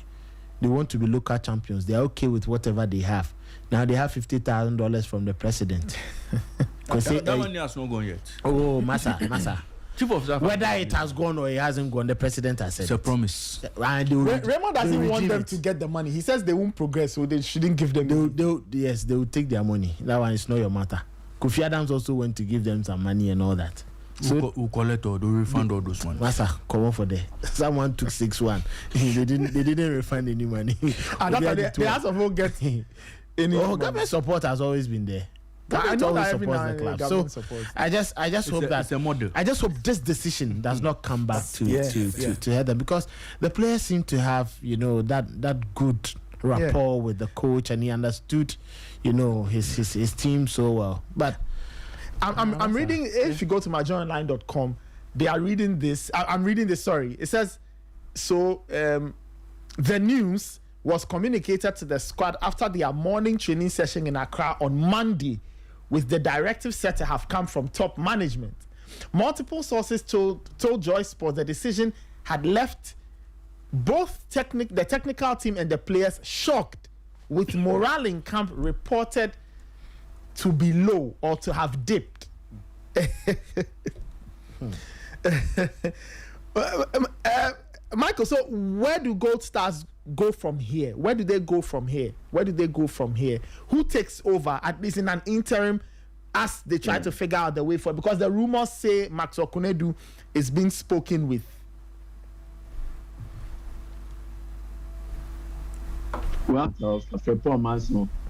they want to be local champions. They're okay with whatever they have. Now they have $50,000 from the president. that money has not gone yet. Oh, Massa. Chief of Staff. Whether it has gone or it hasn't gone, the president has said it's a promise. Raymond doesn't want them to get the money. He says they won't progress, so they shouldn't give them. They will take their money. That one is not your matter. Kofi Adams also went to give them some money and all that. So we'll collect or do refund all those ones. Massa, come on for there. Someone took 6-1. they didn't refund any money. And that's they also won't get any. Government support has always been there. I know that supports the club. So I just hope that it's a model. I just hope this decision does not come back to hurt them, because the players seem to have that good rapport with the coach, and he understood, his team so well. But I'm reading. If you go to myjournalline.com, they are reading this. I'm reading this. Sorry, it says so. The news was communicated to the squad after their morning training session in Accra on Monday, with the directive said to have come from top management. Multiple sources told Joy Sports the decision had left both the technical team and the players shocked, with morale in camp reported to be low or to have dipped. Michael, so where do Gold Stars go from here? Where do they go from here? Who takes over, at least in an interim, as they try to figure out the way forward? Because the rumors say Maxwell Kunedu is being spoken with. Well,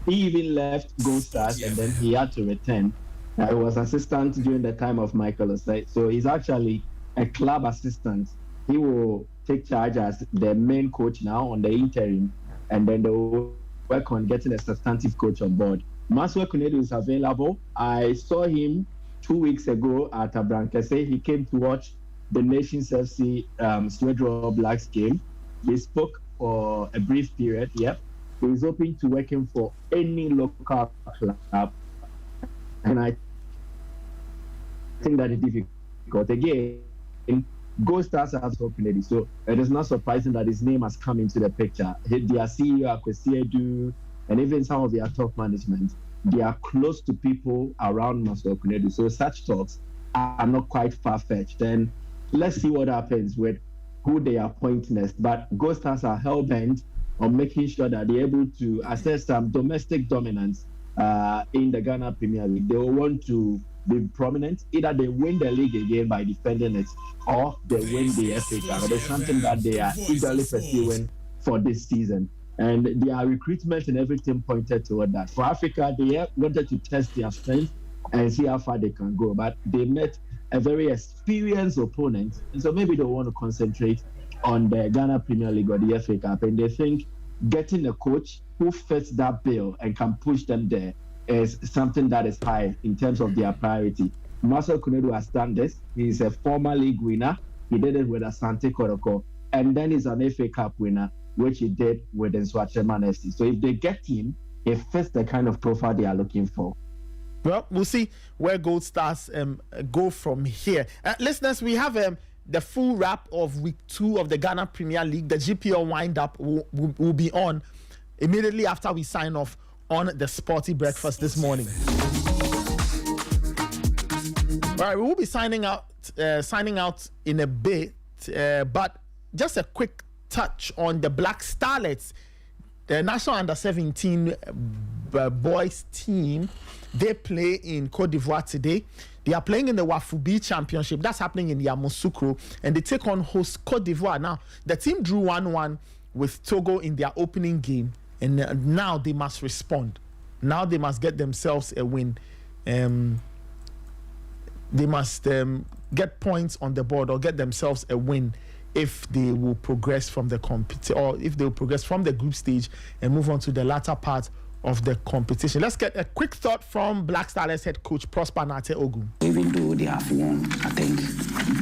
he even left Gold Stars and then he had to return. He was assistant during the time of Michael Osei. So he's actually a club assistant. He will take charge as the main coach now on the interim, and then they will work on getting a substantive coach on board. Maxwell Kunedu is available. I saw him 2 weeks ago at Abrankese. He came to watch the Nations FC Swedro Blacks game. He spoke for a brief period. Yep. He's open to working for any local club, and I think that is difficult. Again, Gold Stars have opened it, so it is not surprising that his name has come into the picture. Their CEO, Akwesi Edu, and even some of their top management, they are close to people around Maxwell Kunedu. So such talks are not quite far-fetched. And let's see what happens with who they appoint next. But Gold Stars are hell-bent on making sure that they're able to assess some domestic dominance in the Ghana Premier League. They will want to be prominent. Either they win the league again by defending it, or they win the FA Cup. It is something that they are eagerly pursuing for this season. And their recruitment and everything pointed toward that. For Africa, they wanted to test their strength and see how far they can go. But they met a very experienced opponent, and so maybe they want to concentrate on the Ghana Premier League or the FA Cup. And they think getting a coach who fits that bill and can push them there is something that is high in terms of their priority. Maxwell Kunedu has done this. He's a former league winner. He did it with Asante Kotoko. And then he's an FA Cup winner, which he did with Nswacheman FC. So if they get him, it fits the kind of profile they are looking for. Well, we'll see where Gold Stars go from here. Listeners, we have the full wrap of week 2 of the Ghana Premier League. The GPL wind-up will be on immediately after we sign off on the Sporty Breakfast this morning. All right, we will be signing out in a bit, but just a quick touch on the Black Starlets, the national under-17 boys team. They play in Cote d'Ivoire today. They are playing in the Wafubi Championship. That's happening in Yamoussoukro, and they take on host Cote d'Ivoire. Now, the team drew 1-1 with Togo in their opening game, and now they must respond. Now they must get themselves a win. They must get points on the board or get themselves a win if they will progress from the or if they will progress from the group stage and move on to the latter part of the competition. Let's get a quick thought from Black Starlets head coach Prosper Nate Ogun. Even though they have won, I think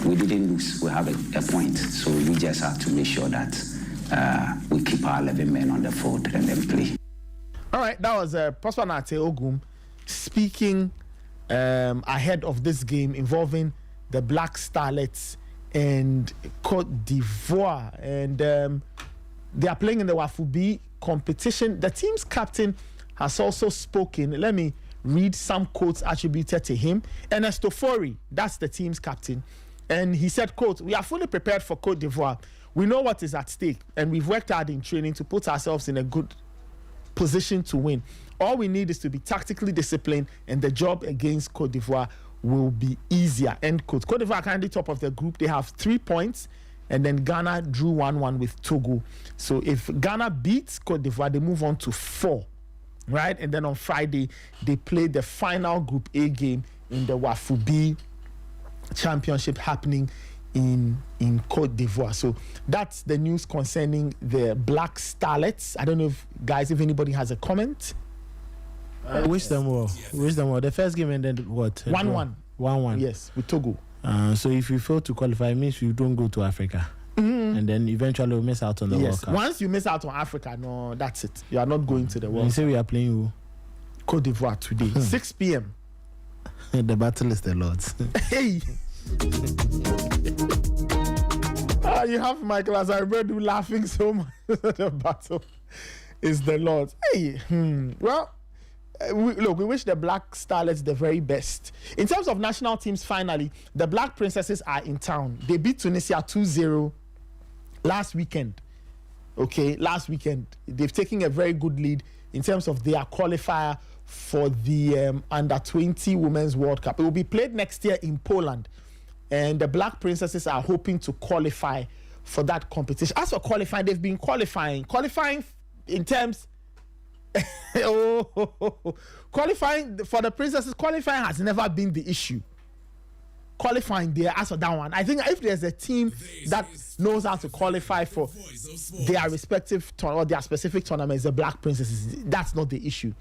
we didn't lose. We have a point, so we just have to make sure that we keep our 11 men on the field and then play. All right, that was Prosper Nate Ogun speaking ahead of this game involving the Black Starlets and Cote d'Ivoire, and they are playing in the Wafubi competition. The team's captain has also spoken. Let me read some quotes attributed to him. Ernesto Fori, that's the team's captain, and he said, quote, "We are fully prepared for Cote d'Ivoire. We know what is at stake, and we've worked hard in training to put ourselves in a good position to win. All we need is to be tactically disciplined, and the job against Cote d'Ivoire will be easier," end quote. Cote d'Ivoire are currently top of the group. They have 3 points, and then Ghana drew 1-1 with Togo. So if Ghana beats Cote d'Ivoire, they move on to 4, right? And then on Friday, they play the final Group A game in the Wafubi Championship happening in Côte d'Ivoire. So that's the news concerning the Black Starlets. I don't know if anybody has a comment. Wish them well. The first game ended what? 1-1. 1-1. Yes, with Togo. So if you fail to qualify, it means you don't go to Africa. And then eventually we miss out on the World Cup. Once you miss out on Africa, no, that's it. You are not going to the World Cup. You say we are playing who? Côte d'Ivoire today, 6 p.m. The battle is the Lord's. Hey! You have Michael Azaribedu laughing so much. The battle is the Lord's. Hey! Well, we wish the Black Starlets the very best. In terms of national teams, finally, the Black Princesses are in town. They beat Tunisia 2-0 last weekend. Okay, last weekend. They've taken a very good lead in terms of their qualifier for the Under-20 Women's World Cup. It will be played next year in Poland. And the Black Princesses are hoping to qualify for that competition. As for qualifying, they've been qualifying. Qualifying in terms... qualifying for the Princesses, qualifying has never been the issue. Qualifying there, as for that one, I think if there's a team that knows how to qualify for their respective or their specific tournaments, the Black Princesses, that's not the issue.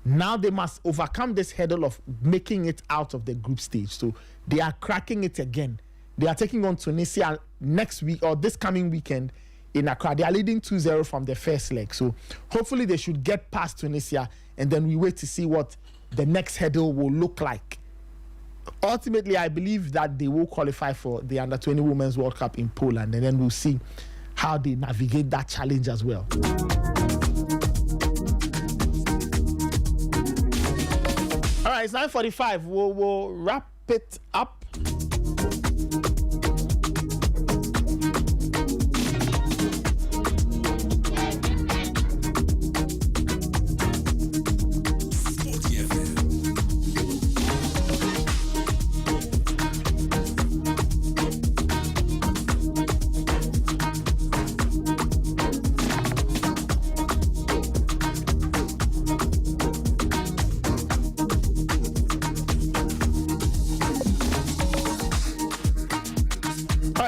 Now they must overcome this hurdle of making it out of the group stage. So they are cracking it again. They are taking on Tunisia next week or this coming weekend in Accra. They are leading 2-0 from the first leg. So hopefully they should get past Tunisia, and then we wait to see what the next hurdle will look like. Ultimately, I believe that they will qualify for the Under-20 Women's World Cup in Poland, and then we'll see how they navigate that challenge as well. All right, it's 9:45. We'll wrap it up.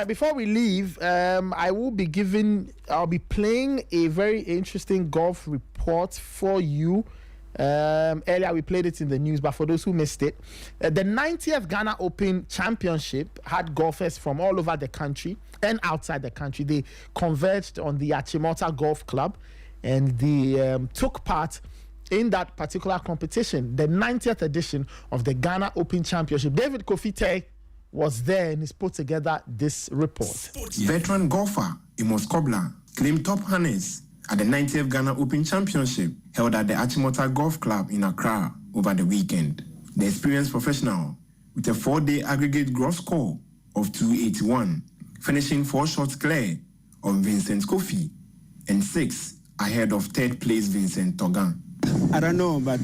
Before we leave, I'll be playing a very interesting golf report for you. Earlier we played it in the news, but for those who missed it, the 90th Ghana Open Championship had golfers from all over the country and outside the country. They converged on the Achimota Golf Club, and they took part in that particular competition, the 90th edition of the Ghana Open Championship. David Kofite was there and he's put together this report. Veteran golfer Amos Kobler claimed top honors at the 90th Ghana Open Championship held at the Achimota Golf Club in Accra over the weekend. The experienced professional, with a 4-day aggregate gross score of 281, finishing 4 shots clear of Vincent Kofi and 6 ahead of third place Vincent Togan. I don't know, but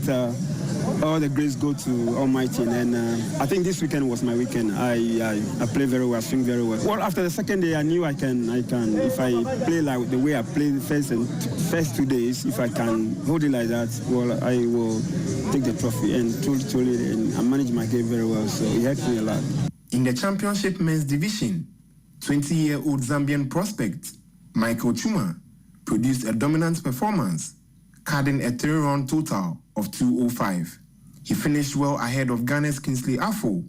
all the grace go to Almighty, and I think this weekend was my weekend. I play very well, swing very well. Well, after the second day, I knew I can. If I play like the way I played the first 2 days, if I can hold it like that, well, I will take the trophy and truly, and I manage my game very well. So it helped me a lot. In the championship men's division, 20-year-old Zambian prospect Michael Chuma produced a dominant performance, carding a 3-round total of 205. He finished well ahead of Ghana's Kingsley Afo,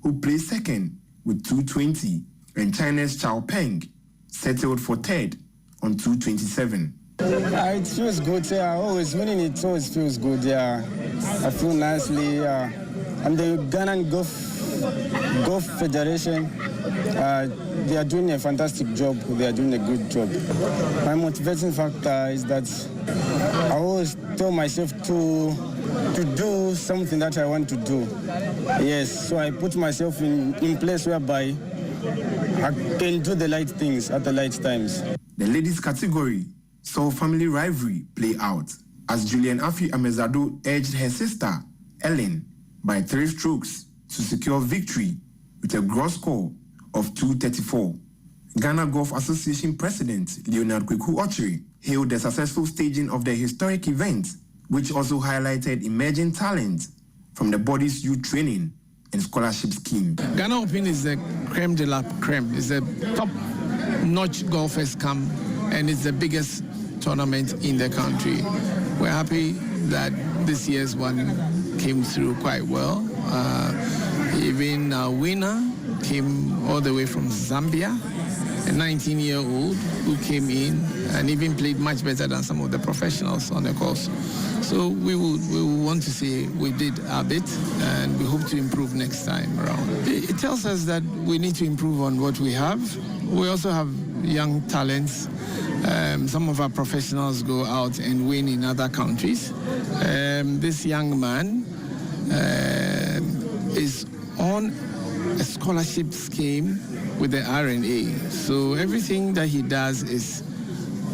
who placed second with 220, and China's Chao Peng settled for third on 227. It feels good. Always winning it always feels good. I feel nicely. And the Ghanaian Golf Federation, they are doing a fantastic job. They are doing a good job. My motivating factor is that I always tell myself to do something that I want to do. Yes, so I put myself in place whereby I can do the right things at the right times. The ladies category saw family rivalry play out as Julian Afi Amezado edged her sister, Ellen, by 3 strokes to secure victory with a gross score of 234. Ghana Golf Association President Leonard Kweku Ochiri hailed the successful staging of the historic event, which also highlighted emerging talent from the body's youth training and scholarship scheme. Ghana Open is the creme de la creme. It's the top-notch golfers come, and it's the biggest tournament in the country. We're happy that this year's one came through quite well. Even our winner came all the way from Zambia, a 19-year-old who came in and even played much better than some of the professionals on the course. So we will want to say we did our bit, and we hope to improve next time around. It tells us that we need to improve on what we have. We also have young talents. Some of our professionals go out and win in other countries. This young man is on a scholarship scheme with the RNA. So everything that he does is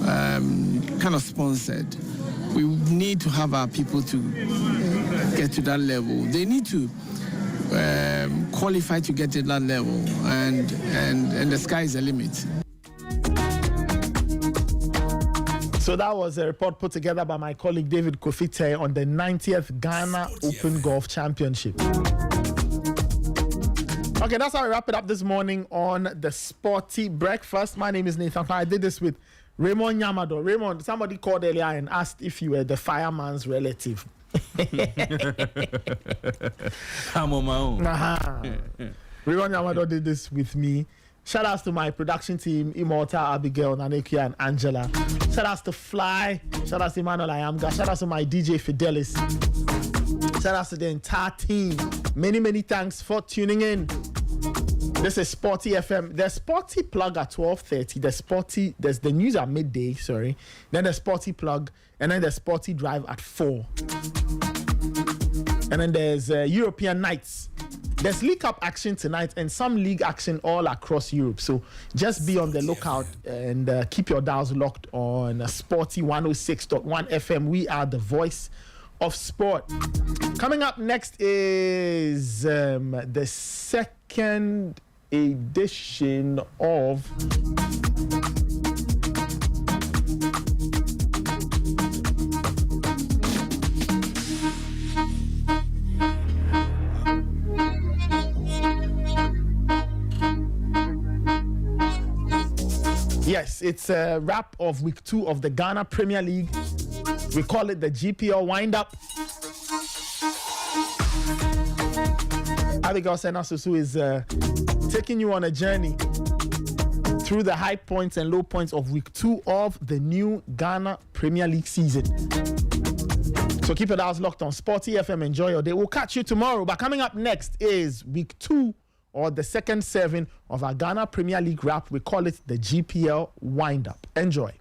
kind of sponsored. We need to have our people to get to that level. They need to qualify to get to that level, and the sky is the limit. So that was a report put together by my colleague David Kofite on the 90th Ghana Open Golf Championship. Okay, that's how we wrap it up this morning on the Sporty Breakfast. My name is Nathan. I did this with Raymond Yamado. Raymond, somebody called earlier and asked if you were the fireman's relative. I'm on my own. Raymond Yamado did this with me. Shout outs to my production team, Immortal, Abigail, Nanekia, and Angela. Shout outs to Fly. Shout outs to Emmanuel Ayamga. Shout outs to my DJ Fidelis. Shout outs to the entire team. Many, many thanks for tuning in. This is Sporty FM. There's Sporty Plug at 12:30. There's the news at midday, sorry. Then there's Sporty Plug. And then there's Sporty Drive at 4. And then there's European Nights. There's League Cup action tonight and some league action all across Europe. So just be on the lookout and keep your dials locked on Sporty 106.1 FM. We are the voice of sport. Coming up next is the second edition of Yes, it's a wrap of week 2 of the Ghana Premier League. We call it the GPL wind-up. Abigail Senasusu is taking you on a journey through the high points and low points of week 2 of the new Ghana Premier League season. So keep your eyes locked on Sporty FM. Enjoy your day. We'll catch you tomorrow. But coming up next is week 2 or the second 7 of our Ghana Premier League wrap. We call it the GPL wind-up. Enjoy.